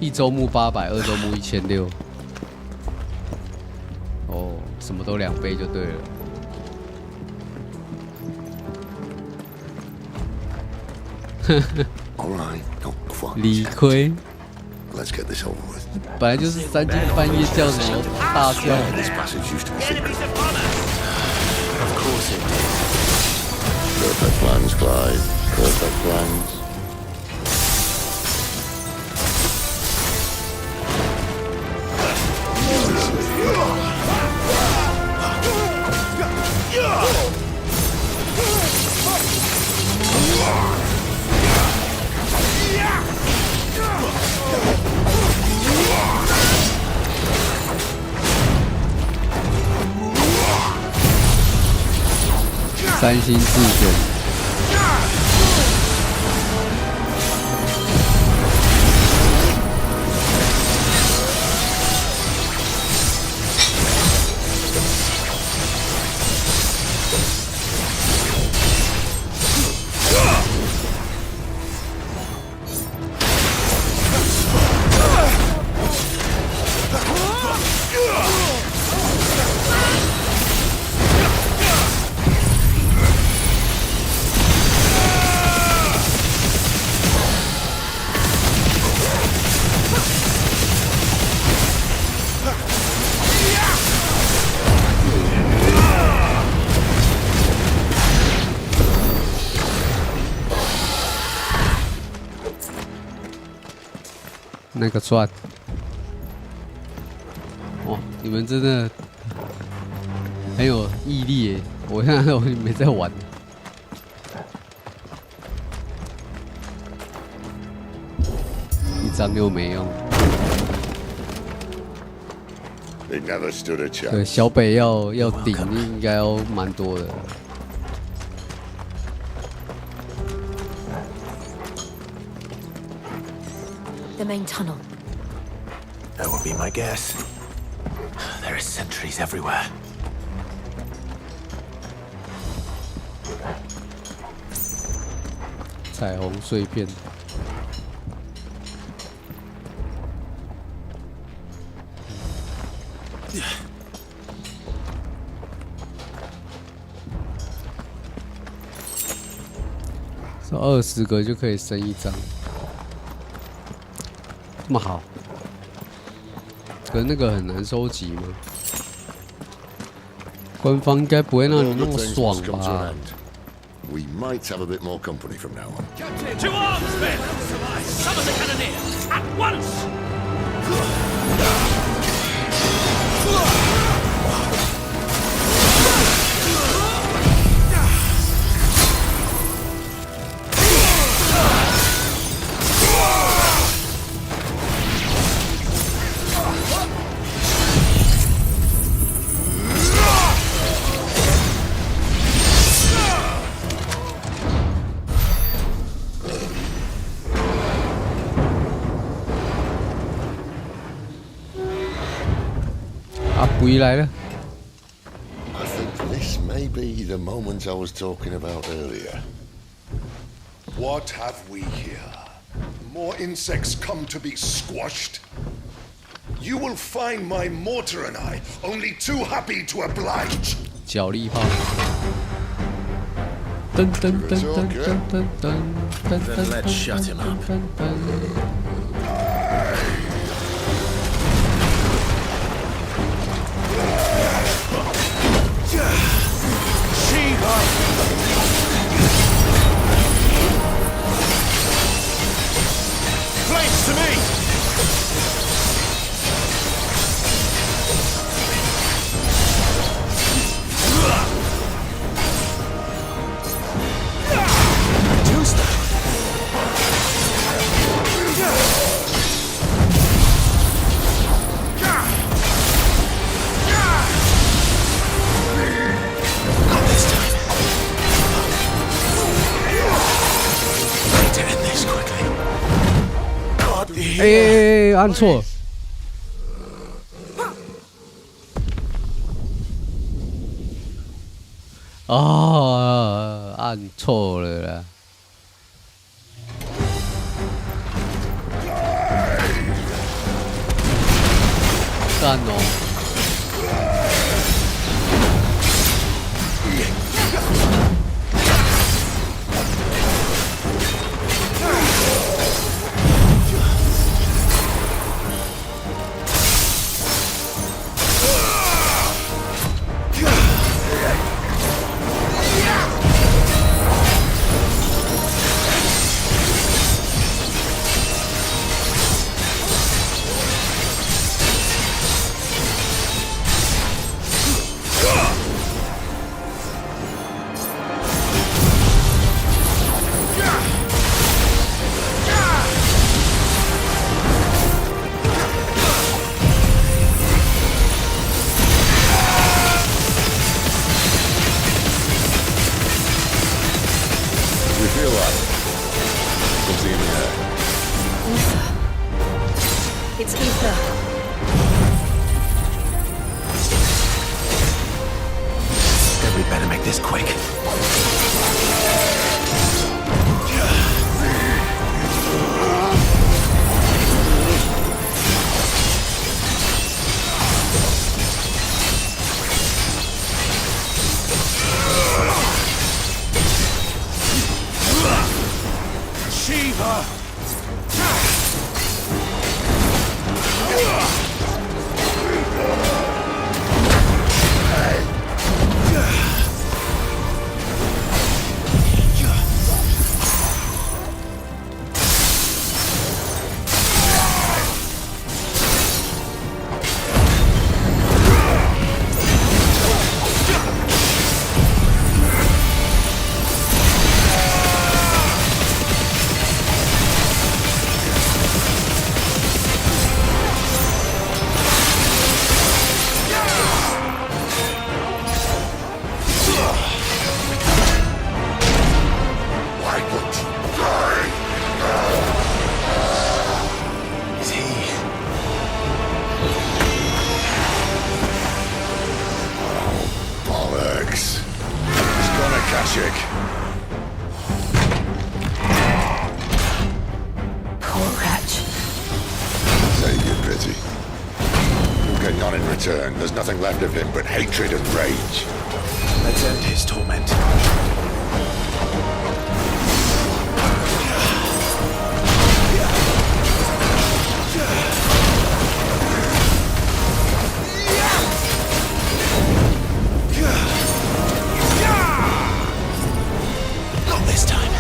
！1周目800，2周目1600。哦，什么都2倍就对了。理亏。本来就是3更半夜叫什么大叫。Of course it did. Perfect plans, Clyde. Perfect plans.3星自选。那个钻，哇！你们真的很有毅力耶！我现在我没在玩，一张又没用。对，小北要顶，应该要蛮多的。The main tunnel. That would be my guess. There are sentries everywhere. "彩虹碎片。说20个就可以升1张。这么好，可是那个很难收集吗？官方应该不会让你那么爽吧？We might have a bit more company from now on. To arms, men! Summon the cannoneers at once! Bui来了。I think this may be the moment I was talking about earlier. What have we here? More insects come to be squashed? You will find my mortar and I only too happy to oblige. 脚力炮。噔噔噔噔噔噔噔噔噔。Let's shut him up. Place to me! Tuesday! 按错。哦，按错了啦。干哦！It's Ether. Then we better make this quick. Shiva! Poor wretch. Save your pity. You'll get none in return. There's nothing left of him but hatred and rage. Let's end his torment. Not this time.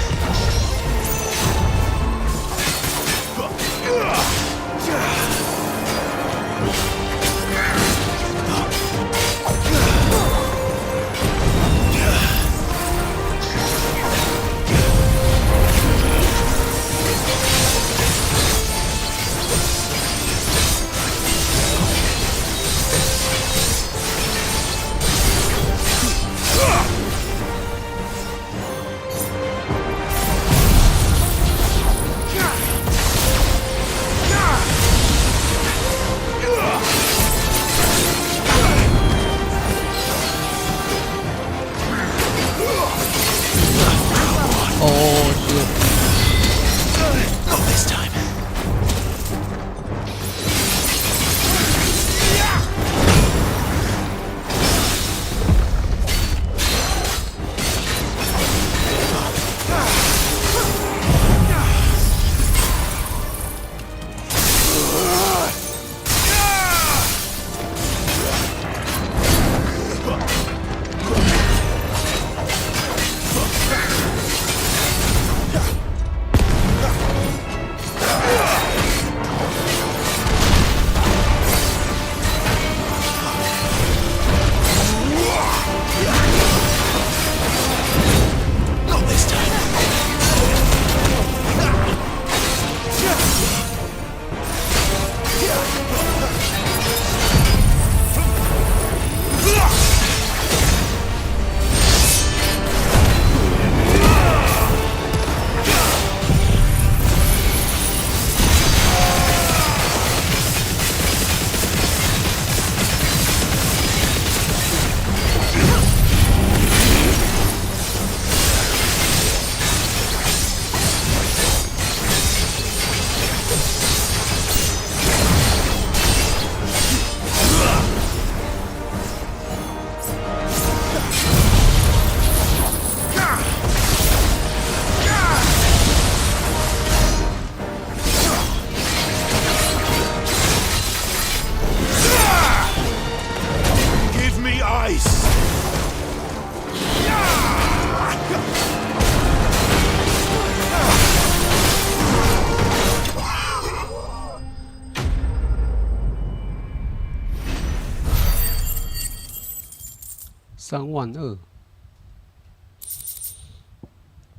32000，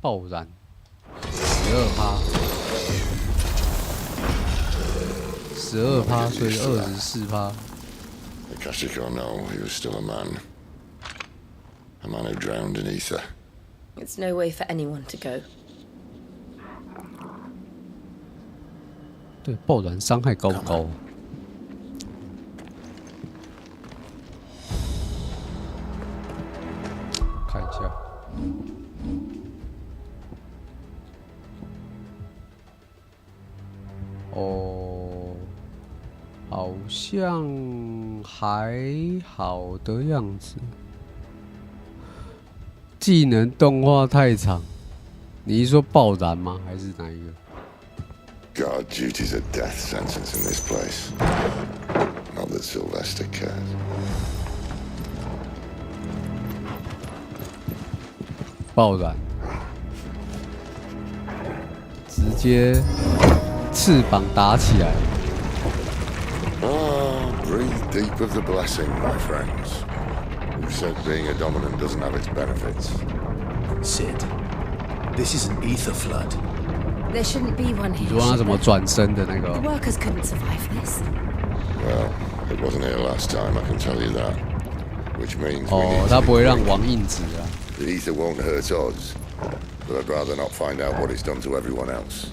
爆燃12%，12%，所以24%。Akashic or no, he was still a man. A man who drowned in ether. It's no way for anyone to go. 对，爆燃伤害高不高？看一下。哦，好像还好的样子。技能动画太长，你是说爆燃吗？还是哪一个？ God, duty's a death sentence in this place. Not that Sylvester cared. 爆燃，直接翅膀打起来。Ah, breathe deep of the blessing, my friends. Who said being a dominant doesn't have its benefits? Sid, this is an ether flood. There shouldn't be one 你 here. 说他怎么转身的那个 The workers couldn't survive this. Well, it wasn't here last time, I can tell you that. Which means 哦，他不会让王印子啊。 the ether won't hurt us, but I'd rather not find out what it's done to everyone else.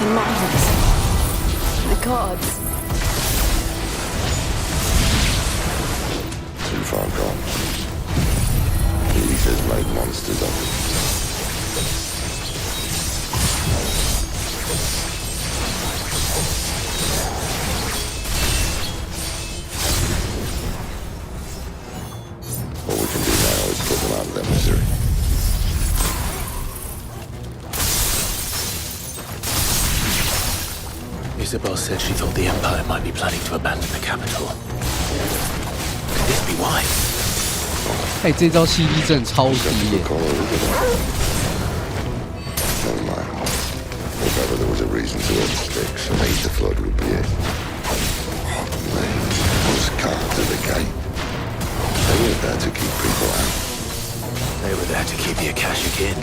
The miners. The gods. Too far gone. The ether's made monsters of it. All we can do now is put them out of their misery. Isabel said she thought the Empire might be planning to abandon the capital. Could this be why? 哎，这招 CD 真的超低耶！ Never mind. If ever there was a reason to earn sticks, an ether flood would be it. Those guards at the gate. They weren't there to keep people out. They were there to keep the Akashic in.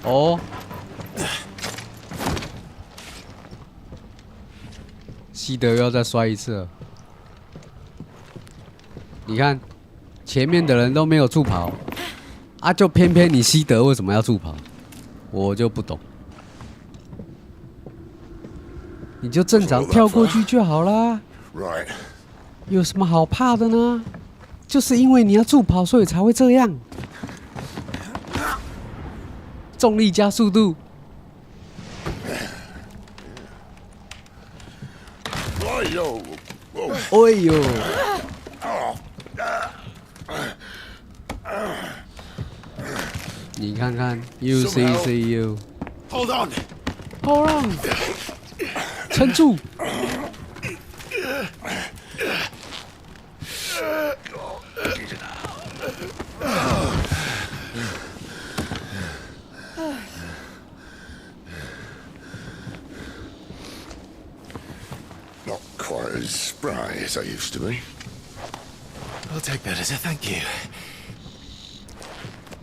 哦，西德又要再摔一次了。你看，前面的人都没有助跑，啊，就偏偏你西德为什么要助跑？我就不懂。你就正常跳过去就好啦。Right. 有什么好怕的呢？就是因为你要助跑，所以才会这样。重力加速度。哎呦！哎呦！你看看 ，U C C U。 Hold on. Hold on. 撑住！Not quite as spry as I used to be. I'll take that as a thank you.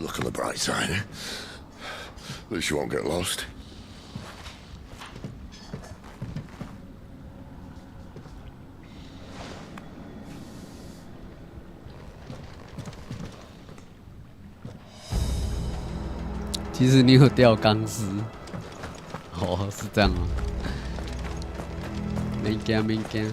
Look on the bright side, eh? At least you won't get lost.其实你有钓钢丝，哦，是这样吗？没惊没惊。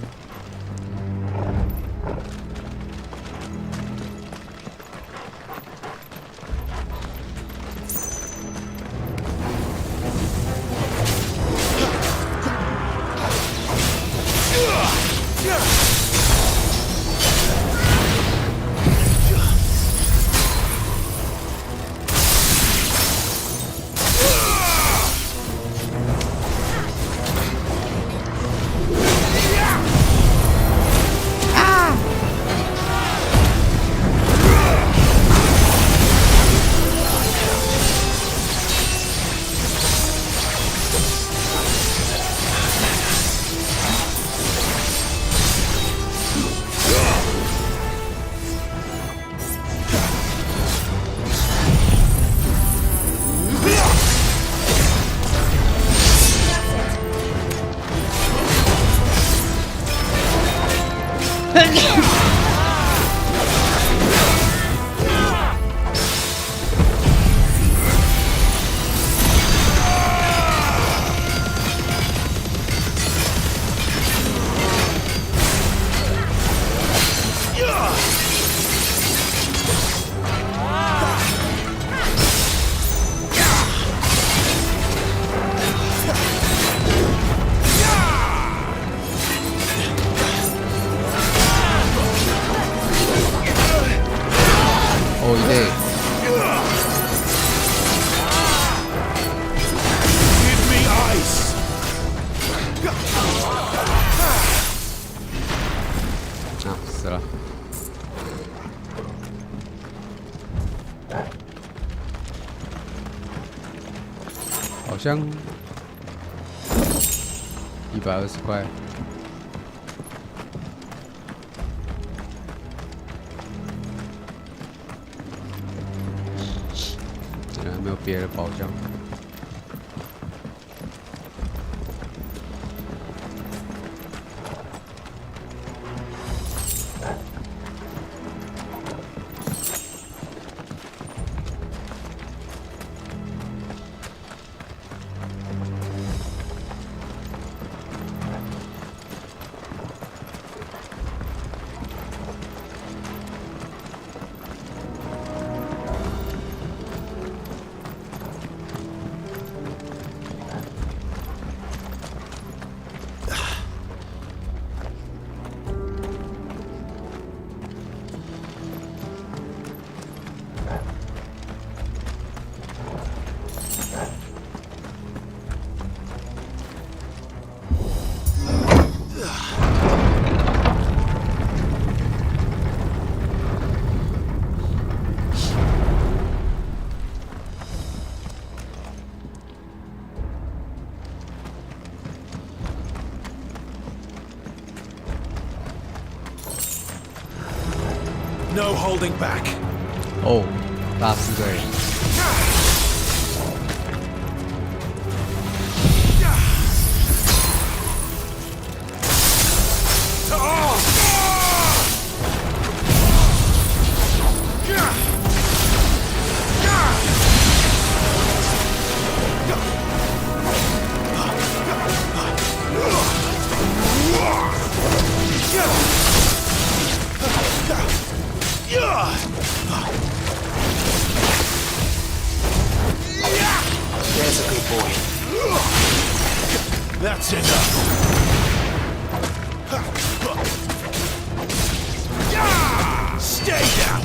死了。好像120块。竟然没有别的宝箱。 No holding back. 哦，大师队。 There's a good boy. That's enough. Stay down.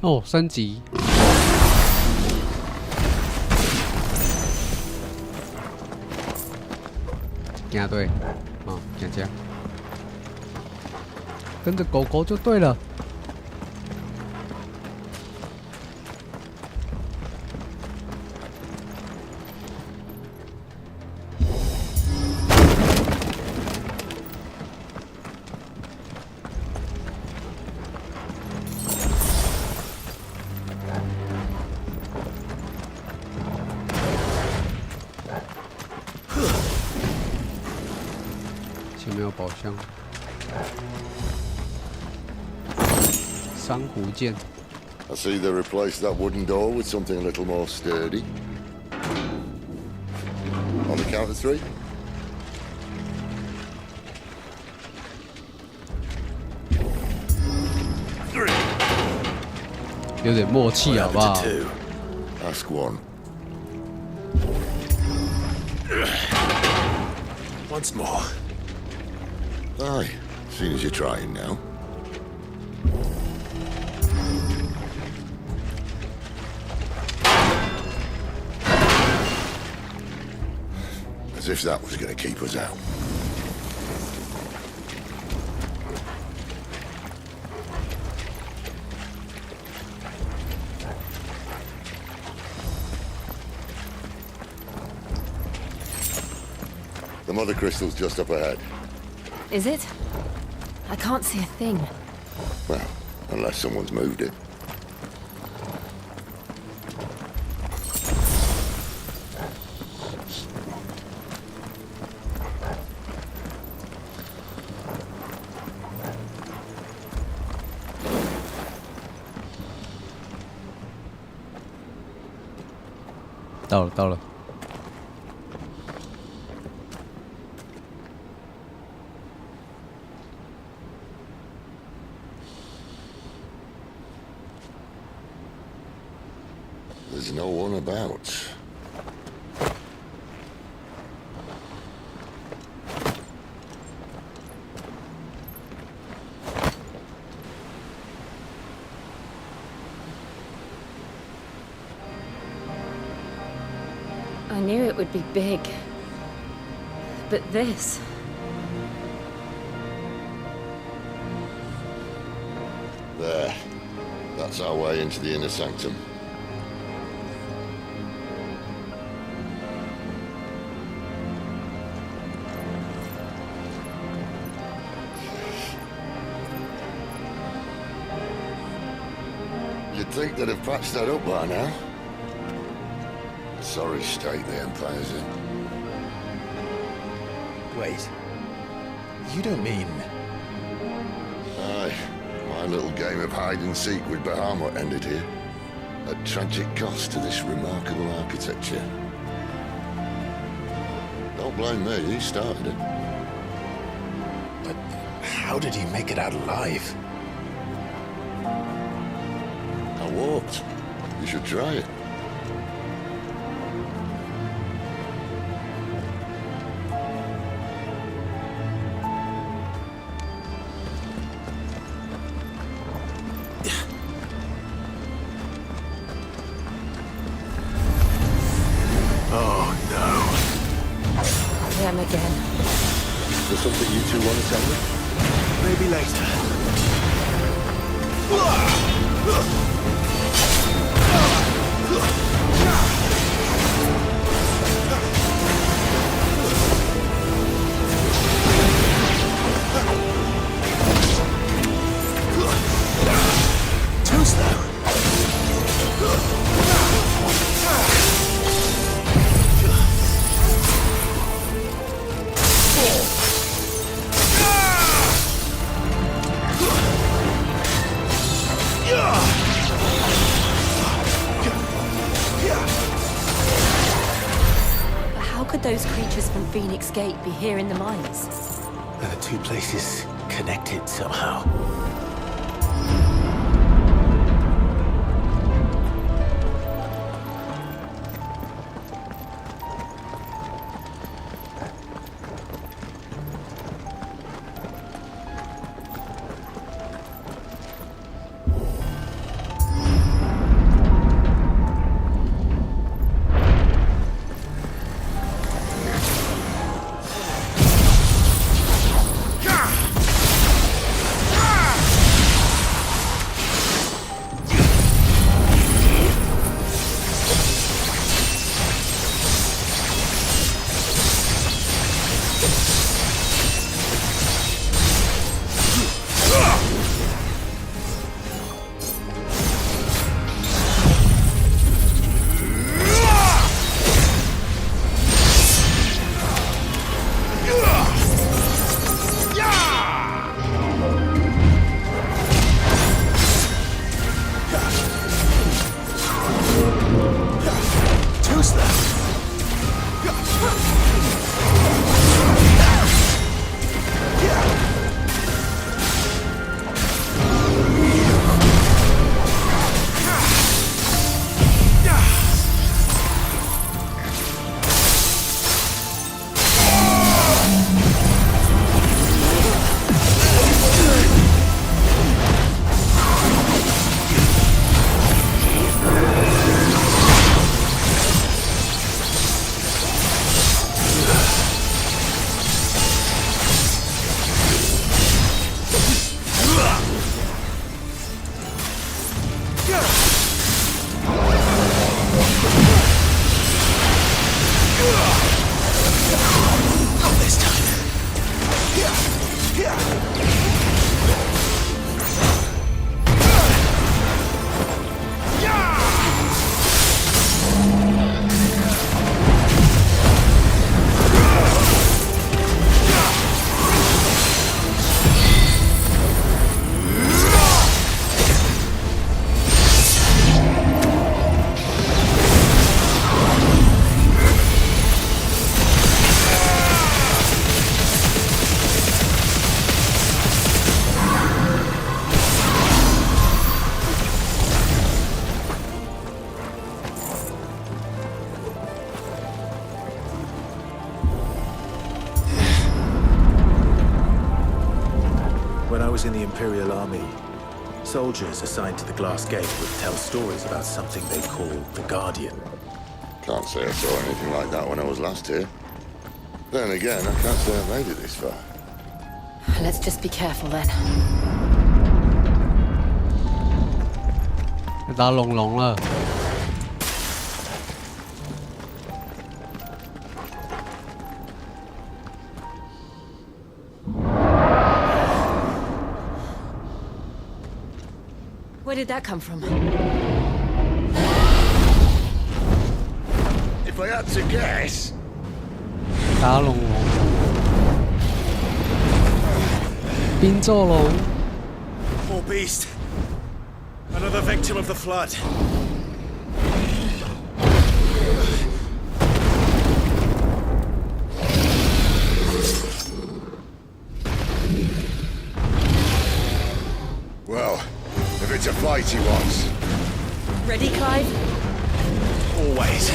哦，升级。行对，哦，行这样，跟着狗狗就对了。前面有宝箱，珊瑚剑。I see they replaced that wooden door with something a little more sturdy. On the count of 3. 有点默契，好不好？ Ask one. Once more. Aye, seeing as you're trying now. As if that was going to keep us out. The mother crystal's just up ahead. Is it? I can't see a thing. Well, unless someone's moved it.到了。There's no one about. I knew it would be big. But this... There. That's our way into the inner sanctum. You'd think they'd have patched that up by now. Sorry state the Empire's in. Wait. You don't mean... Aye. My little game of hide-and-seek with Bahamut ended here. At tragic cost to this remarkable architecture. Don't blame me, he started it. But how did he make it out alive? I walked. You should try it. You two want to tell me? Maybe later. Too slow. How could those creatures from Phoenix Gate be here in the mines? Are the two places connected somehow? In the Imperial Army, soldiers assigned to the Glass Gate would tell stories about something they called the Guardian. Can't say I saw anything like that when I was last here. Then again, I can't say I've made it this far. Let's just be careful then. 打龙龙了。Where did that come from? If I had to guess. 打龙龙。冰咒龙。 Poor beast. Another victim of the flood. Well, if it's a fight he wants. Ready, Clive? Always.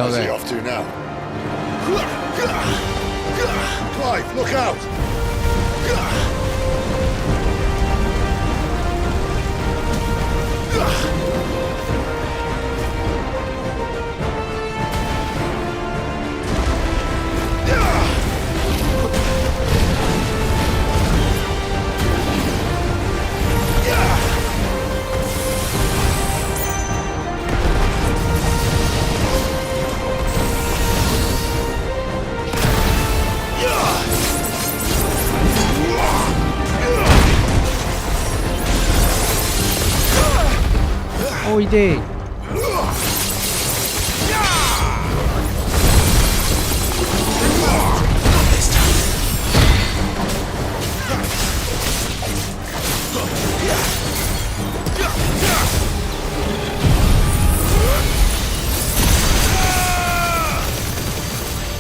知道不 Where's 对 he off to now? Clive, look out! Oh, he did.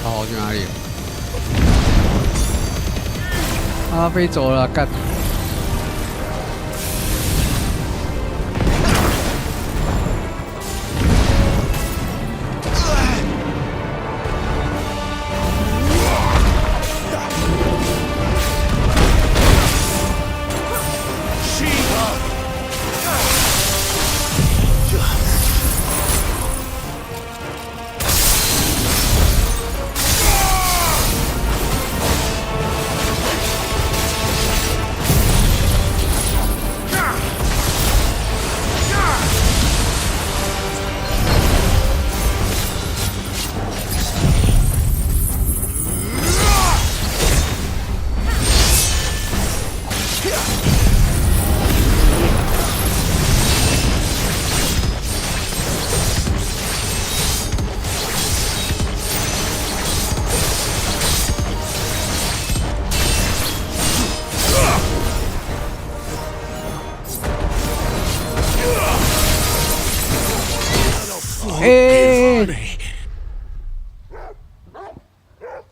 Oh, 去哪里？啊，飞走了，干！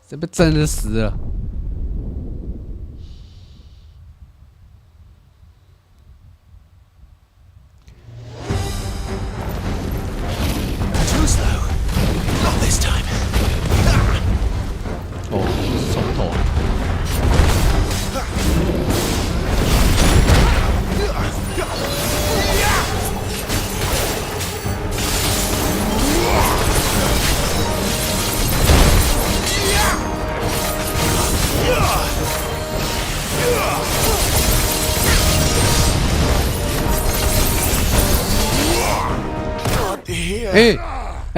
这不真的死了。哦，松头。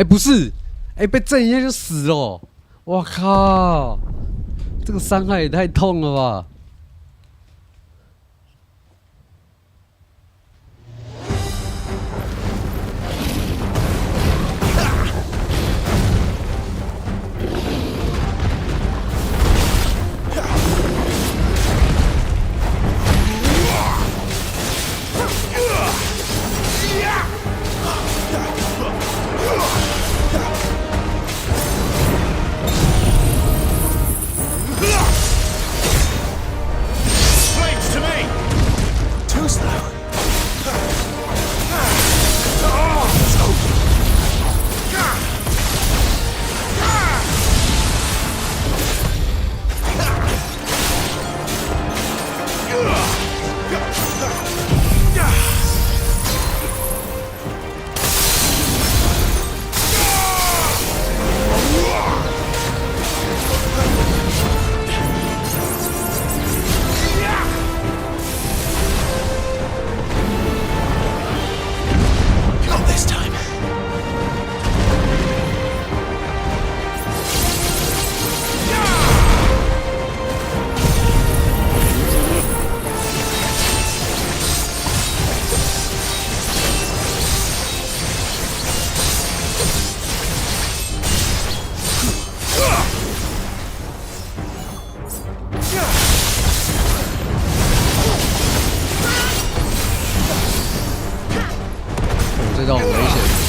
不是，被震一下就死了，我靠，这个伤害也太痛了吧！这种危险。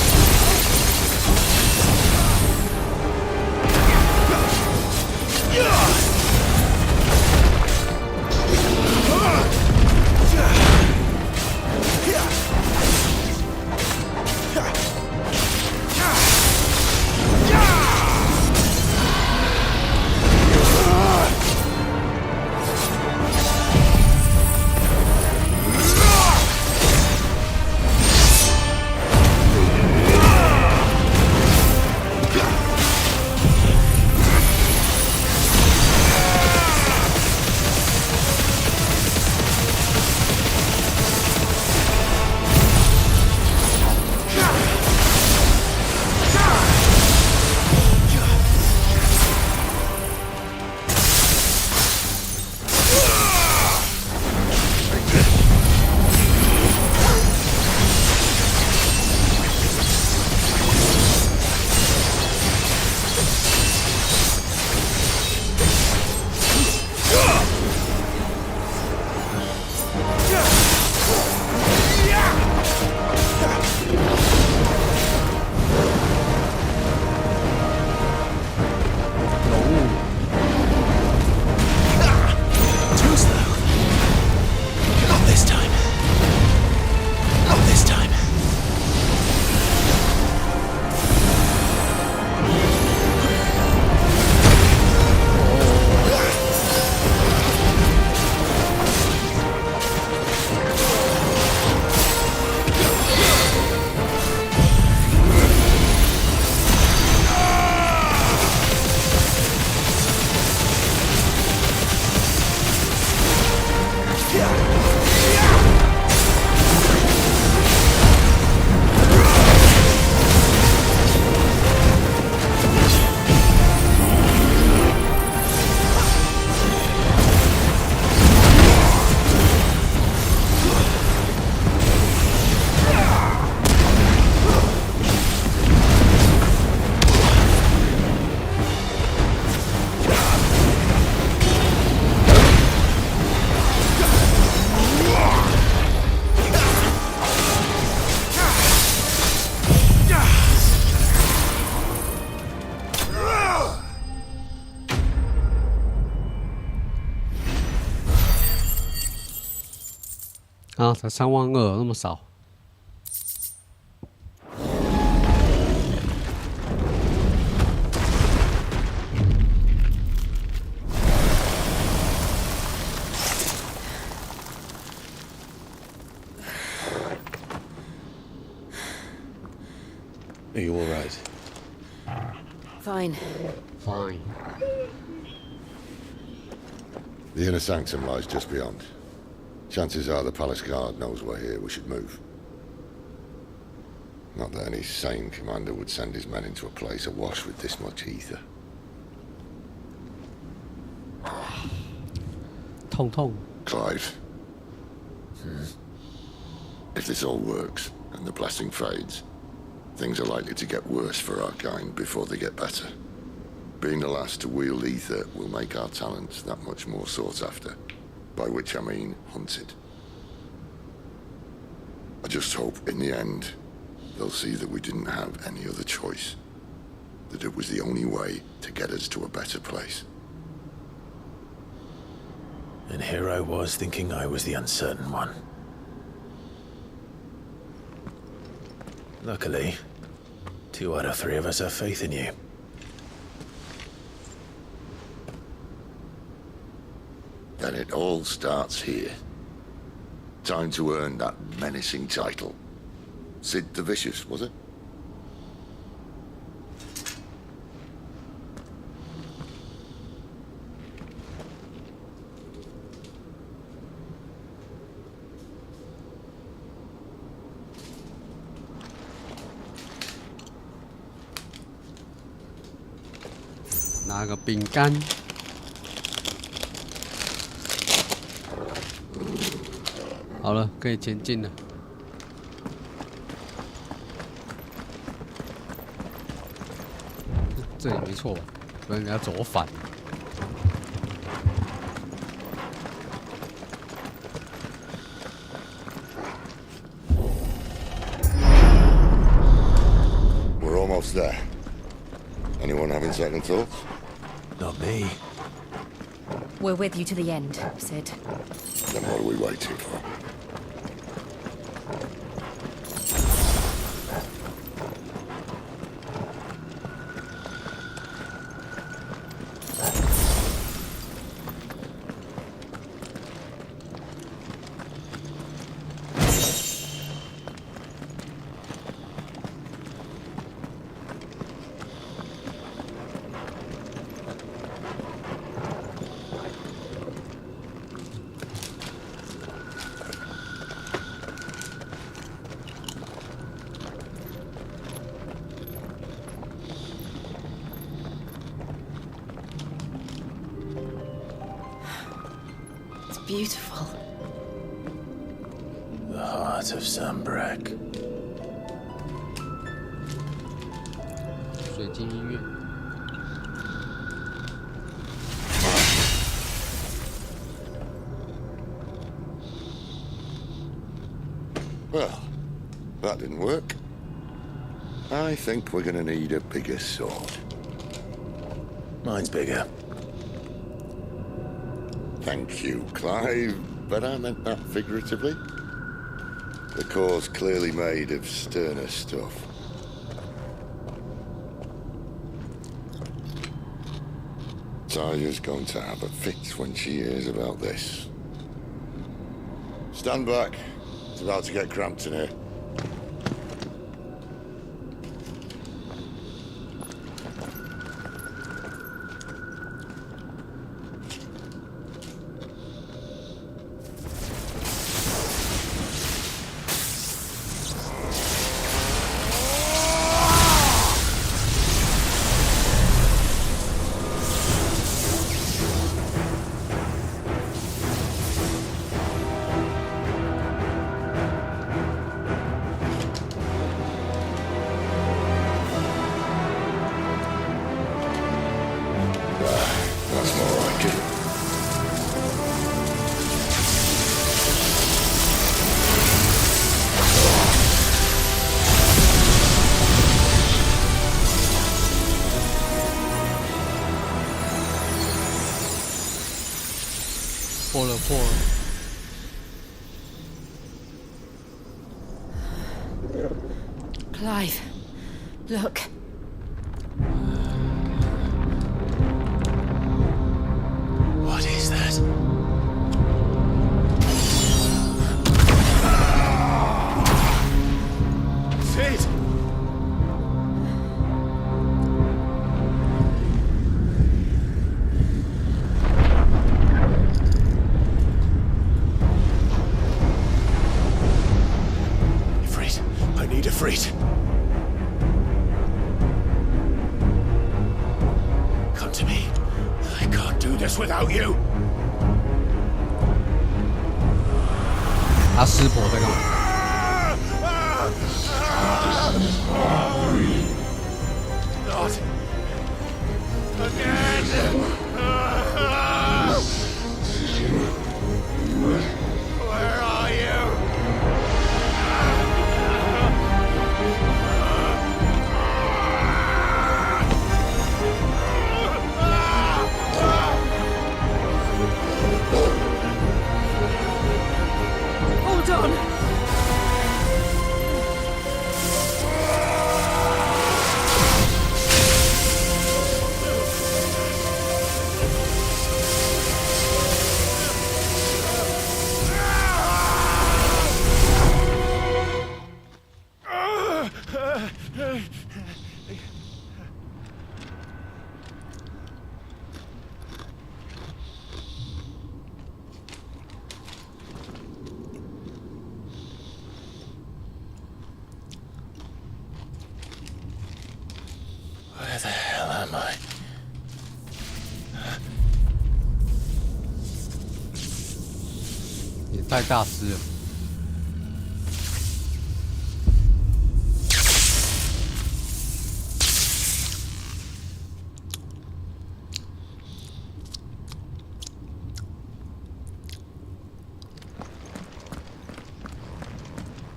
啊，才32000，那么少。Are you all right? Fine. Fine. The inner sanctum lies just beyond. Chances are the palace guard knows we're here. We should move. Not that any sane commander would send his men into a place awash with this much ether. 痛。 Clive. If this all works, and the blessing fades, things are likely to get worse for our kind before they get better. Being the last to wield ether will make our talents that much more sought after, by which I mean hunted. I just hope, in the end, they'll see that we didn't have any other choice, that it was the only way to get us to a better place. And here I was thinking I was the uncertain one. Luckily, 2 out of 3 of us have faith in you. Then it all starts here. Time to earn that menacing title. Sid the Vicious, was it?拿个饼干。好了，可以前进了。这里没错吧？不然你要走反。We're almost there. Anyone having second thoughts? Not me. We're with you to the end, Sid. Then what are we waiting for? Beautiful. The heart of Sambrek. 水晶音乐。Well, that didn't work. I think we're gonna need a bigger sword. Mine's bigger. Thank you, Clive, but I meant that figuratively. The core's clearly made of sterner stuff. Taya's going to have a fit when she hears about this. Stand back. It's about to get cramped in here. That's more like it. Clive, look. What is that? Sid! Ifrit, I need Ifrit. Come to me. I can't do this without you. 他师婆在干嘛？ Not again. Where are you? Hold on! Where the hell am I? 也太大师了。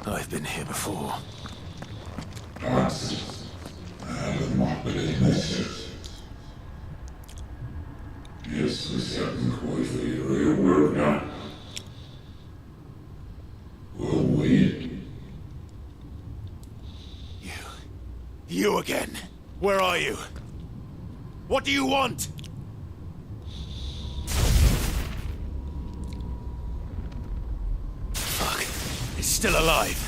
I've been here before. You again. Where are you? What do you want? Fuck. He's still alive.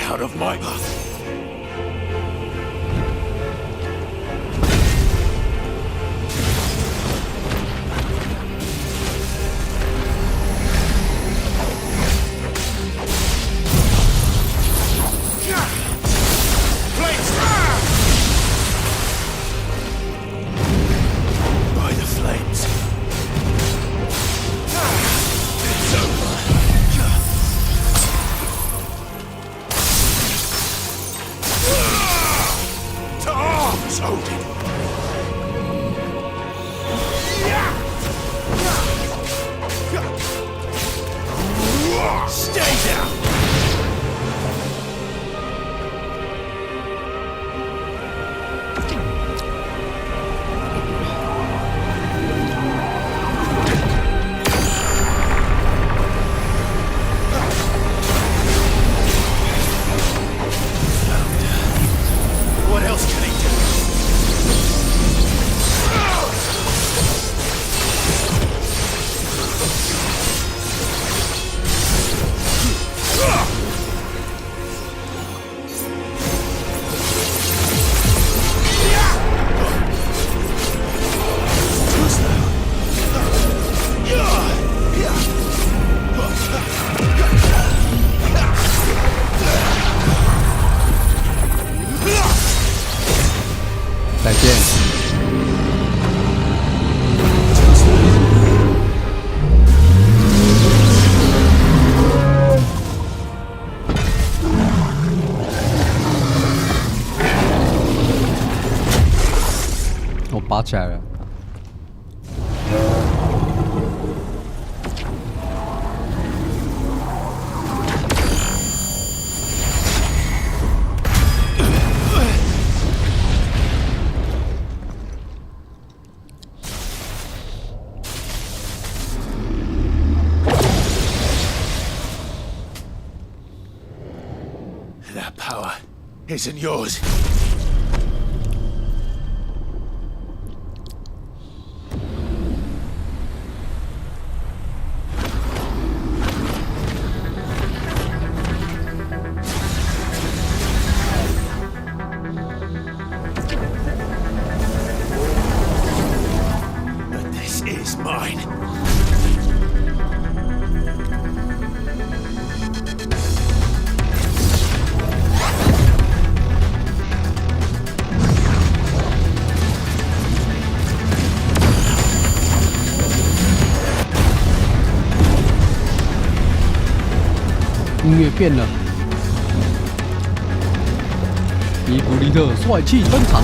Out of my path. By the flames. It's over. To arms, Odin! Stay down! What else can he do? 拔起来了。That power isn't yours. But this is mine. "音乐变了，伊布利特帅气登场。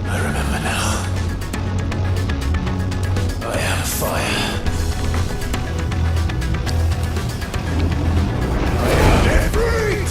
I remember now. I am fire. I am Ifrit!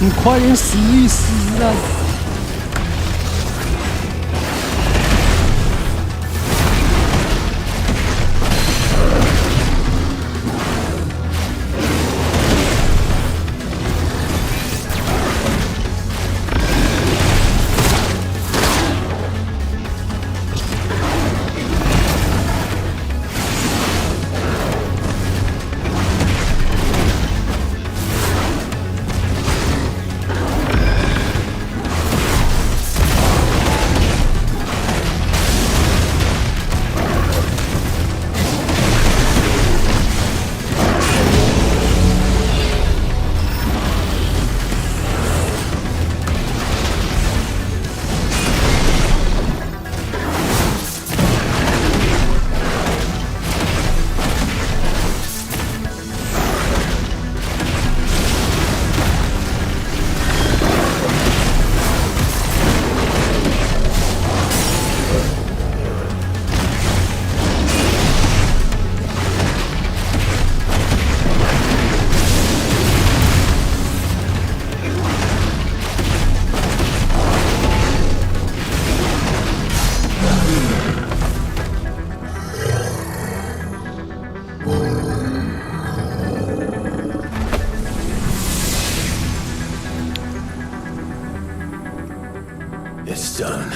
你快点死一死啊！It's done.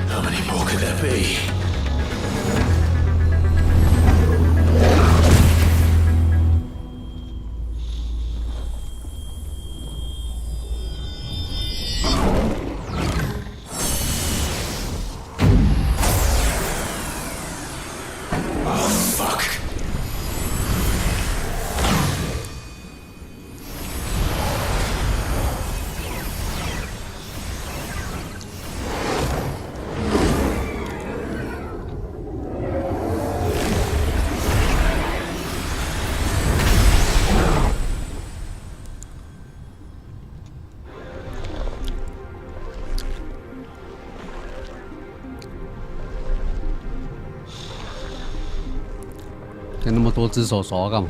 How many more could there be?有那么多只手手要干嘛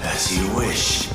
？As you wish.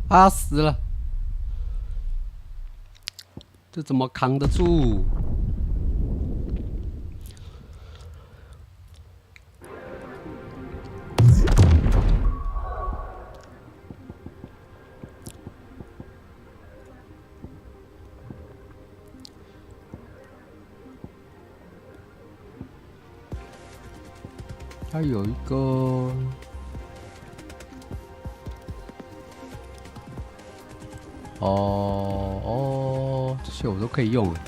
啊死了！这怎么扛得住？它有一个这些我都可以用了。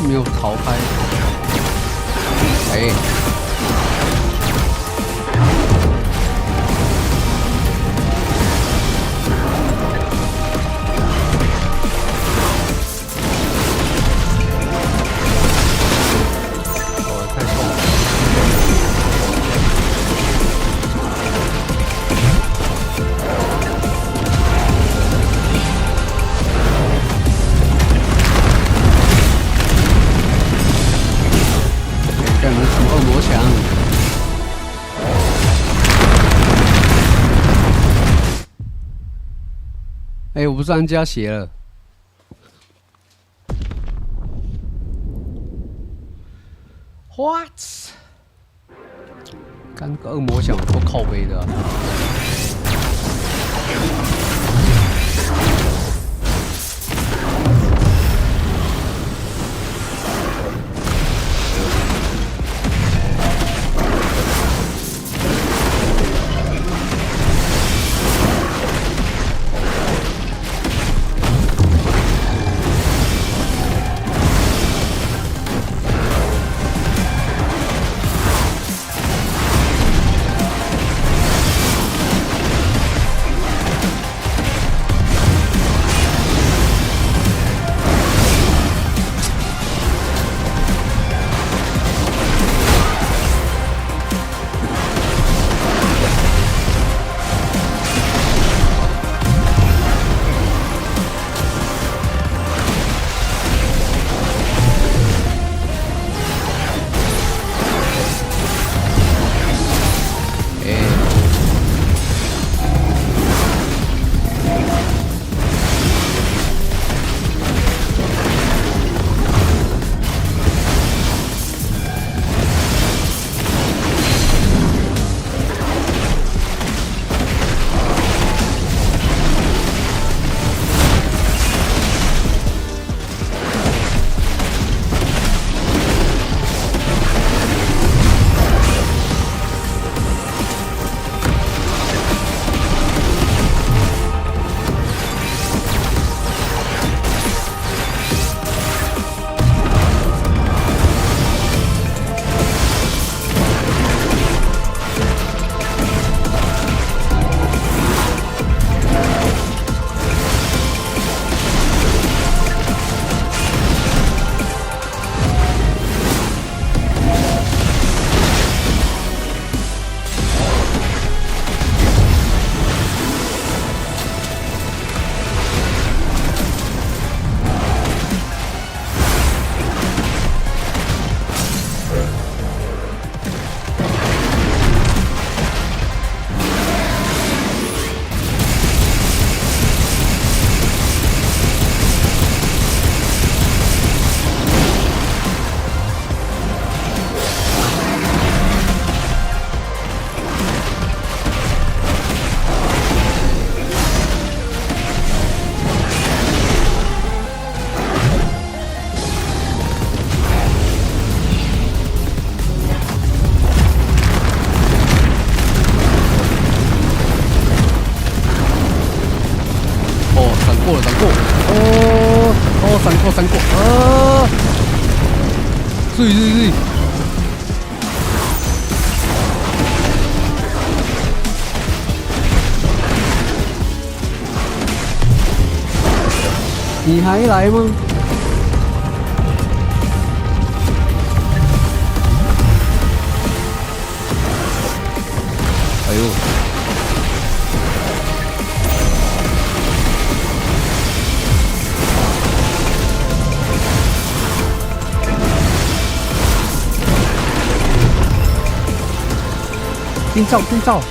没有逃开。我不是安家血了。What？ 干个恶魔响多靠背的、啊。闪过啊！注意注意注意！你还来吗？哎呦！冰罩，冰罩！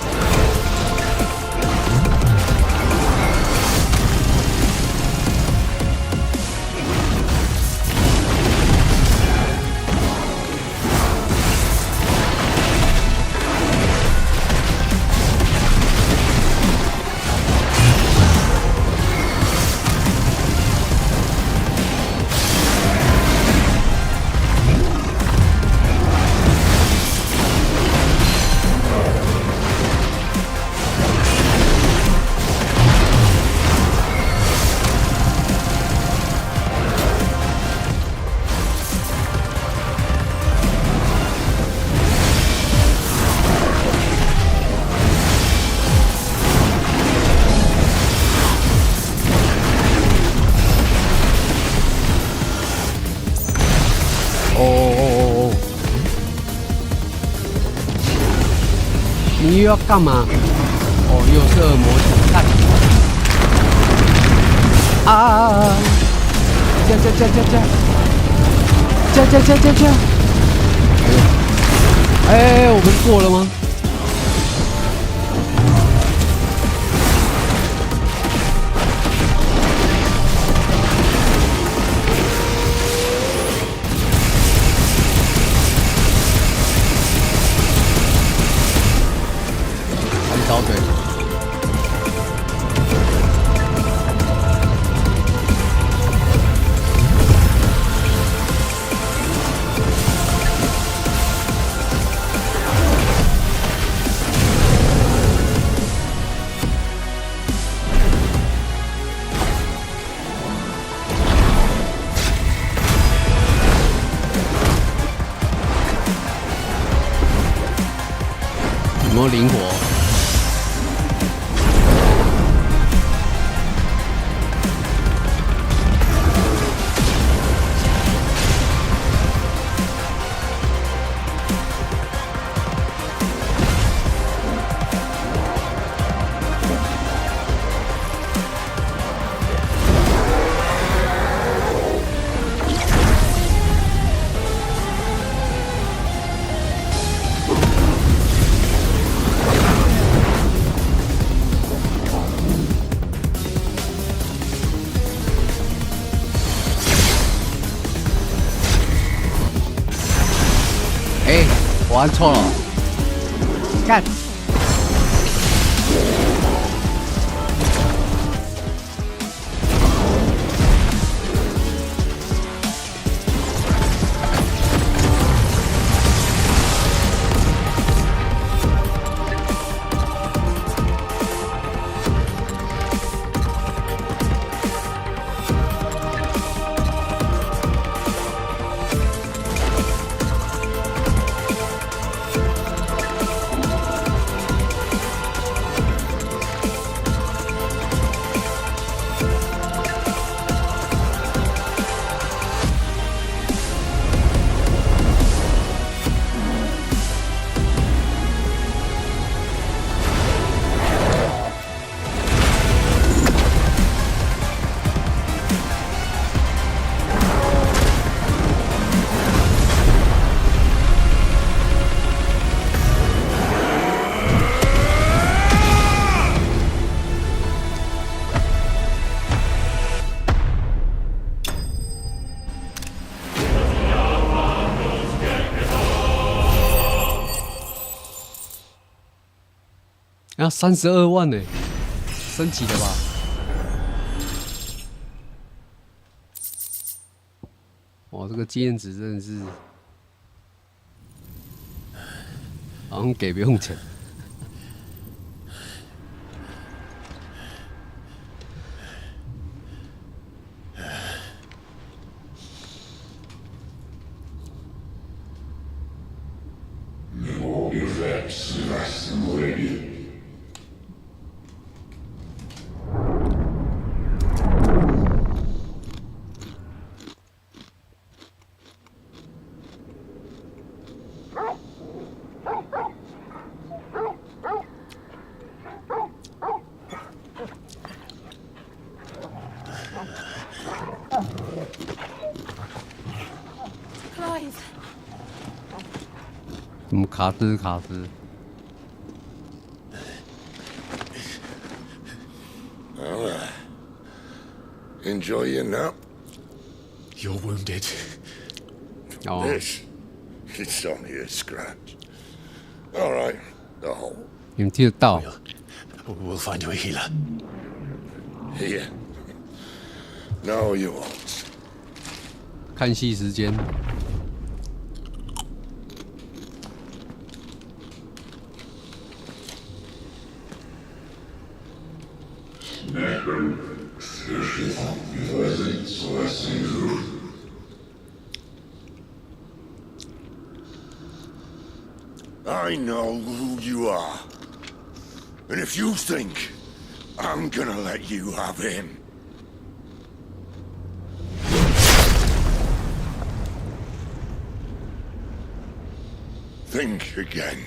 你又要干嘛？哦，又是恶魔干！啊！加！哎，我们过了吗？倒腿。有没有灵活？玩错了，干！要32万呢，升级了吧？哇，这个经验值真的是，好像给不用钱。卡兹卡兹。Well, enjoy your nap. You're wounded. Oh. This, it's only a scratch. All right, the hole. 你们听得到？ We'll find you a healer. Here. No, you won't. 看戏时间。 I know who you are. And if you think I'm gonna let you have him... Think again.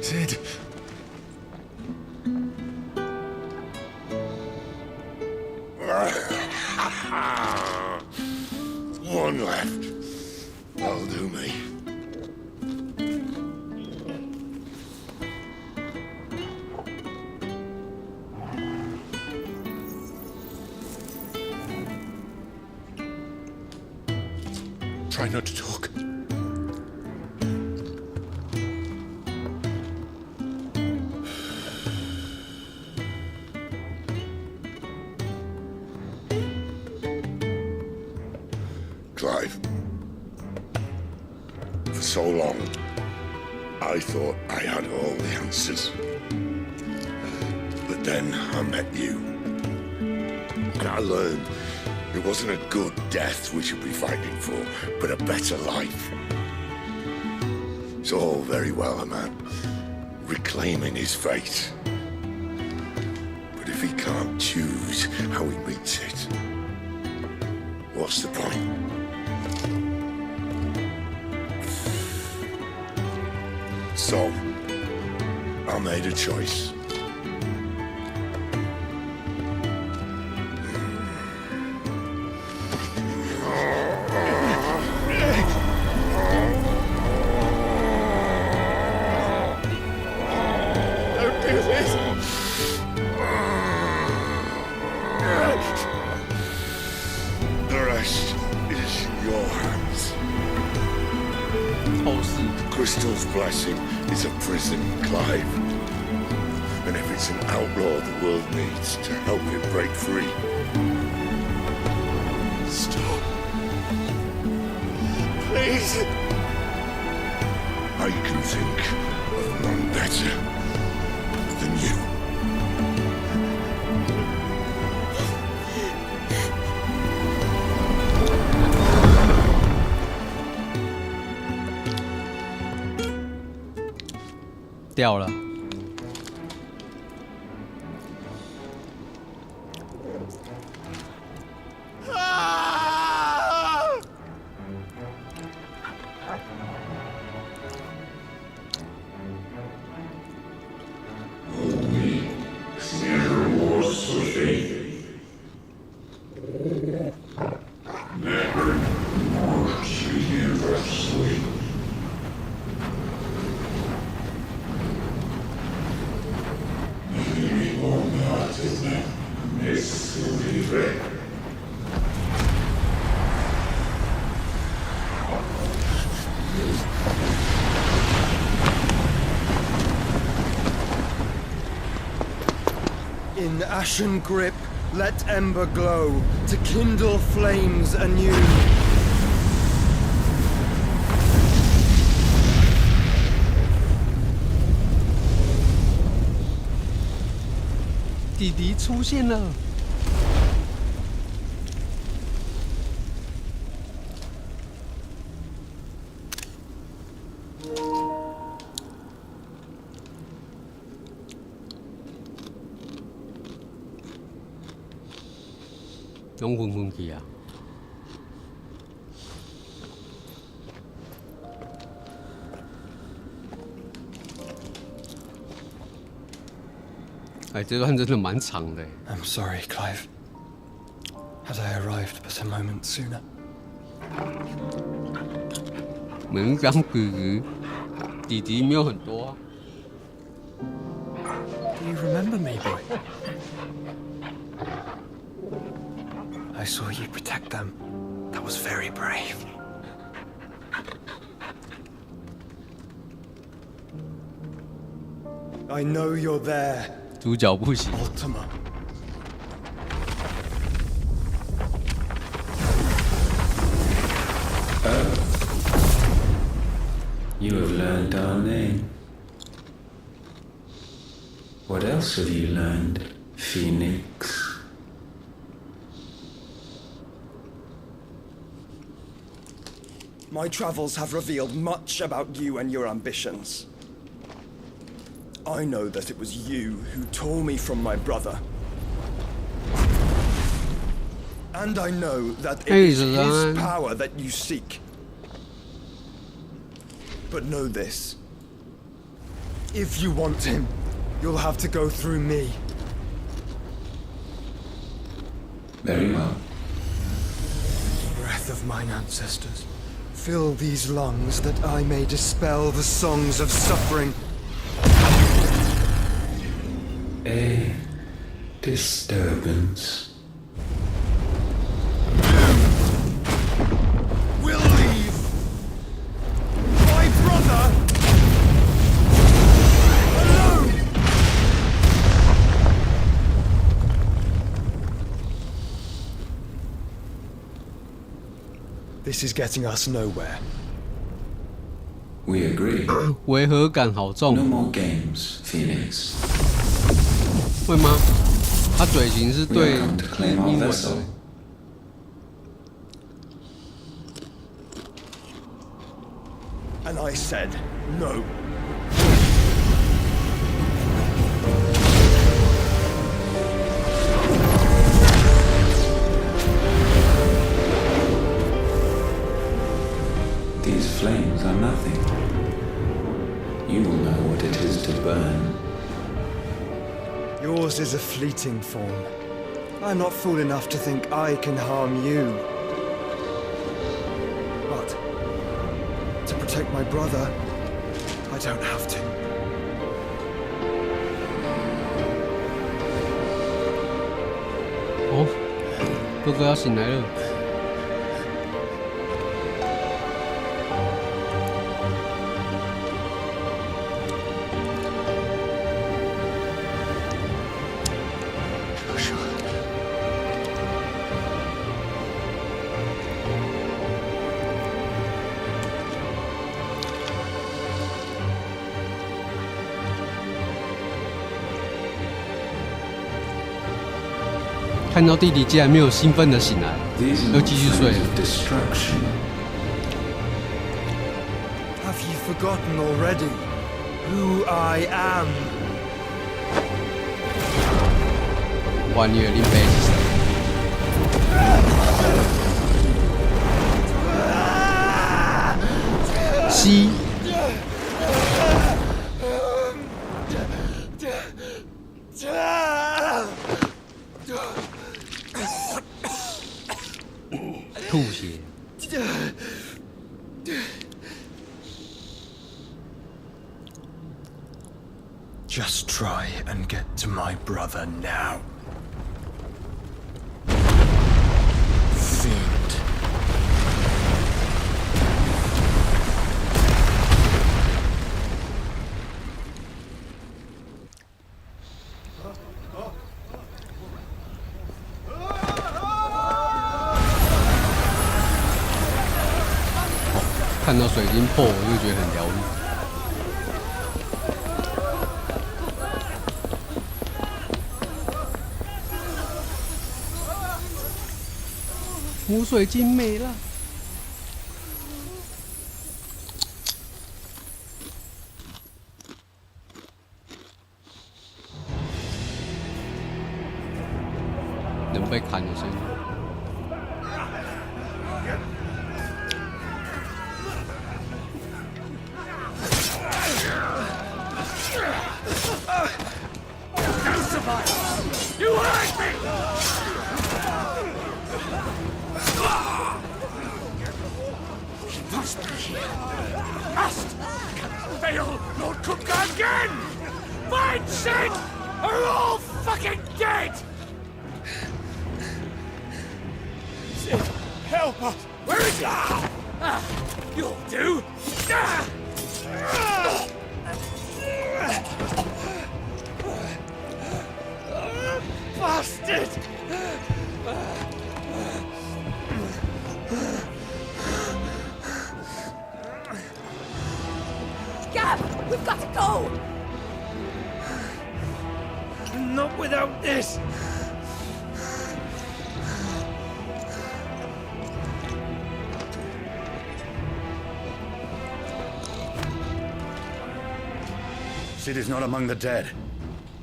Sid. One left. That'll do me. Try not to talk. Clive. For so long, I thought I had all the answers. But then I met you. And I learned it wasn't a good death we should be fighting for, but a better life. It's all very well, a man reclaiming his fate. But if he can't choose how he meets it, what's the point? So, I made a choice. Don't do this! The rest is in your hands. Crystal's blessing is a prison, Clive. And if it's an outlaw the world needs to help it break free. Stop. Please. I can think of none better than you. "掉了。In ashen grip, let ember glow to kindle flames anew. 弟弟出现了。拢昏昏去啊！哎，这段真的蛮长的。I'm sorry, Clive. Had I arrived but a moment sooner. 门当哥哥，弟弟没有很多啊。Do you remember me, boy? I saw you protect them. That was very brave. I know you're there. 主角不行。Ultima. You have learned our name. What else have you learned, Phoenix? My travels have revealed much about you and your ambitions. I know that it was you who tore me from my brother. And I know that it is his power that you seek. But know this. If you want him, you'll have to go through me. Very well. Breath of mine ancestors. Fill these lungs that I may dispel the songs of suffering. A disturbance. We'll leave! My brother! Alone! This is getting us nowhere. We agree. 违和感好重。 No more games, Phoenix. 会吗？他嘴型是对 We are come to claim 英 our 文 vessel. 的。And I said no. These flames are nothing. You will know what it is to burn. Yours is a fleeting form. I'm not fool enough to think I can harm you. But to protect my brother, I don't have to. 哦，哥哥要醒来了。看到弟弟竟然没有兴奋的醒来，又继续睡了。 Have you forgotten already who I am? 哇，你有林北是谁？西。 吐血。 Just try and get to my brother now. Fiend. 看到水晶破，我就觉得很疗愈。母水晶没了。人被砍的声音。You hurt me! He must be here. Must! Can't fail Lord Kupka again! Find Sid! Are all fucking dead! Sid, help us! Where is he? You'll do! Bastard! Gab, we've got to go! Not without this! Sid is not among the dead.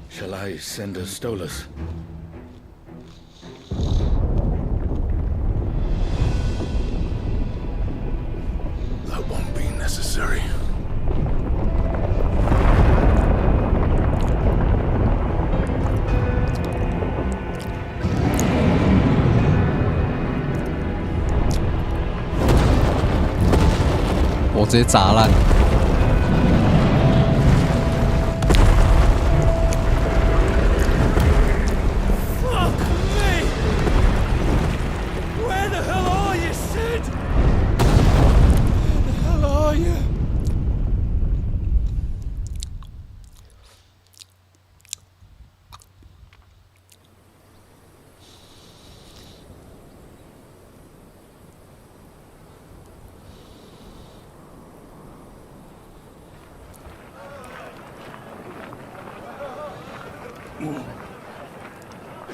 Shall I send a Stolas? That won't be necessary.我直接砸烂。Fuck me! Where the hell are you, Sid? Where the hell are you?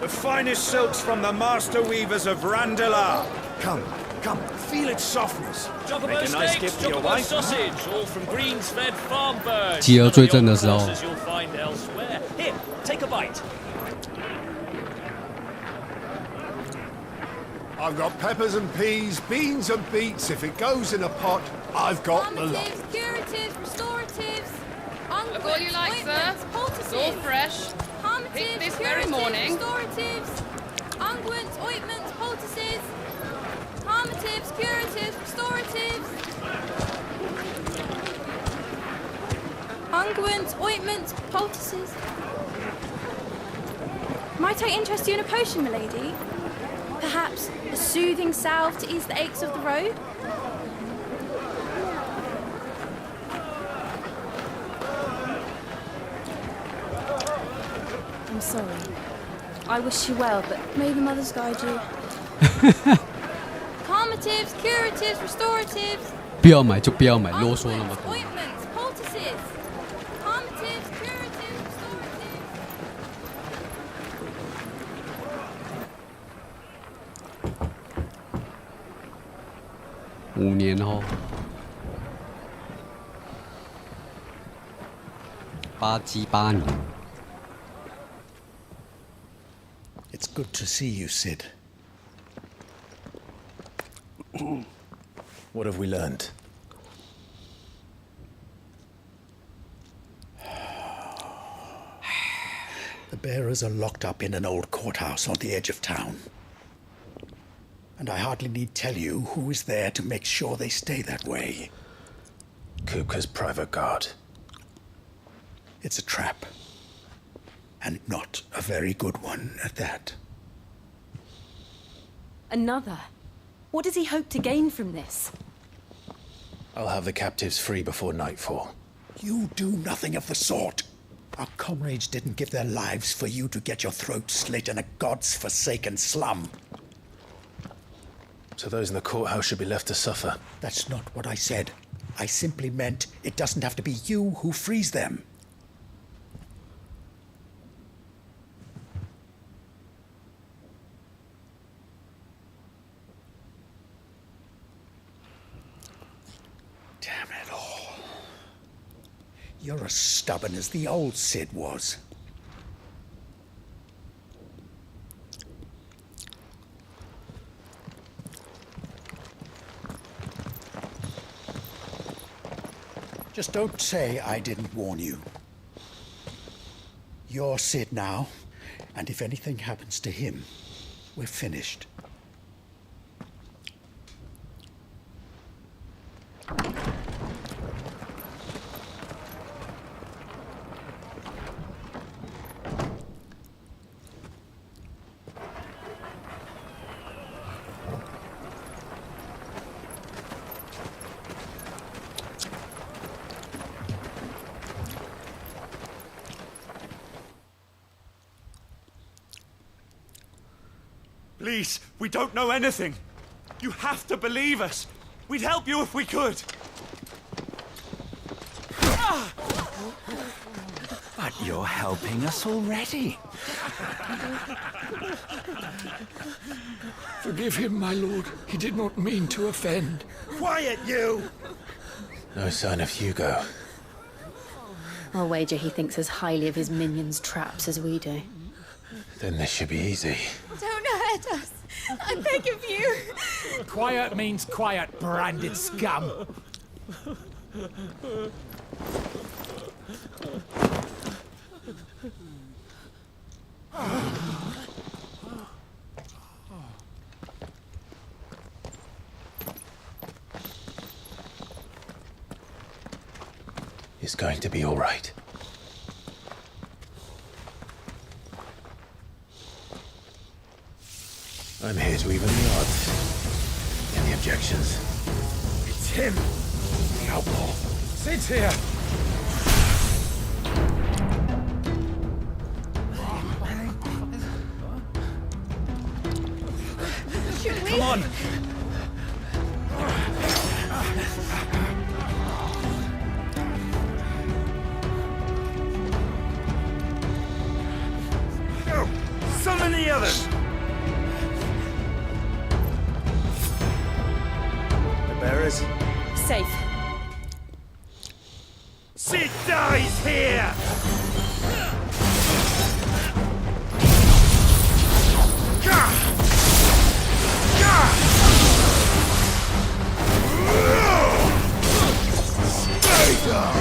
The finest silks from the master weavers of Randala. Come, come, feel its softness. Chocobo Make a nice steaks, gift for your chocobo wife. sausage, all from greens-fed farm birds. 饥饿最正的时候。 You'll find elsewhere. Here, take a bite. I've got peppers and peas, beans and beets. If it goes in a pot, I've got the lot. Calmatives, curatives, restoratives, Look all you like, sir. It's all fresh. Picked this very morning. Restoratives, unguents, ointments, poultices, calmatives, curatives, restoratives, unguents, ointments, poultices. Might I interest you in a potion, milady? Perhaps a soothing salve to ease the aches of the road? I'm sorry. I wish you well, but may the mothers guide you. Calmatives, curatives, restoratives. 不要买就不要买，啰嗦那么多。 Ointments, poultices, calmatives, curatives, restoratives. 5年后，8G8年。 It's good to see you, Sid. What have we learned? The bearers are locked up in an old courthouse on the edge of town. And I hardly need tell you who is there to make sure they stay that way. Kupka's private guard. It's a trap. And not a very good one at that. Another? What does he hope to gain from this? I'll have the captives free before nightfall. You do nothing of the sort. Our comrades didn't give their lives for you to get your throat slit in a god's forsaken slum. So those in the courthouse should be left to suffer. That's not what I said. I simply meant it doesn't have to be you who frees them. Damn it all. You're as stubborn as the old Cid was. Just don't say I didn't warn you. You're Cid now, and if anything happens to him, we're finished. Please, we don't know anything. You have to believe us. We'd help you if we could. But you're helping us already. Forgive him, my lord. He did not mean to offend. Quiet, you! No sign of Hugo. I'll wager he thinks as highly of his minions' traps as we do. Then this should be easy. Don't hurt us! I beg of you! Quiet means quiet, branded scum. It's going to be all right. I'm here to even the odds. Any objections? It's him, the outlaw. Sid's here. Should we? Come on. Go! Summon the others! Bearers? Safe. Cid dies here! Stay down!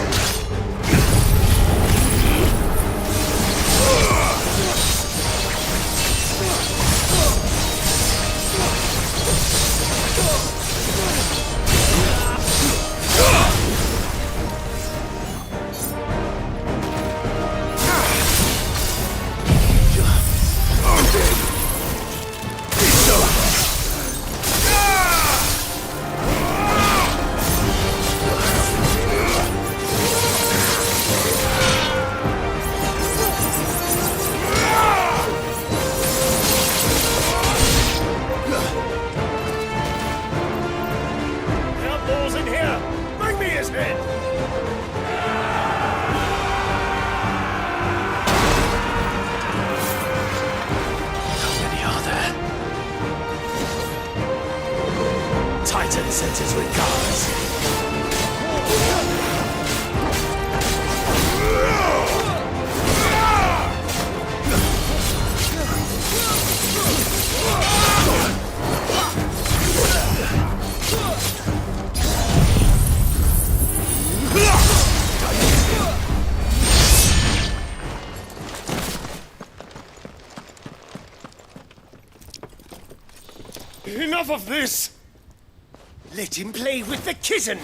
Titan sends his regards. Enough of this! Let him play with the kitten!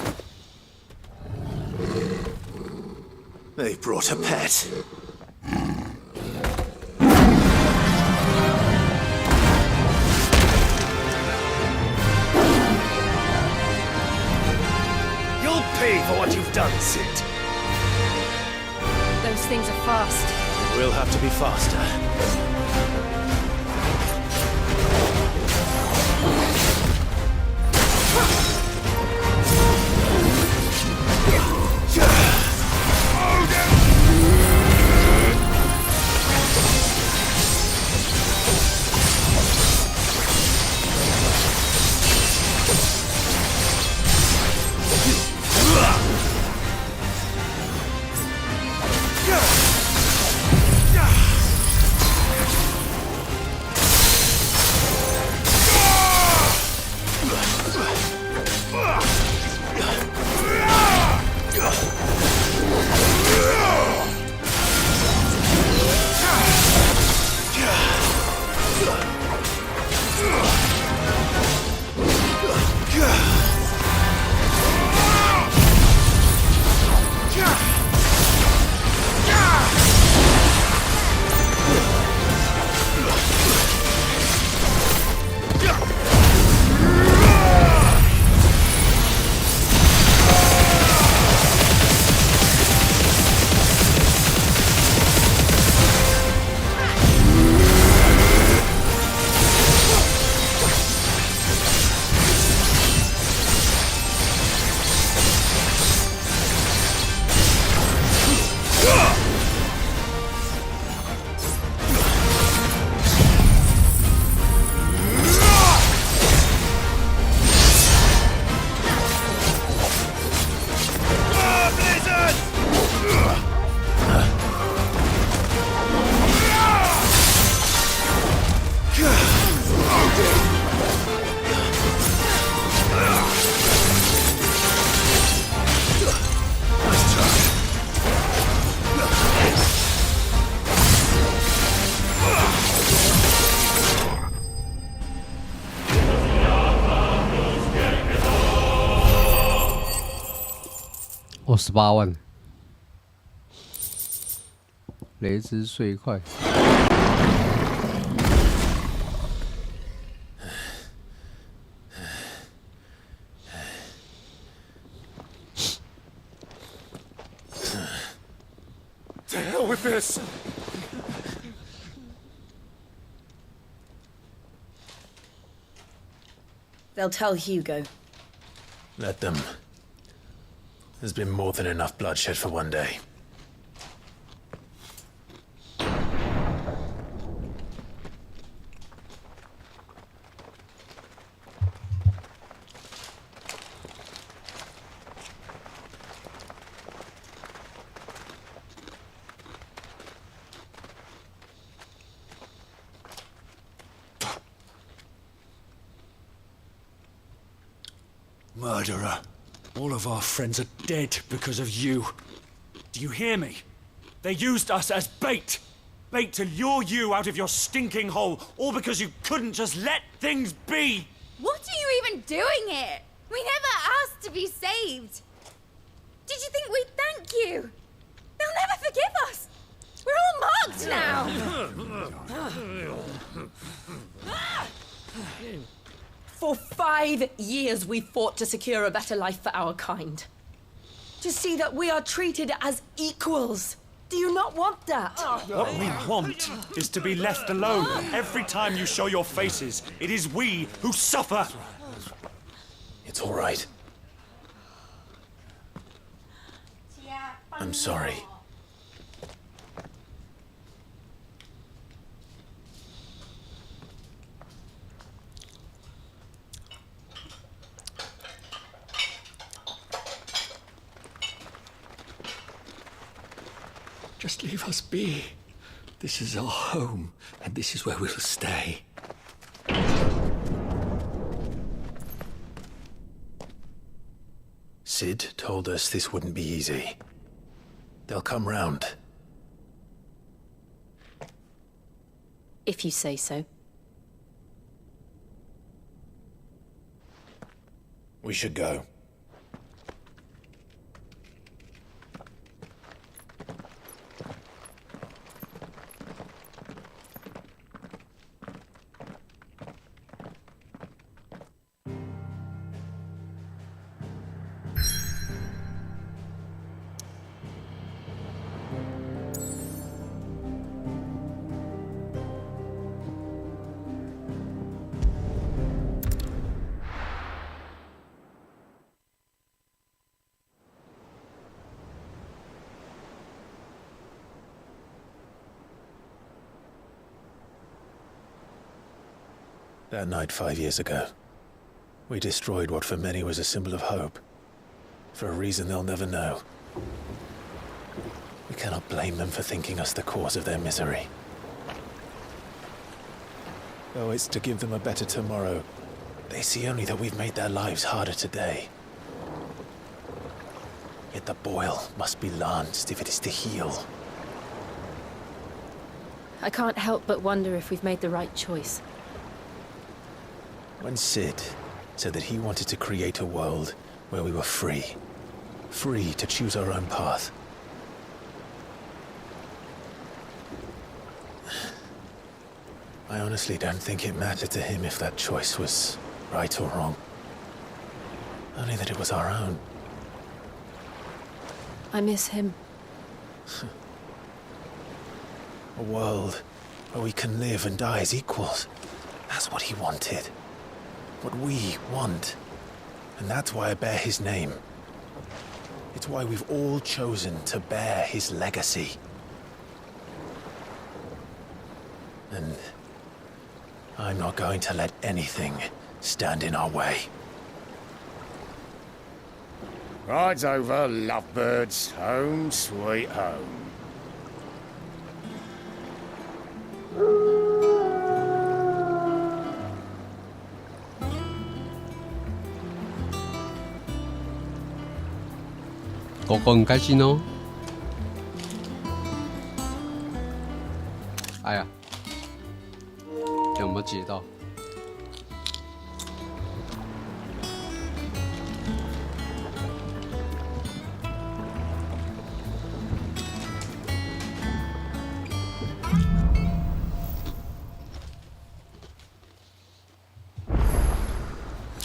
They brought a pet. You'll pay for what you've done, Cid. Those things are fast. We'll have to be faster. 18万，雷之碎块。To hell with this! They'll tell Hugo. Let them. There's been more than enough bloodshed for one day. Murderer. All of our friends are dead because of you. Do you hear me? They used us as bait. Bait to lure you out of your stinking hole, all because you couldn't just let things be. What are you even doing here? We never asked to be saved. Did you think we'd thank you? They'll never forgive us. We're all marked now. For 5 years we fought to secure a better life for our kind. To see that we are treated as equals. Do you not want that? What we want is to be left alone. Every time you show your faces, it is we who suffer. It's all right. I'm sorry. Just leave us be. This is our home, and this is where we'll stay. Sid told us this wouldn't be easy. They'll come round. If you say so. We should go. That night 5 years ago, we destroyed what for many was a symbol of hope. For a reason they'll never know. We cannot blame them for thinking us the cause of their misery. Though it's to give them a better tomorrow, they see only that we've made their lives harder today. Yet the boil must be lanced if it is to heal. I can't help but wonder if we've made the right choice. When Sid said that he wanted to create a world where we were free to choose our own path, I honestly don't think it mattered to him if that choice was right or wrong. Only that it was our own. I miss him. A world where we can live and die as equals. That's what he wanted. What we want. And that's why I bear his name. It's why we've all chosen to bear his legacy. And I'm not going to let anything stand in our way. Rides over, lovebirds. Home, sweet home.狗狗很开心哦。哎呀，有没有接到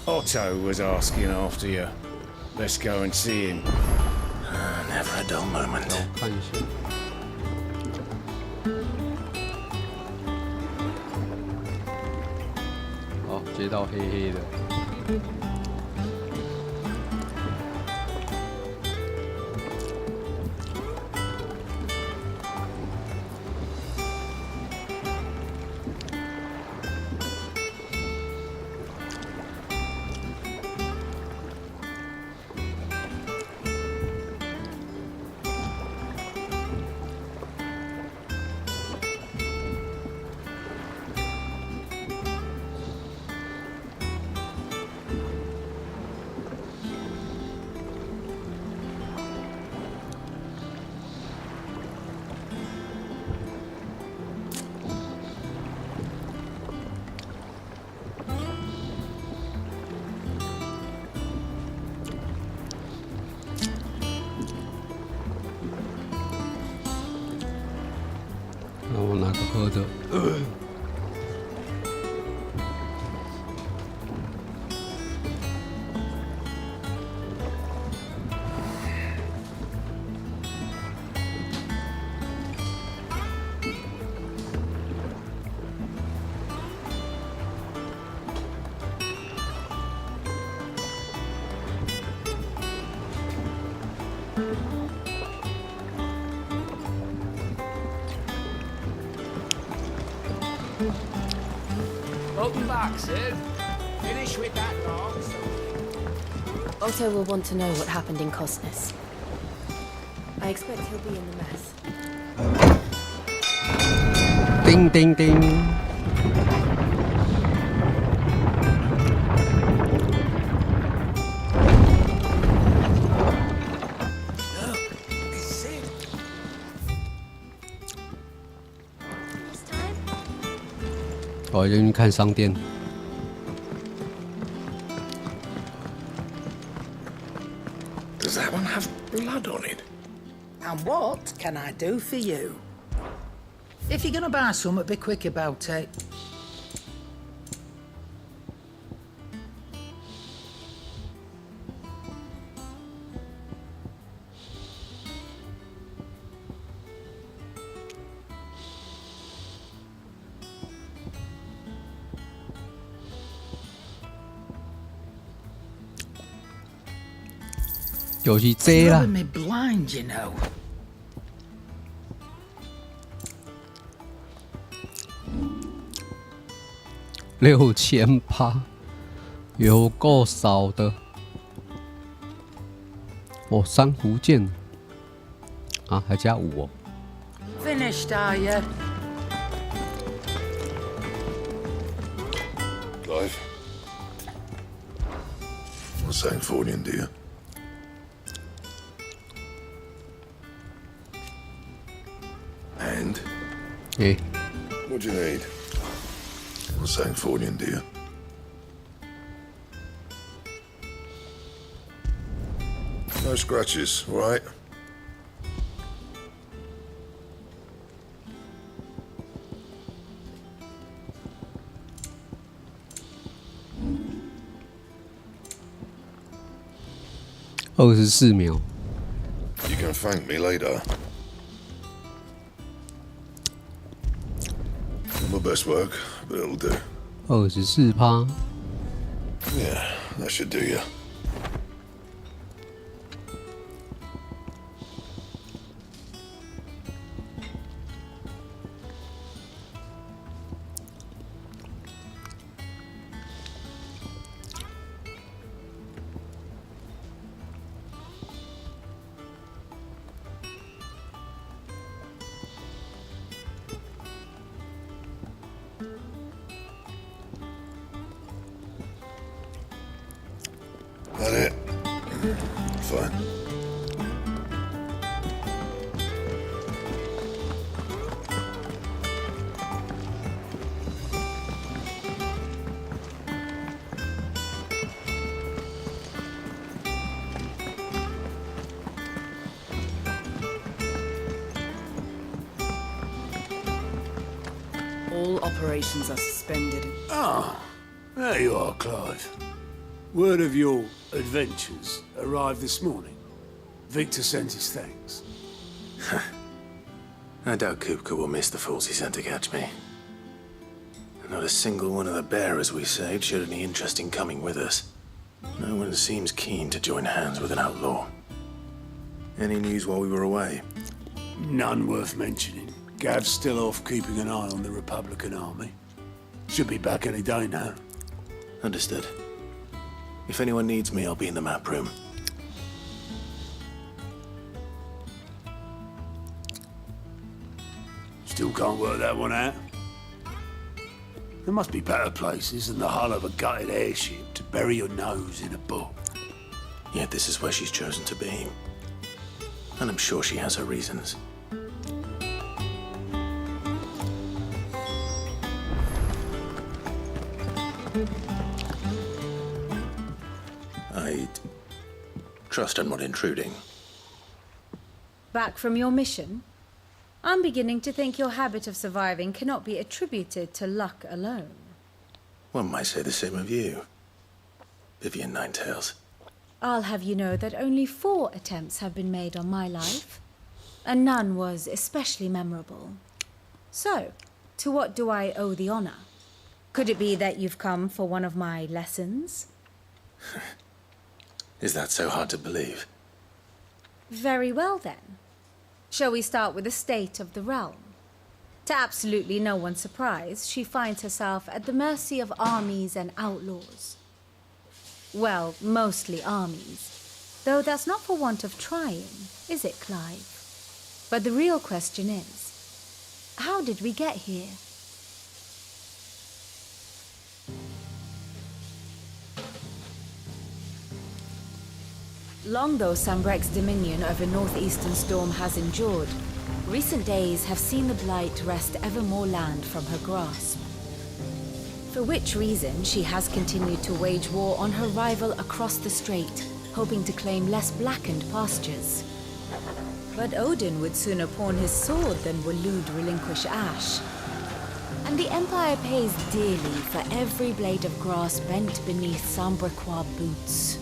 ？Otto was asking after you. Let's go and see him. Never a dull moment. 我看一下。哦，接到黑黑的。那我拿个喝的。Welcome back, Sid. Finish with that dog. Otto will want to know what happened in Cosness. I expect he'll be in the mess. Ding ding ding. Sid. 我先去看商店。Does that one have blood on it? And what can I do for you? If you're gonna buy something, be quick about it.就是这啦。 Rubbing me blind, you know. 6800，有够少的。哦，珊瑚剑啊，还加5哦。 Finished, are you? Clive? What's that for you, dear? And? 诶， What do you need? What's saying Fordian, do you? No scratches, all right?24秒。 You can thank me later. Not my best work, but it'll do. 24%。Yeah, that should do you. That it? Fine. All operations are suspended. Ah, there you are, Clive. Word of your adventures arrived this morning. Victor sent his thanks. I doubt Kupka will miss the fools he sent to catch me. Not a single one of the bearers we saved showed any interest in coming with us. No one seems keen to join hands with an outlaw. Any news while we were away? None worth mentioning. Gav's still off keeping an eye on the Republican army. Should be back any day now. Understood. If anyone needs me, I'll be in the map room. Still can't work that one out. There must be better places than the hull of a gutted airship to bury your nose in a book. Yet this is where she's chosen to be. And I'm sure she has her reasons. I'd trust I'm not intruding. Back from your mission? I'm beginning to think your habit of surviving cannot be attributed to luck alone. One might say the same of you, Vivian Ninetails. I'll have you know that only 4 attempts have been made on my life, and none was especially memorable. So, to what do I owe the honor? Could it be that you've come for one of my lessons? Is that so hard to believe? Very well then. Shall we start with the state of the realm? To absolutely no one's surprise, she finds herself at the mercy of armies and outlaws. Well, mostly armies. Though that's not for want of trying, is it, Clive? But the real question is, how did we get here? Long though Sambrek's dominion over northeastern Storm has endured, recent days have seen the Blight wrest ever more land from her grasp. For which reason she has continued to wage war on her rival across the strait, hoping to claim less blackened pastures. But Odin would sooner pawn his sword than Waloed relinquish Ash. And the Empire pays dearly for every blade of grass bent beneath Sambrequois boots.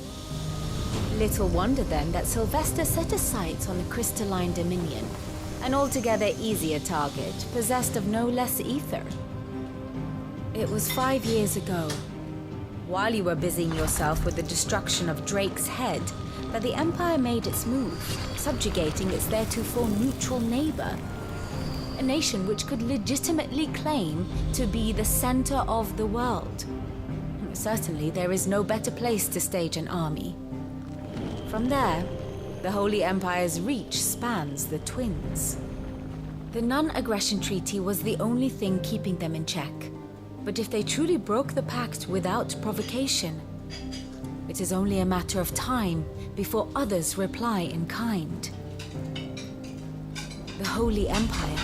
Little wonder then that Sylvester set his sights on the crystalline dominion, an altogether easier target, possessed of no less ether. It was 5 years ago, while you were busying yourself with the destruction of Drake's head, that the Empire made its move, subjugating its theretofore neutral neighbor. A nation which could legitimately claim to be the center of the world. Certainly, there is no better place to stage an army. From there, the Holy Empire's reach spans the Twins. The non-aggression treaty was the only thing keeping them in check. But if they truly broke the pact without provocation, it is only a matter of time before others reply in kind. The Holy Empire,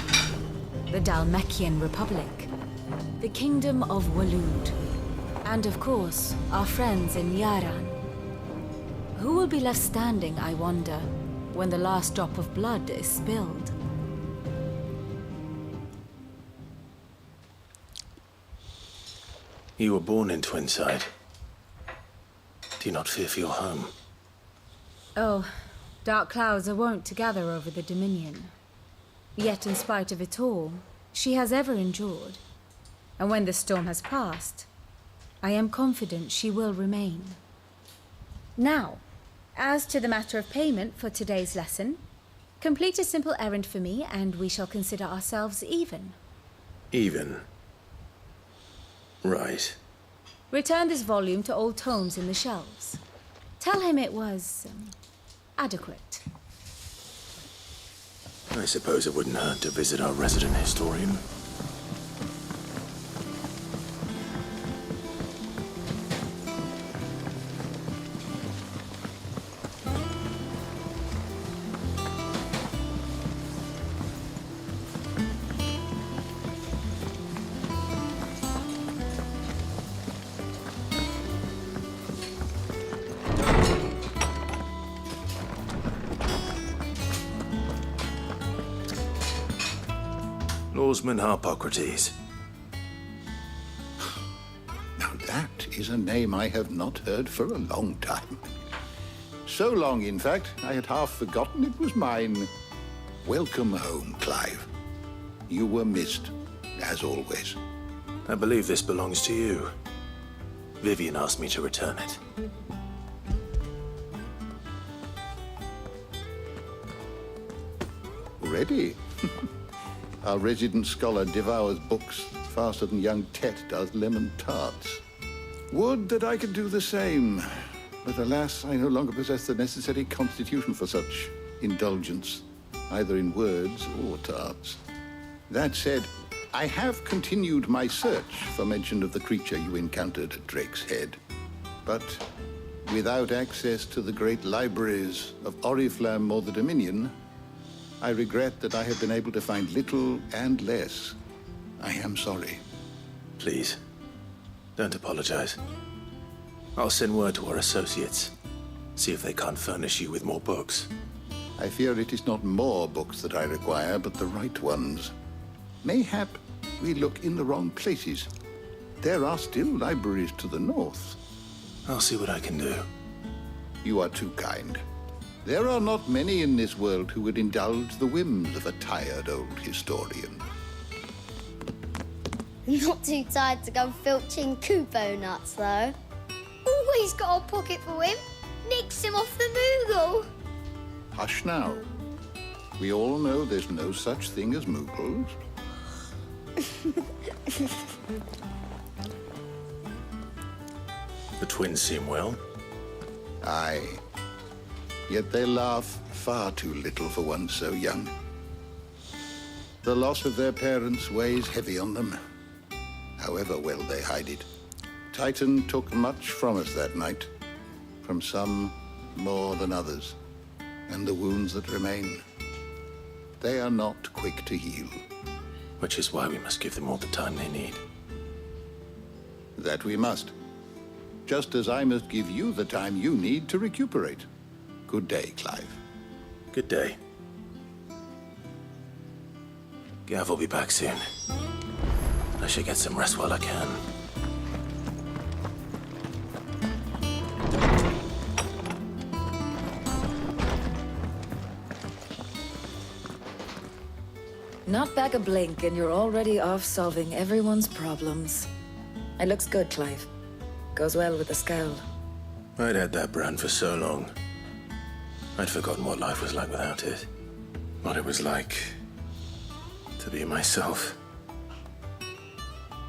the Dalmekian Republic, the kingdom of Waloed, and of course, our friends in Yaran. Who will be left standing, I wonder, when the last drop of blood is spilled? You were born in Twinside. Do you not fear for your home? Oh, dark clouds are wont to gather over the Dominion. Yet in spite of it all, she has ever endured. And when the storm has passed, I am confident she will remain. Now, as to the matter of payment for today's lesson, complete a simple errand for me and we shall consider ourselves even. Even? Right. Return this volume to old tomes in the shelves. Tell him it was adequate. I suppose it wouldn't hurt to visit our resident historian. Lawsman Harpocrates. Now that is a name I have not heard for a long time. So long, in fact, I had half forgotten it was mine. Welcome home, Clive. You were missed, as always. I believe this belongs to you. Vivian asked me to return it. Ready? Our resident scholar devours books faster than young Tet does lemon tarts. Would that I could do the same. But alas, I no longer possess the necessary constitution for such indulgence, either in words or tarts. That said, I have continued my search for mention of the creature you encountered at Drake's Head. But without access to the great libraries of Oriflamme or the Dominion, I regret that I have been able to find little and less. I am sorry. Please, don't apologize. I'll send word to our associates. See if they can't furnish you with more books. I fear it is not more books that I require, but the right ones. Mayhap we look in the wrong places. There are still libraries to the north. I'll see what I can do. You are too kind. There are not many in this world who would indulge the whims of a tired old historian. Not too tired to go filching Kupo nuts, though. Always got a pocket for him. Nicks him off the Moogle. Hush now. We all know there's no such thing as Moogles. The twins seem well. Aye. Yet they laugh far too little for one so young. The loss of their parents weighs heavy on them, however well they hide it. Titan took much from us that night, from some more than others, and the wounds that remain, they are not quick to heal. Which is why we must give them all the time they need. That we must. Just as I must give you the time you need to recuperate. Good day, Clive. Good day. Gav will be back soon. I should get some rest while I can. Not back a blink and you're already off solving everyone's problems. It looks good, Clive. Goes well with the scowl. I'd had that brand for so long. I'd forgotten what life was like without it. What it was like to be myself.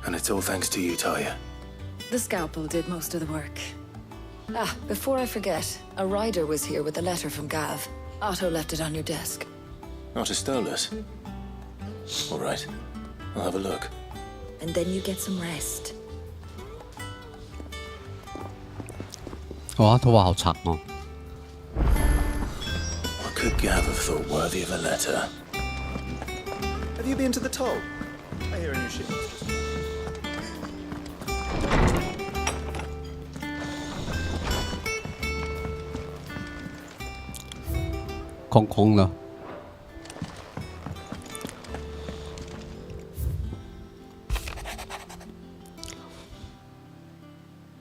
And it's all thanks to you, Talia. The scalpel did most of the work. Ah, before I forget, a rider was here with a letter from Gav. Otto left it on your desk. Otto stole us. All right, I'll have a look. And then you get some rest. 哇，头发好长哦。 What could Gav have thought worthy of a letter? Have you been to the toll? I hear a new ship. 空空了。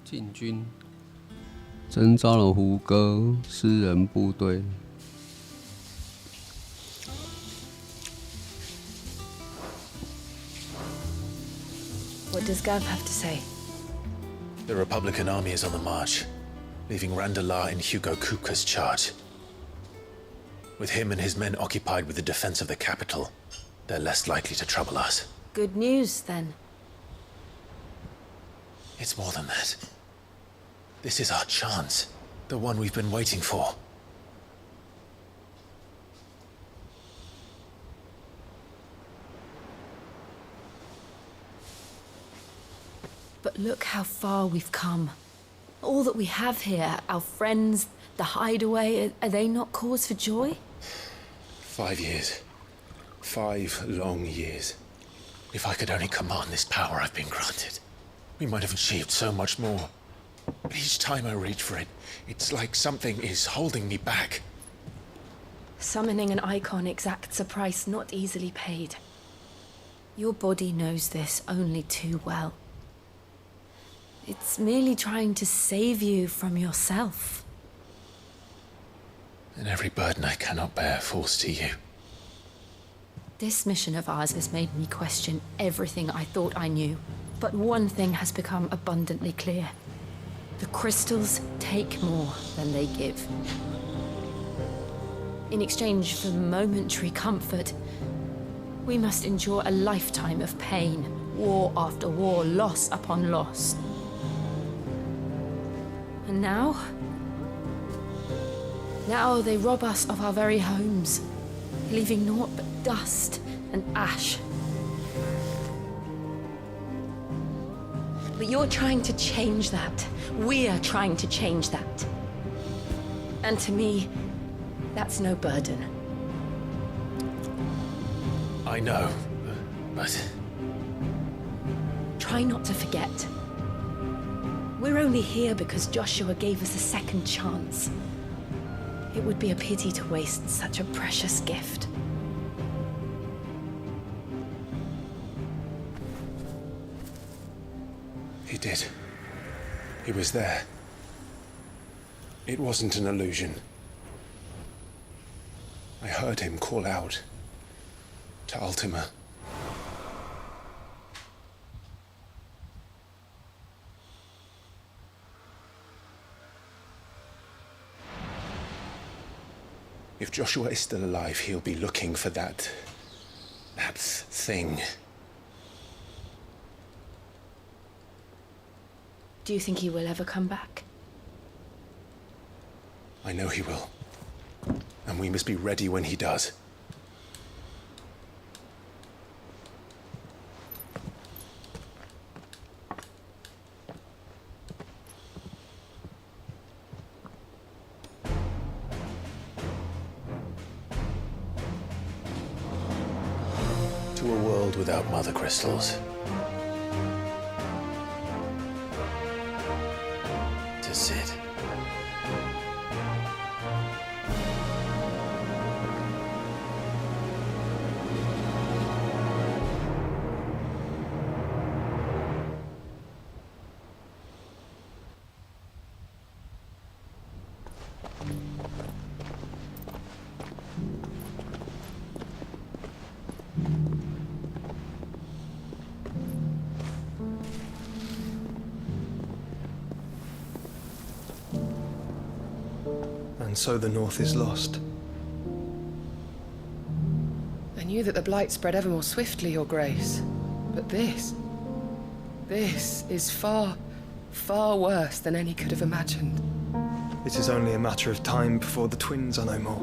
进军征召了胡歌私人部队。What does Gav have to say? The Republican army is on the march, leaving Randalar in Hugo Kupka's charge. With him and his men occupied with the defense of the capital, they're less likely to trouble us. Good news, then. It's more than that. This is our chance, the one we've been waiting for. But look how far we've come. All that we have here, our friends, the hideaway, are they not cause for joy? 5 years. 5 long years. If I could only command this power I've been granted, we might have achieved so much more. But each time I reach for it, it's like something is holding me back. Summoning an icon exacts a price not easily paid. Your body knows this only too well. It's merely trying to save you from yourself. And every burden I cannot bear falls to you. This mission of ours has made me question everything I thought I knew. But one thing has become abundantly clear. The crystals take more than they give. In exchange for momentary comfort, we must endure a lifetime of pain, war after war, loss upon loss. And now they rob us of our very homes, leaving naught but dust and ash. But you're trying to change that. We're trying to change that. And to me, that's no burden. I know, but... Try not to forget. We're only here because Joshua gave us a second chance. It would be a pity to waste such a precious gift. He did. He was there. It wasn't an illusion. I heard him call out to Ultima. If Joshua is still alive, he'll be looking for that thing. Do you think he will ever come back? I know he will. And we must be ready when he does. To a world without mother crystals. To Sid. And so the North is lost. I knew that the Blight spread ever more swiftly, Your Grace. But this is far, far worse than any could have imagined. It is only a matter of time before the twins are no more.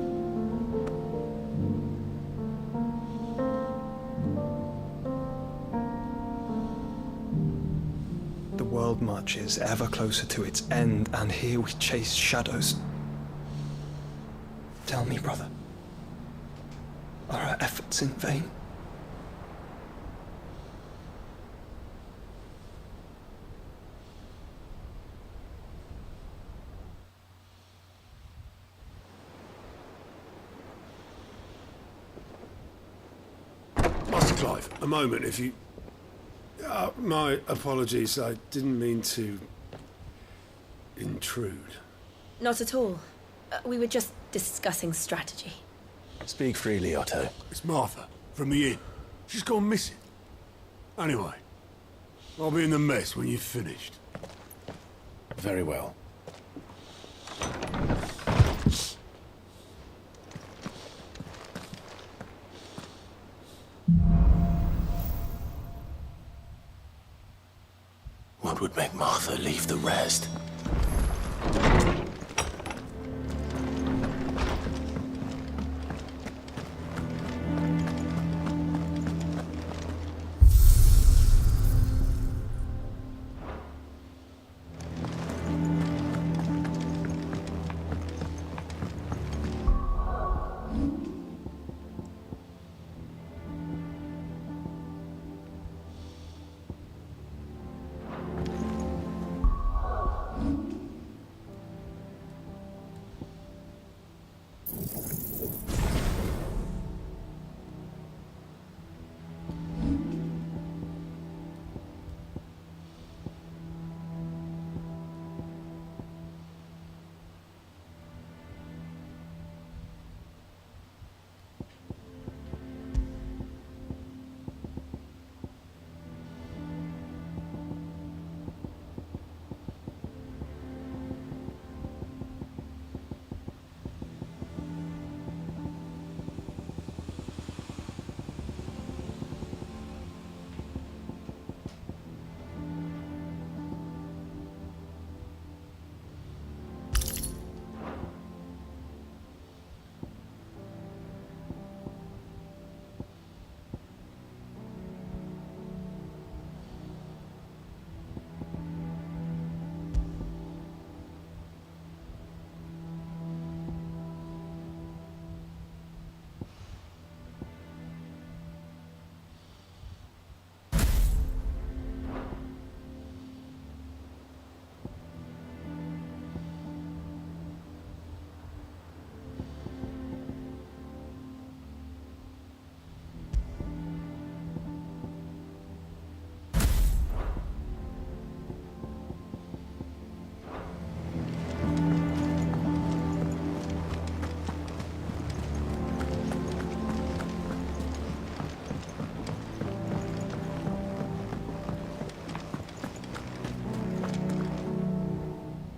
The world marches ever closer to its end, and here we chase shadows. Tell me, brother, are our efforts in vain? Clive, a moment, if you... my apologies. I didn't mean to... intrude. Not at all. We were just discussing strategy. Speak freely, Otto. It's Martha, from the inn. She's gone missing. Anyway, I'll be in the mess when you've finished. Very well. What would make Martha leave the rest?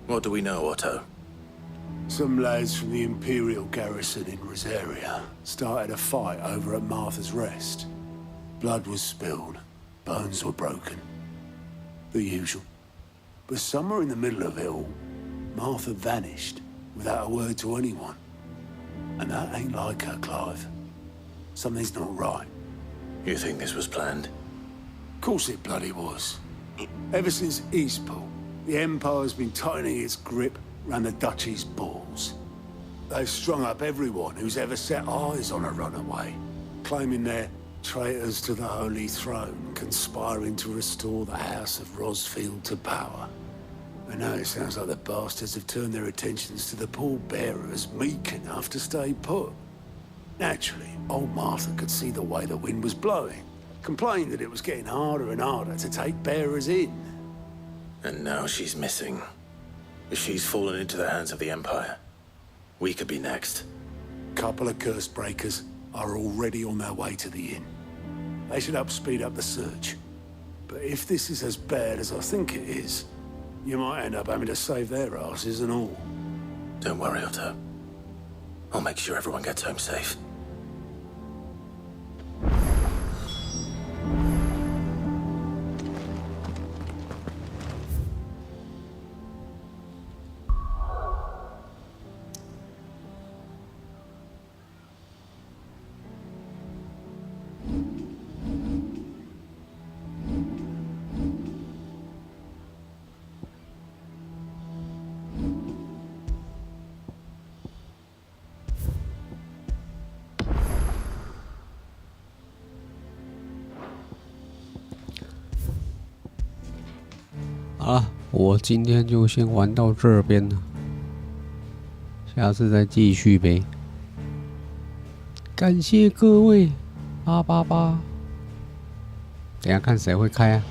What do we know, Otto? Some lads from the Imperial garrison in Rosaria started a fight over at Martha's Rest. Blood was spilled, bones were broken. The usual. But somewhere in the middle of it all, Martha vanished without a word to anyone. And that ain't like her, Clive. Something's not right. You think this was planned? Of course it bloody was. Ever since Eastpool, the Empire's been tightening its grip round the Duchy's balls. They've strung up everyone who's ever set eyes on a runaway, claiming they're traitors to the Holy Throne, conspiring to restore the House of Rosfield to power. And now it sounds like the bastards have turned their attentions to the pallbearers meek enough to stay put. Naturally, old Martha could see the way the wind was blowing, complained that it was getting harder and harder to take bearers in. And now she's missing. If she's fallen into the hands of the Empire, we could be next. Couple of curse breakers are already on their way to the inn. They should speed up the search. But if this is as bad as I think it is, you might end up having to save their asses and all. Don't worry, Otto. I'll make sure everyone gets home safe.好了，我今天就先玩到这边了，下次再继续呗。感谢各位，888。等一下看谁会开啊。